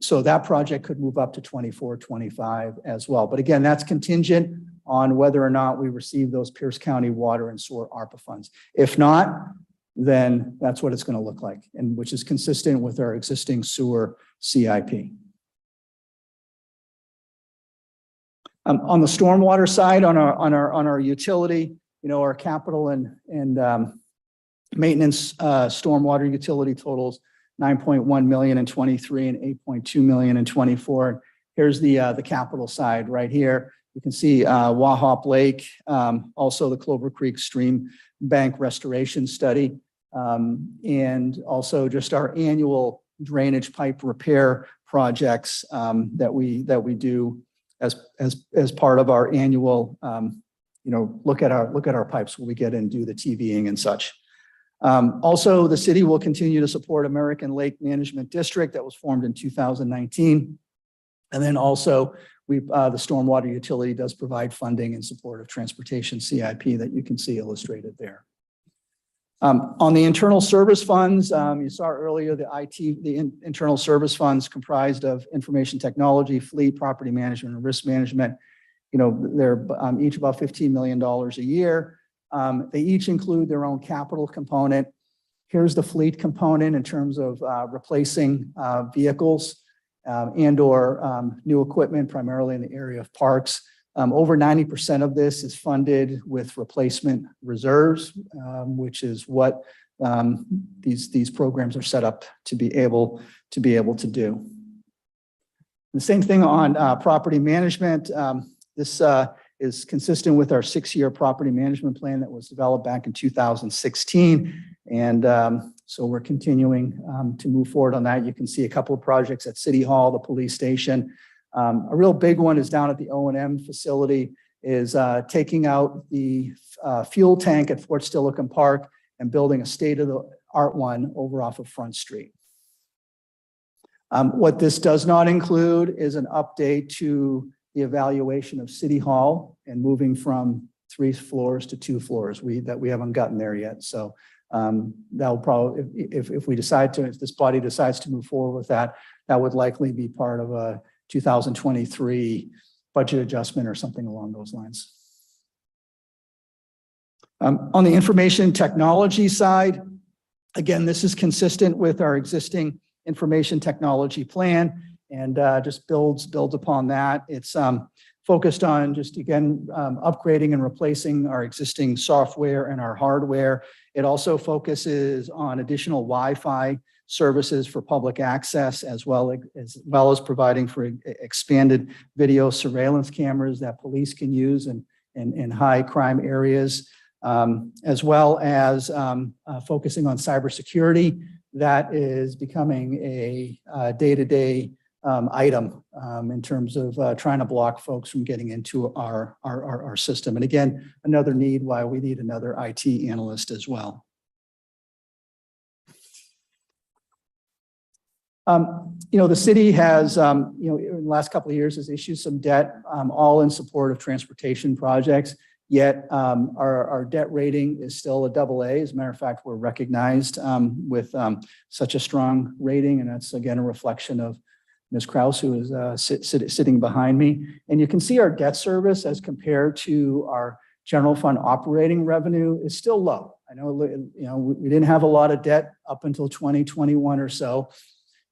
So that project could move up to 24, 25 as well. But again, that's contingent on whether or not we receive those Pierce County water and sewer ARPA funds. If not, then that's what it's going to look like, and which is consistent with our existing sewer CIP. On the stormwater side, on our utility, our capital and maintenance stormwater utility totals 9.1 million in 23 and 8.2 million in 24. Here's the capital side right here. You can see Wahop Lake, also the Clover Creek Stream Bank Restoration Study, and also just our annual drainage pipe repair projects that we do as part of our annual look at our pipes when we get in and do the TVing and such. Also, the city will continue to support American Lake Management District that was formed in 2019. And then also, the stormwater utility does provide funding in support of transportation CIP that you can see illustrated there. On the internal service funds, you saw earlier the internal service funds comprised of information technology, fleet, property management, and risk management. They're each about $15 million a year. They each include their own capital component. Here's the fleet component in terms of replacing vehicles and or new equipment, primarily in the area of parks. Over 90% of this is funded with replacement reserves, which is what these programs are set up to be able to do. The same thing on property management. This is consistent with our 6-year property management plan that was developed back in 2016. And so we're continuing to move forward on that. You can see a couple of projects at City Hall, the police station. A real big one is down at the O&M facility, is taking out the fuel tank at Fort Steilacoom Park and building a state-of-the-art one over off of Front Street. What this does not include is an update to the evaluation of City Hall and moving from 3 floors to 2 floors. We haven't gotten there yet. So that'll probably, if this body decides to move forward with that, that would likely be part of a 2023 budget adjustment or something along those lines. On the information technology side, again, this is consistent with our existing information technology plan, and just builds upon that. It's focused on just, again, upgrading and replacing our existing software and our hardware. It also focuses on additional Wi-Fi services for public access, as well as providing for expanded video surveillance cameras that police can use in high crime areas, as well as focusing on cybersecurity. That is becoming a day-to-day item in terms of trying to block folks from getting into our system. And again, another need why we need another IT analyst as well. The city has, in the last couple of years has issued some debt, all in support of transportation projects. Yet our debt rating is still a AA. As a matter of fact, we're recognized with such a strong rating, and that's again a reflection of Ms. Kraus, who is sitting behind me. And you can see our debt service as compared to our general fund operating revenue is still low. I know, we didn't have a lot of debt up until 2021 or so.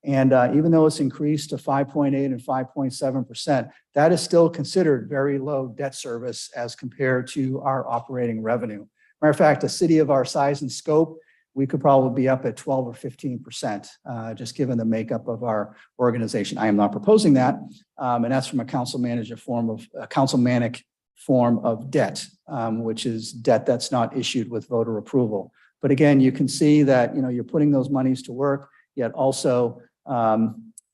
And even though it's increased to 5.8 and 5.7%, that is still considered very low debt service as compared to our operating revenue. Matter of fact, a city of our size and scope, we could probably be up at 12 or 15%, just given the makeup of our organization. I am not proposing that, and that's from a councilmanic form of debt, which is debt that's not issued with voter approval. But again, you can see that you're putting those monies to work, yet also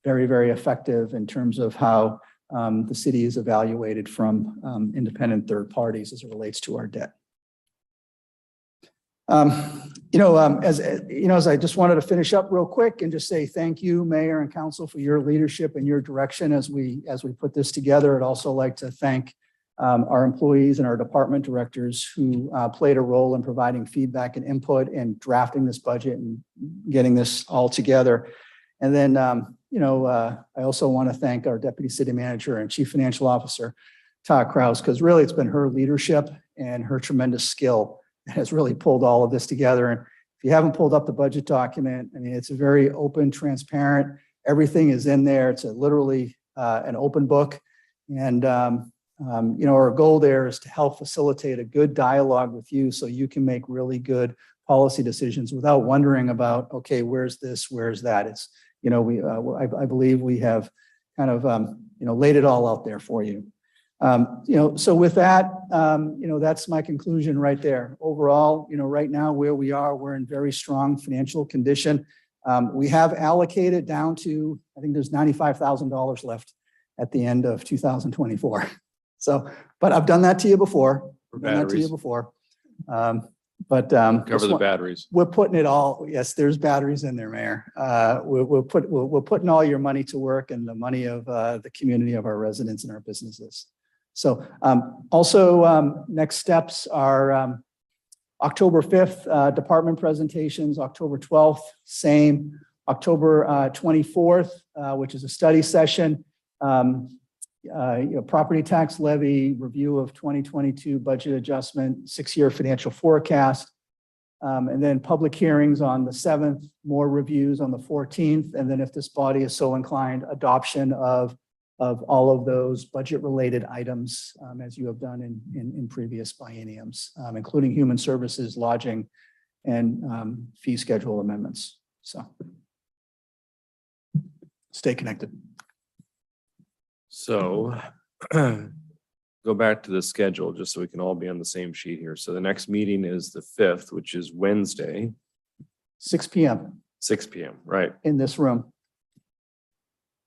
very, very effective in terms of how the city is evaluated from independent third parties as it relates to our debt. As I just wanted to finish up real quick and just say thank you, Mayor and Council, for your leadership and your direction as we put this together. I'd also like to thank our employees and our department directors who played a role in providing feedback and input and drafting this budget and getting this all together. And then, I also want to thank our Deputy City Manager and Chief Financial Officer, Todd Kraus, because really it's been her leadership and her tremendous skill that has really pulled all of this together. And if you haven't pulled up the budget document, I mean, it's a very open, transparent, everything is in there. It's literally an open book. And, our goal there is to help facilitate a good dialogue with you so you can make really good policy decisions without wondering about, okay, where's this, where's that? It's, I believe we have kind of, laid it all out there for you. So with that, that's my conclusion right there. Overall, right now where we are, we're in very strong financial condition. We have allocated down to, I think there's $95,000 left at the end of 2024. So, but I've done that to you before. Cover the batteries. We're putting it all. Yes, there's batteries in there, Mayor. We're putting all your money to work and the money of the community of our residents and our businesses. So also next steps are October 5th, department presentations, October 12th, same, October 24th, which is a study session, property tax levy, review of 2022 budget adjustment, 6-year financial forecast, and then public hearings on the 7th, more reviews on the 14th, and then if this body is so inclined, adoption of all of those budget-related items, as you have done in previous bienniums, including human services, lodging, and fee schedule amendments. So stay connected. So go back to the schedule just so we can all be on the same sheet here. So the next meeting is the 5th, which is Wednesday. 6 p.m. 6 p.m. Right. In this room.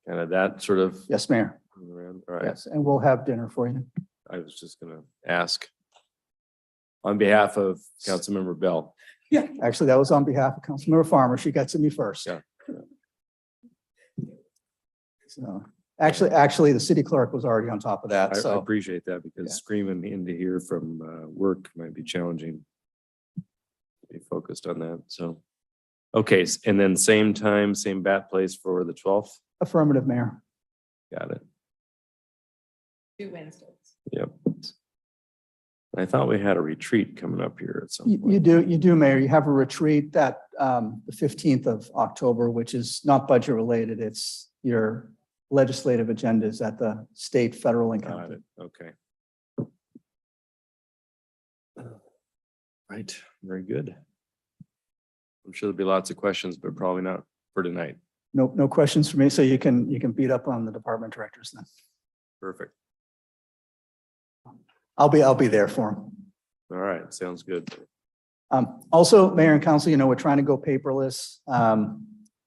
Kind of that sort of. Yes, Mayor. All right. Yes, and we'll have dinner for you. I was just going to ask on behalf of Councilmember Bell. Yeah, actually, that was on behalf of Councilmember Farmer. She got to me first. Yeah. So actually, the city clerk was already on top of that. I So appreciate that because screaming into here from work might be challenging. Be focused on that. So, okay. And then same time, same bat place for the 12th. affirmative, Mayor. Got it. 2 Wednesdays. Yep. I thought we had a retreat coming up here at some You do, Mayor. You have a retreat that the 15th of October, which is not budget related. It's your legislative agendas at the state, federal, and Got county. it. Okay. Right. Very good. I'm sure there'll be lots of questions, but probably not for tonight. No questions for me. So you can beat up on the department directors then. Perfect. I'll be there for them. All right. Sounds good. Also, Mayor and Council, we're trying to go paperless.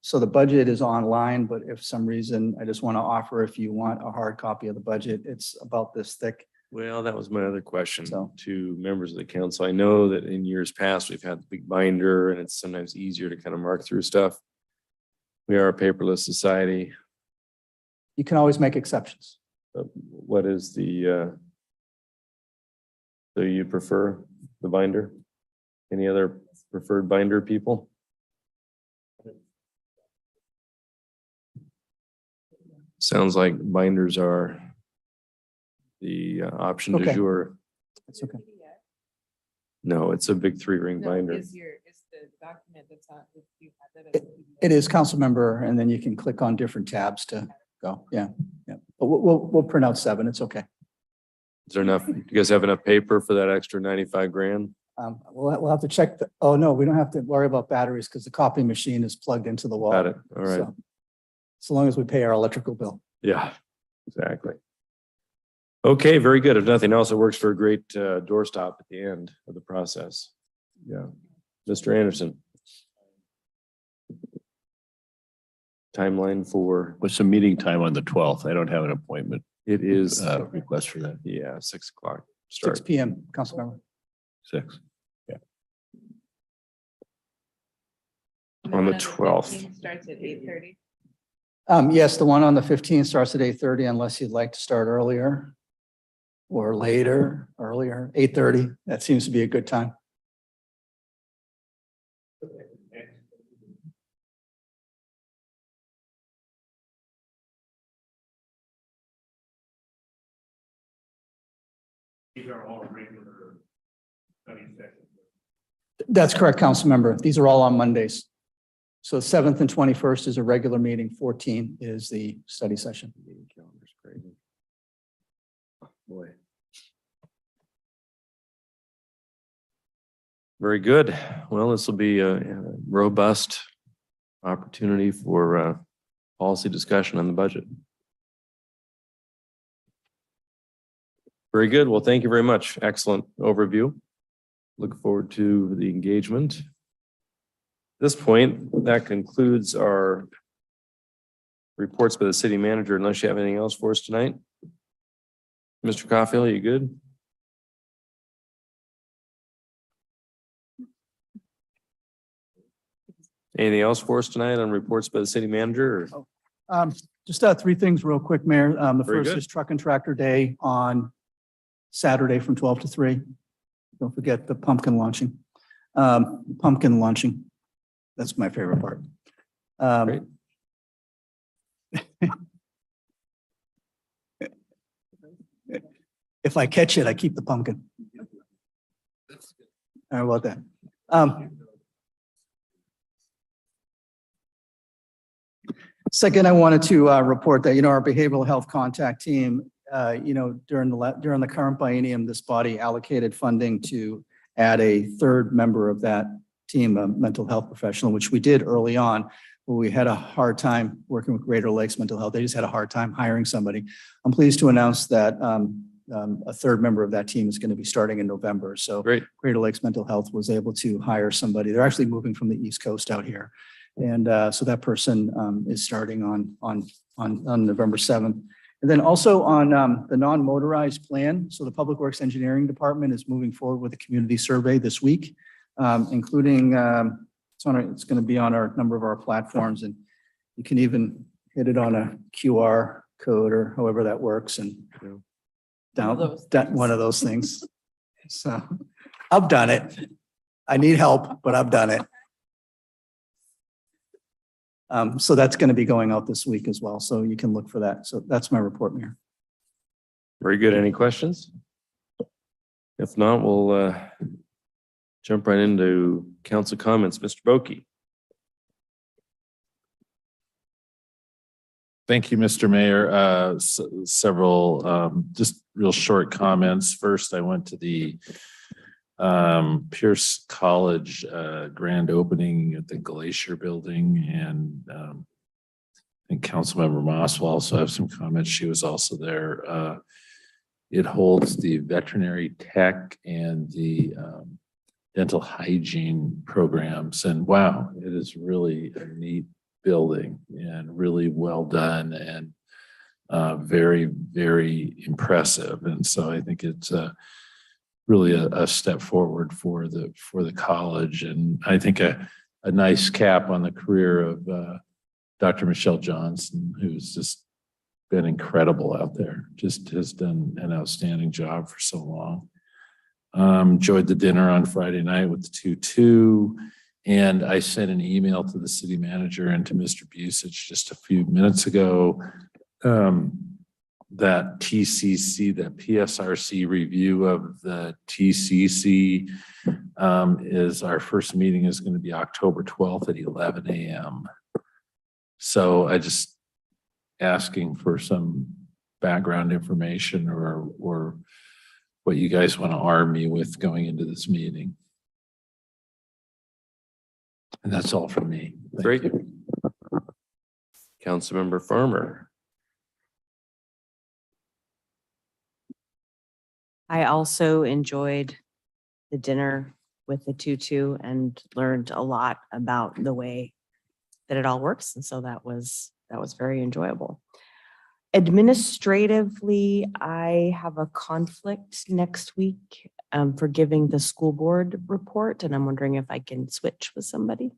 So the budget is online, but if for some reason, I just want to offer, if you want a hard copy of the budget, it's about this thick. Well, that was my other question to members of the council. I know that in years past, we've had the big binder and it's sometimes easier to kind of mark through stuff. We are a paperless society. You can always make exceptions. What is the, so you prefer the binder? Any other preferred binder people? Sounds like binders are the option du Okay. jour. It's okay. No, it's a big 3-ring binder. Is the document that's on, if you have that as a PDF? It is council member, and then you can click on different tabs to go. Yeah, yeah. But we'll print out 7. It's okay. Is there enough? You guys have enough paper for that extra 95 grand? We'll have to check oh, no, we don't have to worry about batteries because the copy machine is plugged into the wall. Got it. All right. So long as we pay our electrical bill. Yeah, exactly. Okay, very good. If nothing else, it works for a great doorstop at the end of the process. Yeah. Mr. Anderson. Timeline for? What's the meeting time on the 12th? I don't have an appointment. It is request for that. Yeah, 6 o'clock. 6 p.m. council member. 6. Yeah. On the 12th. Starts at 8:30. Yes, the one on the 15th starts at 8:30 unless you'd like to start earlier or later, earlier, 8:30. That seems to be a good time. These are all regular study sessions. That's correct, council member. These are all on Mondays. So 7th and 21st is a regular meeting. 14 is the study session. Calendar's crazy. Boy. Very good. Well, this will be a robust opportunity for policy discussion on the budget. Very good. Well, thank you very much. Excellent overview. Look forward to the engagement. At this point, that concludes our reports by the city manager, unless you have anything else for us tonight. Mr. Caulfield, you good? Anything else for us tonight on reports by the city manager? Or? Just 3 things real quick, Mayor. The Very first good. is Truck and Tractor Day on Saturday from 12 to 3. Don't forget the pumpkin launching. That's my favorite part. Great. If I catch it, I keep the pumpkin. How about that? Second, I wanted to report that, our behavioral health contact team, during the current biennium, this body allocated funding to add a 3rd member of that team, a mental health professional, which we did early on. But we had a hard time working with Greater Lakes Mental Health. They just had a hard time hiring somebody. I'm pleased to announce that a 3rd member of that team is going to be starting in November. So Great. Greater Lakes Mental Health was able to hire somebody. They're actually moving from the East Coast out here. And so that person is starting on November 7th. And then also on the non-motorized plan. So the Public Works Engineering Department is moving forward with a community survey this week, including it's going to be on a number of our platforms, and you can even hit it on a QR code or however that works, and down one of those things. So I've done it. I need help, but I've done it. So that's going to be going out this week as well. So you can look for that. So that's my report, Mayor. Very good. Any questions? If not, we'll jump right into council comments. Mr. Boki. Thank you, Mr. Mayor. Several just real short comments. First, I went to the Pierce College grand opening at the Glacier Building, and I think Councilmember Moss will also have some comments. She was also there. It holds the veterinary tech and the dental hygiene programs, and wow, it is really a neat building and really well done and very, very impressive. And so I think it's really a step forward for the college, and I think a nice cap on the career of Dr. Michelle Johnson, who's just been incredible out there, just has done an outstanding job for so long. Enjoyed the dinner on Friday night with the 2-2, and I sent an email to the city manager and to Mr. Busich just a few minutes ago that TCC, that PSRC review of the TCC is our first meeting is going to be October 12th at 11 a.m. So I just asking for some background information or what you guys want to arm me with going into this meeting. And that's all from me. Great. Councilmember Farmer. I also enjoyed the dinner with the tutu and learned a lot about the way that it all works. And so that was very enjoyable. Administratively, I have a conflict next week for giving the school board report, and I'm wondering if I can switch with somebody.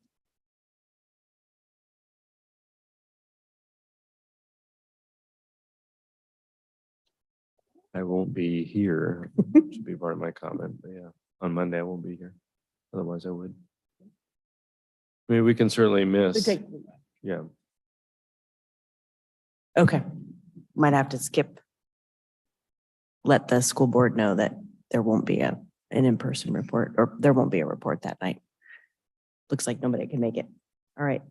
I won't be here. Should be part of my comment, but yeah, on Monday I won't be here. Otherwise I would. I mean, we can certainly miss. Yeah. Okay, might have to skip. Let the school board know that there won't be an in-person report, or there won't be a report that night. Looks like nobody can make it. All right.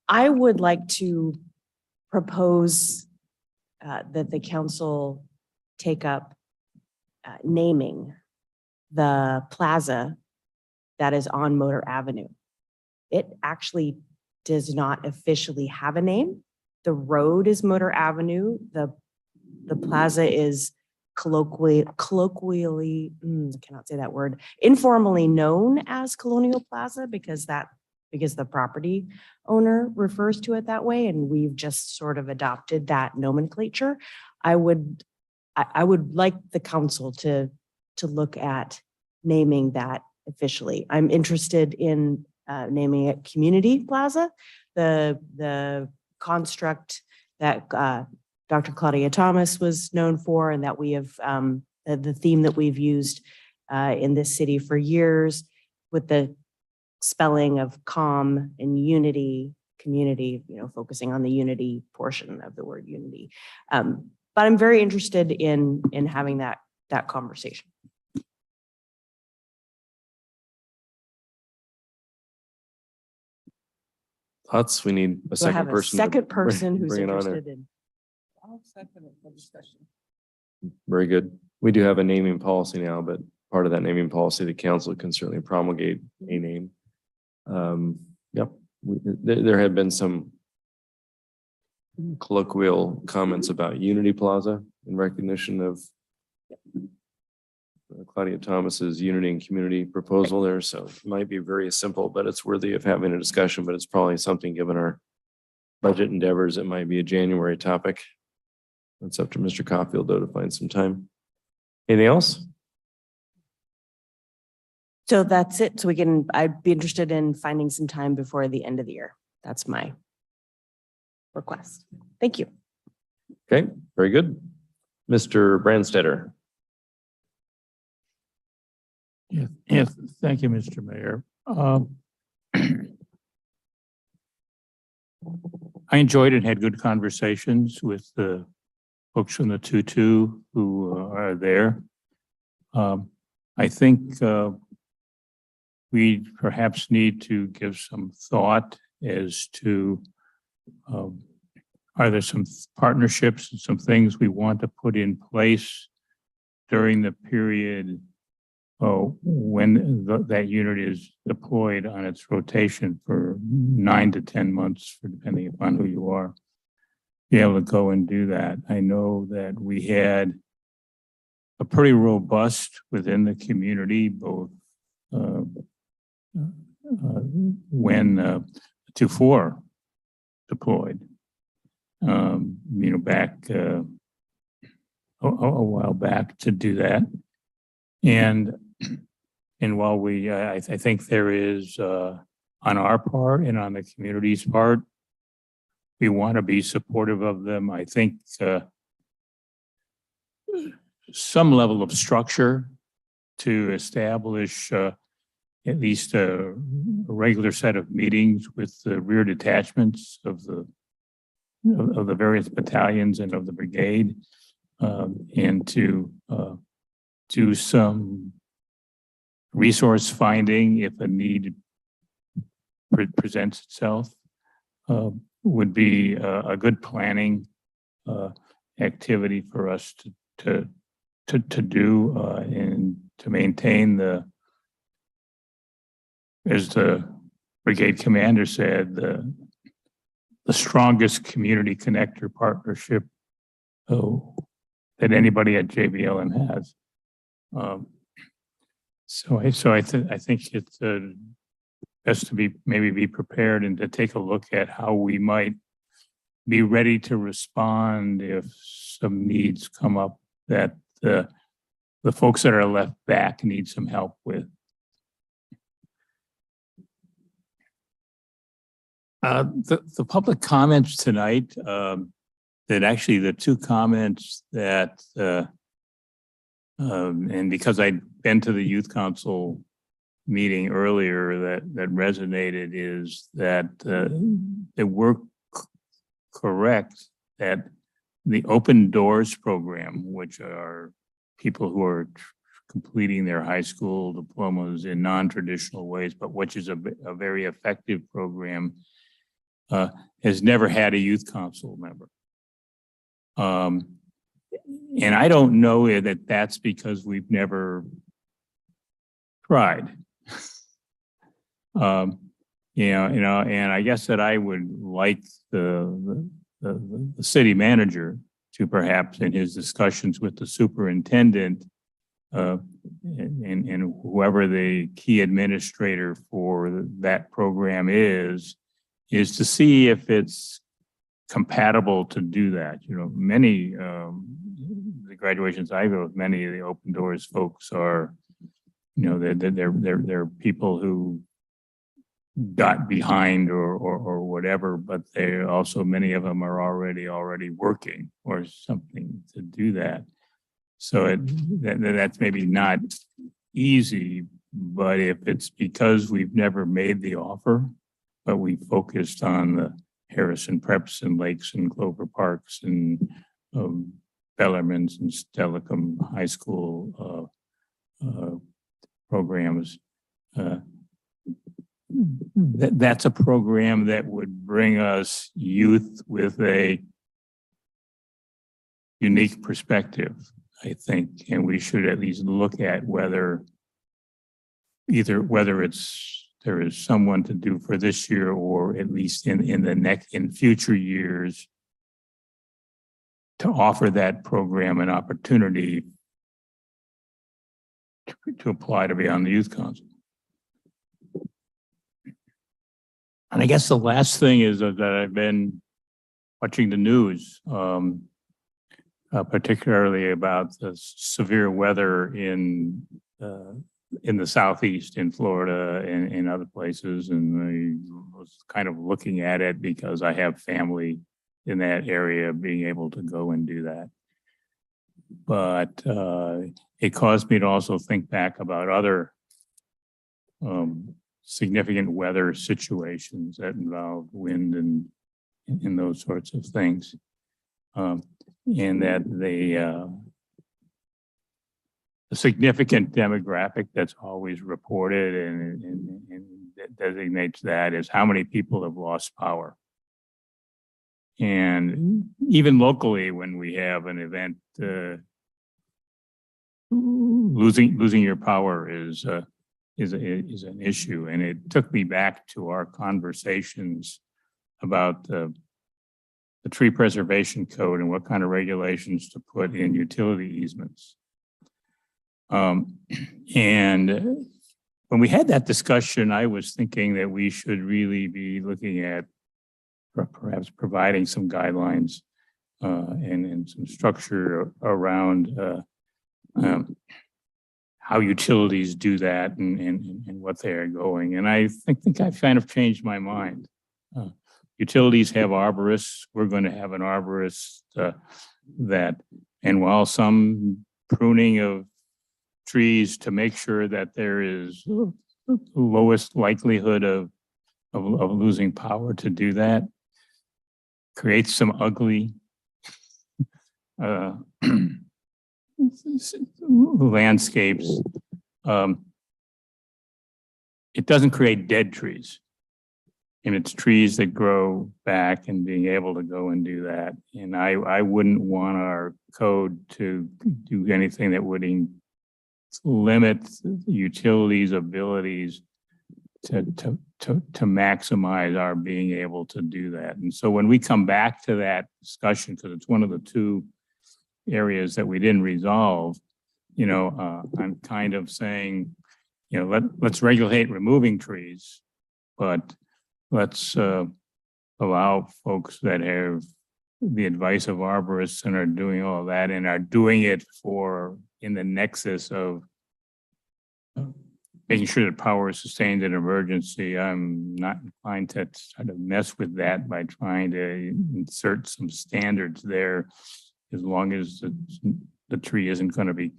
I would like to propose that the council take up naming the plaza that is on Motor Avenue. It actually does not officially have a name. The road is Motor Avenue. The plaza is colloquially, cannot say that word, informally known as Colonial Plaza because the property owner refers to it that way, and we've just sort of adopted that nomenclature. I would like the council to look at naming that officially. I'm interested in naming it Community Plaza. The construct that Dr. Claudia Thomas was known for, and that we have the theme that we've used in this city for years with the spelling of calm and unity, community, focusing on the unity portion of the word unity. But I'm very interested in having that conversation. Thoughts? We need a So I second have a person. second person who's bring it on there. interested in. I'll second it for discussion. Very good. We do have a naming policy now, but part of that naming policy, the council can certainly promulgate a name. Yep. There have been some colloquial comments about Unity Plaza in recognition of Claudia Thomas's unity and community proposal there. So it might be very simple, but it's worthy of having a discussion, but it's probably something given our budget endeavors. It might be a January topic. It's up to Mr. Caulfield though to find some time. Anything else? So that's it. So I'd be interested in finding some time before the end of the year. That's my request. Thank you. Okay, very good. Mr. Brandstetter. Yes, thank you, Mr. Mayor. I enjoyed and had good conversations with the folks from the 2-2 who are there. I think we perhaps need to give some thought as to are there some partnerships and some things we want to put in place during the period when that unit is deployed on its rotation for 9 to 10 months, depending upon who you are, be able to go and do that. I know that we had a pretty robust within the community, both when 2-4 deployed, back a while back to do that. And while I think there is on our part and on the community's part, we want to be supportive of them. I think some level of structure to establish at least a regular set of meetings with the rear detachments of the of the various battalions and of the brigade, and to do some resource finding if a need presents itself, would be a good planning activity for us to do and to maintain as the brigade commander said, the strongest community connector partnership that anybody at JBLM has. So I think it's best to maybe be prepared and to take a look at how we might be ready to respond if some needs come up that the folks that are left back need some help with. The public comments tonight, that actually the two comments that, and because I'd been to the youth council meeting earlier that resonated is that they were correct that the Open Doors program, which are people who are completing their high school diplomas in non-traditional ways, but which is a very effective program, has never had a youth council member. And I don't know that that's because we've never tried. And I guess that I would like the city manager to perhaps in his discussions with the superintendent and whoever the key administrator for that program is to see if it's compatible to do that. Many the graduations I go with, many of the Open Doors folks are, they're people who got behind or whatever, but they also, many of them are already working or something to do that. So that's maybe not easy, but if it's because we've never made the offer, but we focused on the Harrison Preps and Lakes and Clover Parks and Bellarmins and Stellicum High School programs, that's a program that would bring us youth with a unique perspective, I think, and we should at least look at whether there is someone to do for this year or at least in future years to offer that program an opportunity to apply to be on the youth council. And I guess the last thing is that I've been watching the news, particularly about the severe weather in the Southeast, in Florida and in other places. And I was kind of looking at it because I have family in that area, being able to go and do that. But it caused me to also think back about other significant weather situations that involve wind and those sorts of things. And that the significant demographic that's always reported and that designates that is how many people have lost power. And even locally, when we have an event, losing your power is an issue. And it took me back to our conversations about the tree preservation code and what kind of regulations to put in utility easements. And when we had that discussion, I was thinking that we should really be looking at perhaps providing some guidelines and some structure around how utilities do that and what they are going. And I think I've kind of changed my mind. Utilities have arborists. We're going to have an arborist and while some pruning of trees to make sure that there is lowest likelihood of losing power to do that, creates some ugly landscapes. It doesn't create dead trees. And it's trees that grow back and being able to go and do that. And I wouldn't want our code to do anything that would limit the utilities' abilities to maximize our being able to do that. And so when we come back to that discussion, because it's one of the two areas that we didn't resolve, you know, I'm kind of saying, you know, let's regulate removing trees, but let's allow folks that have the advice of arborists and are doing all that and are doing it in the nexus of making sure that power is sustained in emergency. I'm not inclined to try to mess with that by trying to insert some standards there, as long as the tree isn't going to be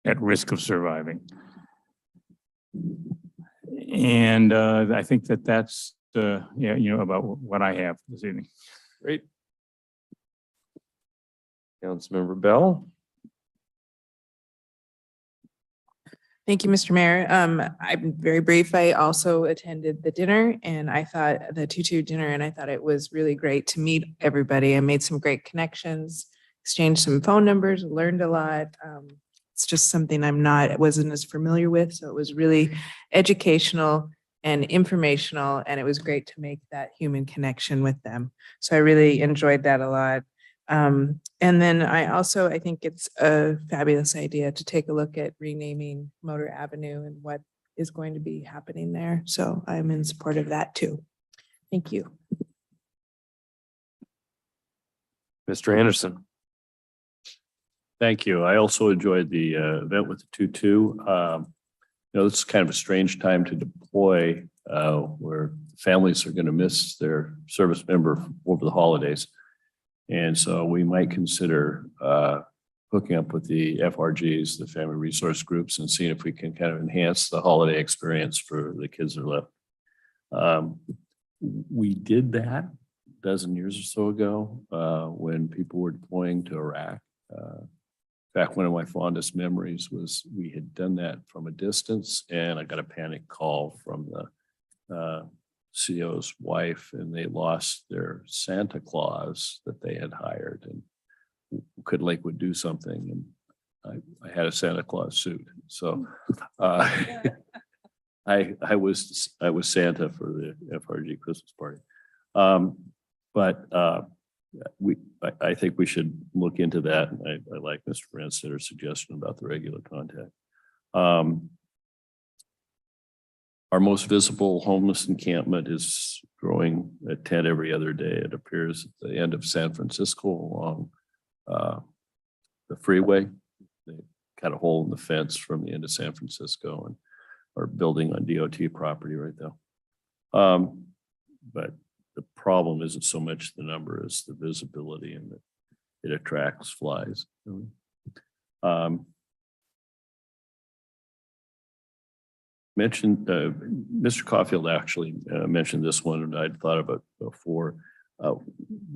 at risk of surviving. And I think that's about what I have this evening. Great. Councilmember Bell. Thank you, Mr. Mayor. I'm very brief. I also attended the dinner and I thought the 2-2 dinner, and I thought it was really great to meet everybody. I made some great connections, exchanged some phone numbers, learned a lot. It's just something wasn't as familiar with. So it was really educational and informational, and it was great to make that human connection with them. So I really enjoyed that a lot. And then I think it's a fabulous idea to take a look at renaming Motor Avenue and what is going to be happening there. So I'm in support of that too. Thank you. Mr. Anderson. Thank you. I also enjoyed the event with the 2-2. This is kind of a strange time to deploy where families are going to miss their service member over the holidays. And so we might consider hooking up with the FRGs, the family resource groups, and seeing if we can kind of enhance the holiday experience for the kids that are left. We did that a dozen years or so ago when people were deploying to Iraq. In fact, one of my fondest memories was we had done that from a distance, and I got a panic call from the CO's wife, and they lost their Santa Claus that they had hired. And could Lakewood do something? And I had a Santa Claus suit, so I was Santa for the FRG Christmas party. I think we should look into that. I like Mr. Branstadter's suggestion about the regular contact. Our most visible homeless encampment is growing at 10 every other day. It appears at the end of San Francisco along the freeway. They cut a hole in the fence from the end of San Francisco and are building on DOT property right there. But the problem isn't so much the number as the visibility, and that it attracts flies. Mr. Caulfield actually mentioned this one, and I'd thought about before.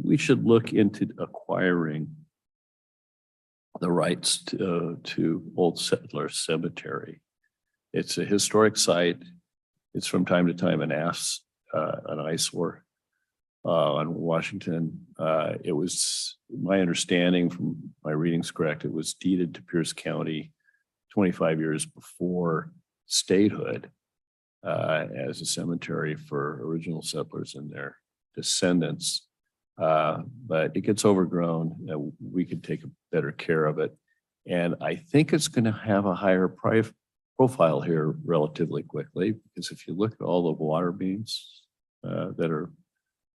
We should look into acquiring the rights to Old Settler Cemetery. It's a historic site. It's from time to time an eyesore on Washington. It was my understanding, from my readings correct, it was deeded to Pierce County 25 years before statehood as a cemetery for original settlers and their descendants. But it gets overgrown. We could take better care of it. And I think it's going to have a higher profile here relatively quickly, because if you look at all the water mains that are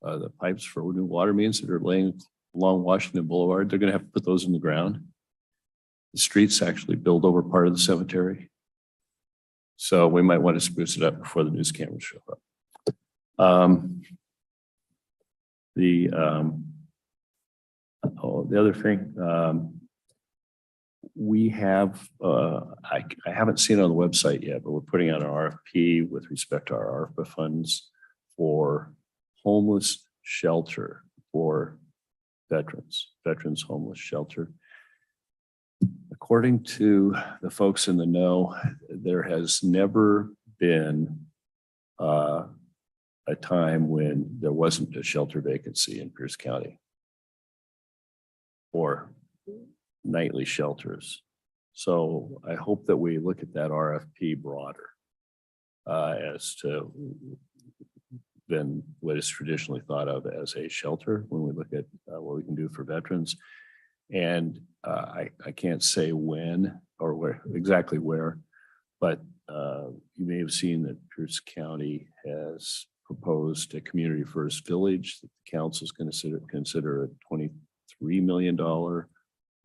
the pipes for new water mains that are laying along Washington Boulevard, they're going to have to put those in the ground. The streets actually build over part of the cemetery. So we might want to spruce it up before the news cameras show up. The other thing, we have, I haven't seen it on the website yet, but we're putting out an RFP with respect to our ARPA funds for homeless shelter for veterans homeless shelter. According to the folks in the know, there has never been a time when there wasn't a shelter vacancy in Pierce County or nightly shelters. So I hope that we look at that RFP broader as to than what is traditionally thought of as a shelter when we look at what we can do for veterans. And I can't say when or where exactly where, but you may have seen that Pierce County has proposed a community first village that the council is going to consider a $23 million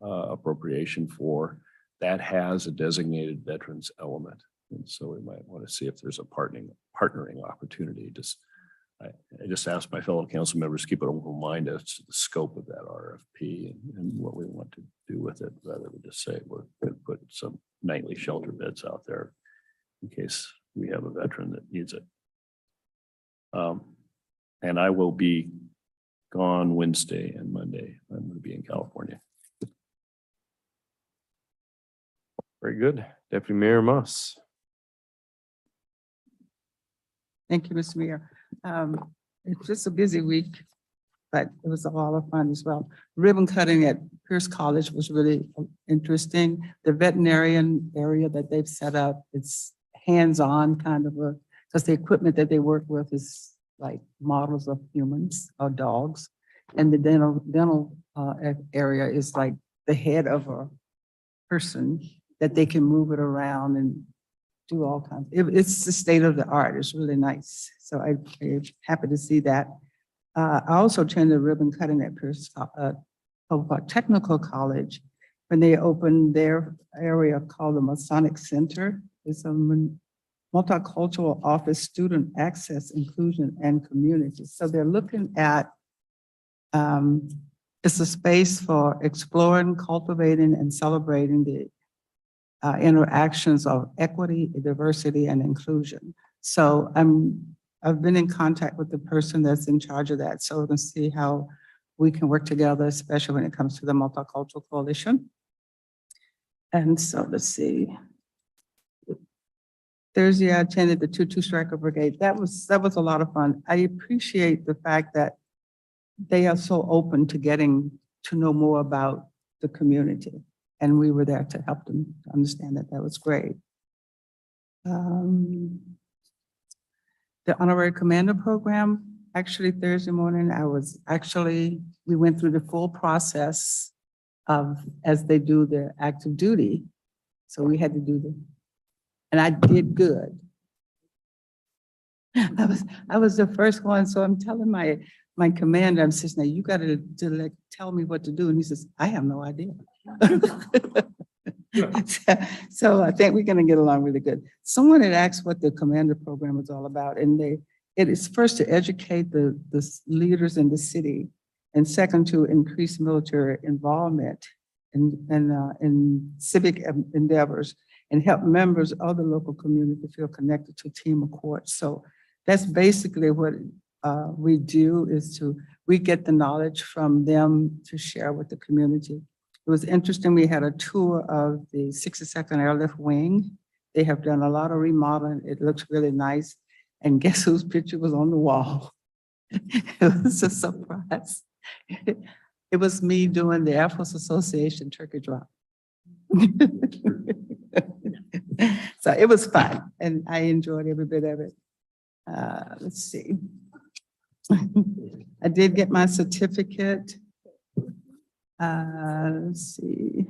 appropriation for. That has a designated veterans element. And so we might want to see if there's a partnering opportunity. I just asked my fellow council members to keep an open mind as to the scope of that RFP and what we want to do with it, rather than just say we're going to put some nightly shelter beds out there in case we have a veteran that needs it. And I will be gone Wednesday and Monday. I'm going to be in California. Very good. Deputy Mayor Moss. Thank you, Mr. Mayor. It's just a busy week, but it was a lot of fun as well. Ribbon cutting at Pierce College was really interesting. The veterinarian area that they've set up, it's hands-on kind of because the equipment that they work with is like models of humans or dogs. And the dental area is like the head of a person that they can move it around and do all kinds. It's the state of the art. It's really nice. So I'm happy to see that. I also attended ribbon cutting at Pierce Technical College when they opened their area called the Masonic Center. It's a multicultural office, student access, inclusion, and community. So they're looking at, it's a space for exploring, cultivating, and celebrating the interactions of equity, diversity, and inclusion. So I've been in contact with the person that's in charge of that, so we can see how we can work together, especially when it comes to the Multicultural Coalition. And so let's see. Thursday, I attended the 2-2 Striker Brigade. That was a lot of fun. I appreciate the fact that they are so open to getting to know more about the community. And we were there to help them understand that. That was great. The Honorary Commander Program, actually Thursday morning, we went through the full process of, as they do their active duty. So we had to do and I did good. I was the first one, so I'm telling my commander, I'm saying, now you got to tell me what to do. And he says, I have no idea. So I think we're going to get along really good. Someone had asked what the commander program was all about, and it is first to educate the leaders in the city, and second to increase military involvement in civic endeavors and help members of the local community feel connected to Team Accord. So that's basically what we do, is we get the knowledge from them to share with the community. It was interesting. We had a tour of the 62nd Airlift Wing. They have done a lot of remodeling. It looks really nice. And guess whose picture was on the wall? It was a surprise. It was me doing the Air Force Association turkey drop. So it was fun, and I enjoyed every bit of it. Let's see. I did get my certificate. Let's see.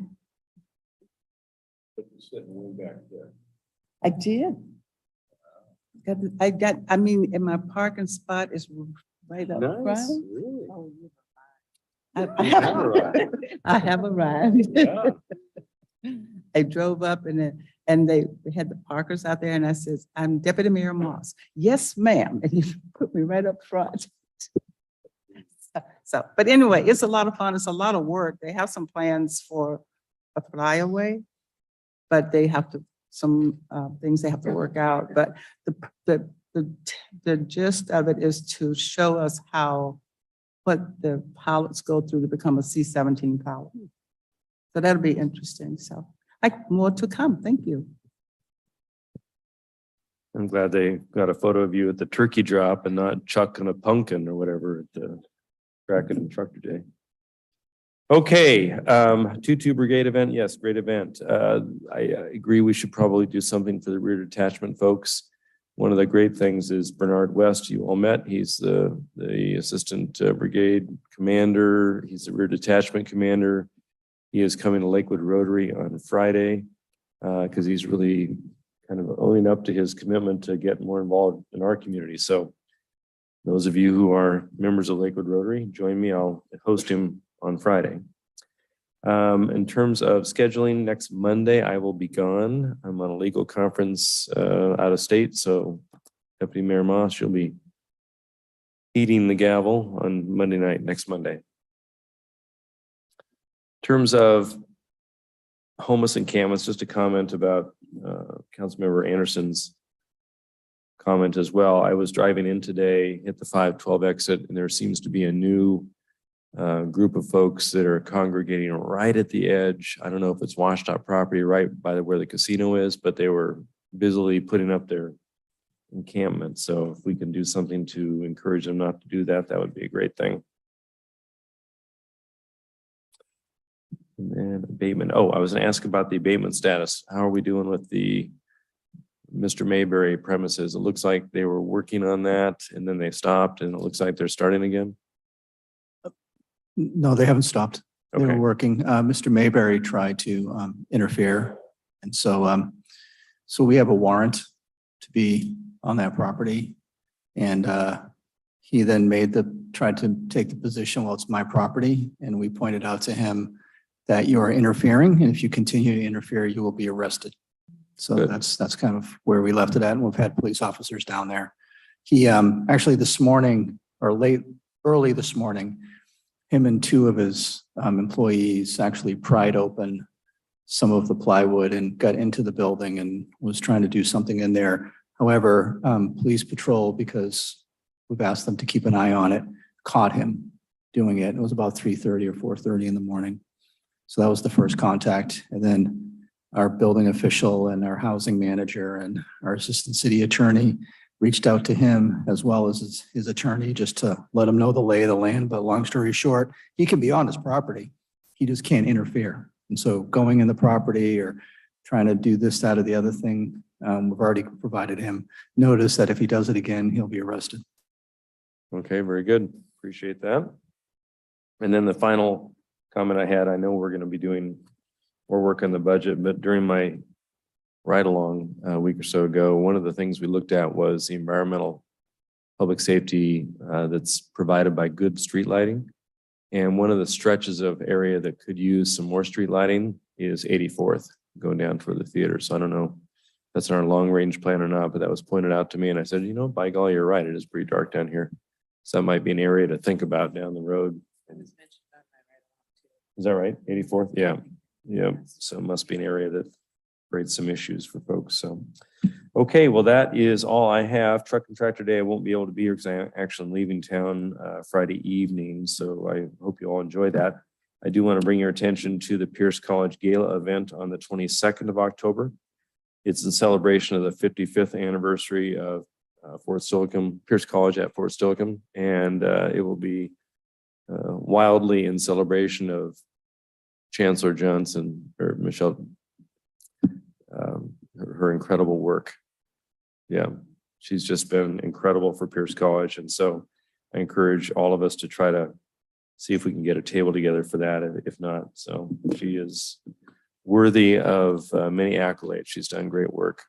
I did. I mean, and my parking spot is right up front. Really? I have arrived. Yeah. I drove up and they had the parkers out there, and I said, I'm Deputy Mayor Moss. Yes, ma'am. And he put me right up front. So, but anyway, it's a lot of fun. It's a lot of work. They have some plans for a flyaway, but they have to, some things they have to work out. But the the gist of it is to show us what the pilots go through to become a C-17 pilot. So that'll be interesting. So more to come. Thank you. I'm glad they got a photo of you at the turkey drop and not chucking a pumpkin or whatever at the Kraken Instructor Day. Okay, 2-2 Brigade event. Yes, great event. I agree we should probably do something for the rear detachment folks. One of the great things is Bernard West, you all met. He's the assistant brigade commander. He's the rear detachment commander. He is coming to Lakewood Rotary on Friday because he's really kind of owning up to his commitment to get more involved in our community. So those of you who are members of Lakewood Rotary, join me. I'll host him on Friday. In terms of scheduling, next Monday, I will be gone. I'm on a legal conference out of state. So Deputy Mayor Moss, you'll be eating the gavel on Monday night, next Monday. In terms of homeless encampments, just a comment about Councilmember Anderson's comment as well. I was driving in today, hit the 512 exit, and there seems to be a new group of folks that are congregating right at the edge. I don't know if it's washed out property right by where the casino is, but they were busily putting up their encampment. So if we can do something to encourage them not to do that, that would be a great thing. And then abatement. Oh, I was going to ask about the abatement status. How are we doing with the Mr. Mayberry premises? It looks like they were working on that and then they stopped, and it looks like they're starting again. No, they haven't stopped. They Okay. were working. Mr. Mayberry tried to interfere. And so, so we have a warrant to be on that property. And he then tried to take the position, well, it's my property. And we pointed out to him that you are interfering. And if you continue to interfere, you will be arrested. So Good. that's kind of where we left it at. And we've had police officers down there. He actually this morning or early this morning, him and two of his employees actually pried open some of the plywood and got into the building and was trying to do something in there. However, police patrol, because we've asked them to keep an eye on it, caught him doing it. It was about 3:30 or 4:30 in the morning. So that was the first contact. And then our building official and our housing manager and our assistant city attorney reached out to him as well as his attorney just to let him know the lay of the land. But long story short, he can be on his property. He just can't interfere. And so going in the property or trying to do this, that, or the other thing, we've already provided him notice that if he does it again, he'll be arrested. Okay, very good. Appreciate that. And then the final comment I had, I know we're going to be doing more work on the budget, but during my ride along a week or so ago, one of the things we looked at was the environmental public safety that's provided by good street lighting. And one of the stretches of area that could use some more street lighting is 84th going down for the theater. So I don't know if that's in our long range plan or not, but that was pointed out to me. And I said, you know, by golly, you're right. It is pretty dark down here. So that might be an area to think about down the road. Is that right? 84th? Yeah. Yeah. So it must be an area that creates some issues for folks. So, okay, well, that is all I have. Truck and Tractor Day, I won't be able to be here because I'm actually leaving town Friday evening. So I hope you all enjoy that. I do want to bring your attention to the Pierce College Gala event on the 22nd of October. It's in celebration of the 55th anniversary of Fort Steilacoom, Pierce College at Fort Steilacoom. And it will be wildly in celebration of Chancellor Johnson or Michelle, her incredible work. Yeah, she's just been incredible for Pierce College. And so I encourage all of us to try to see if we can get a table together for that. If not, so she is worthy of many accolades. She's done great work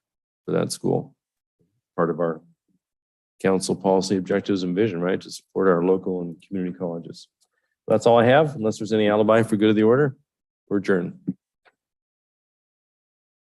for that school. Part of our council policy objectives and vision, right? To support our local and community colleges. That's all I have, unless there's any alibi for good of the order. We're adjourned.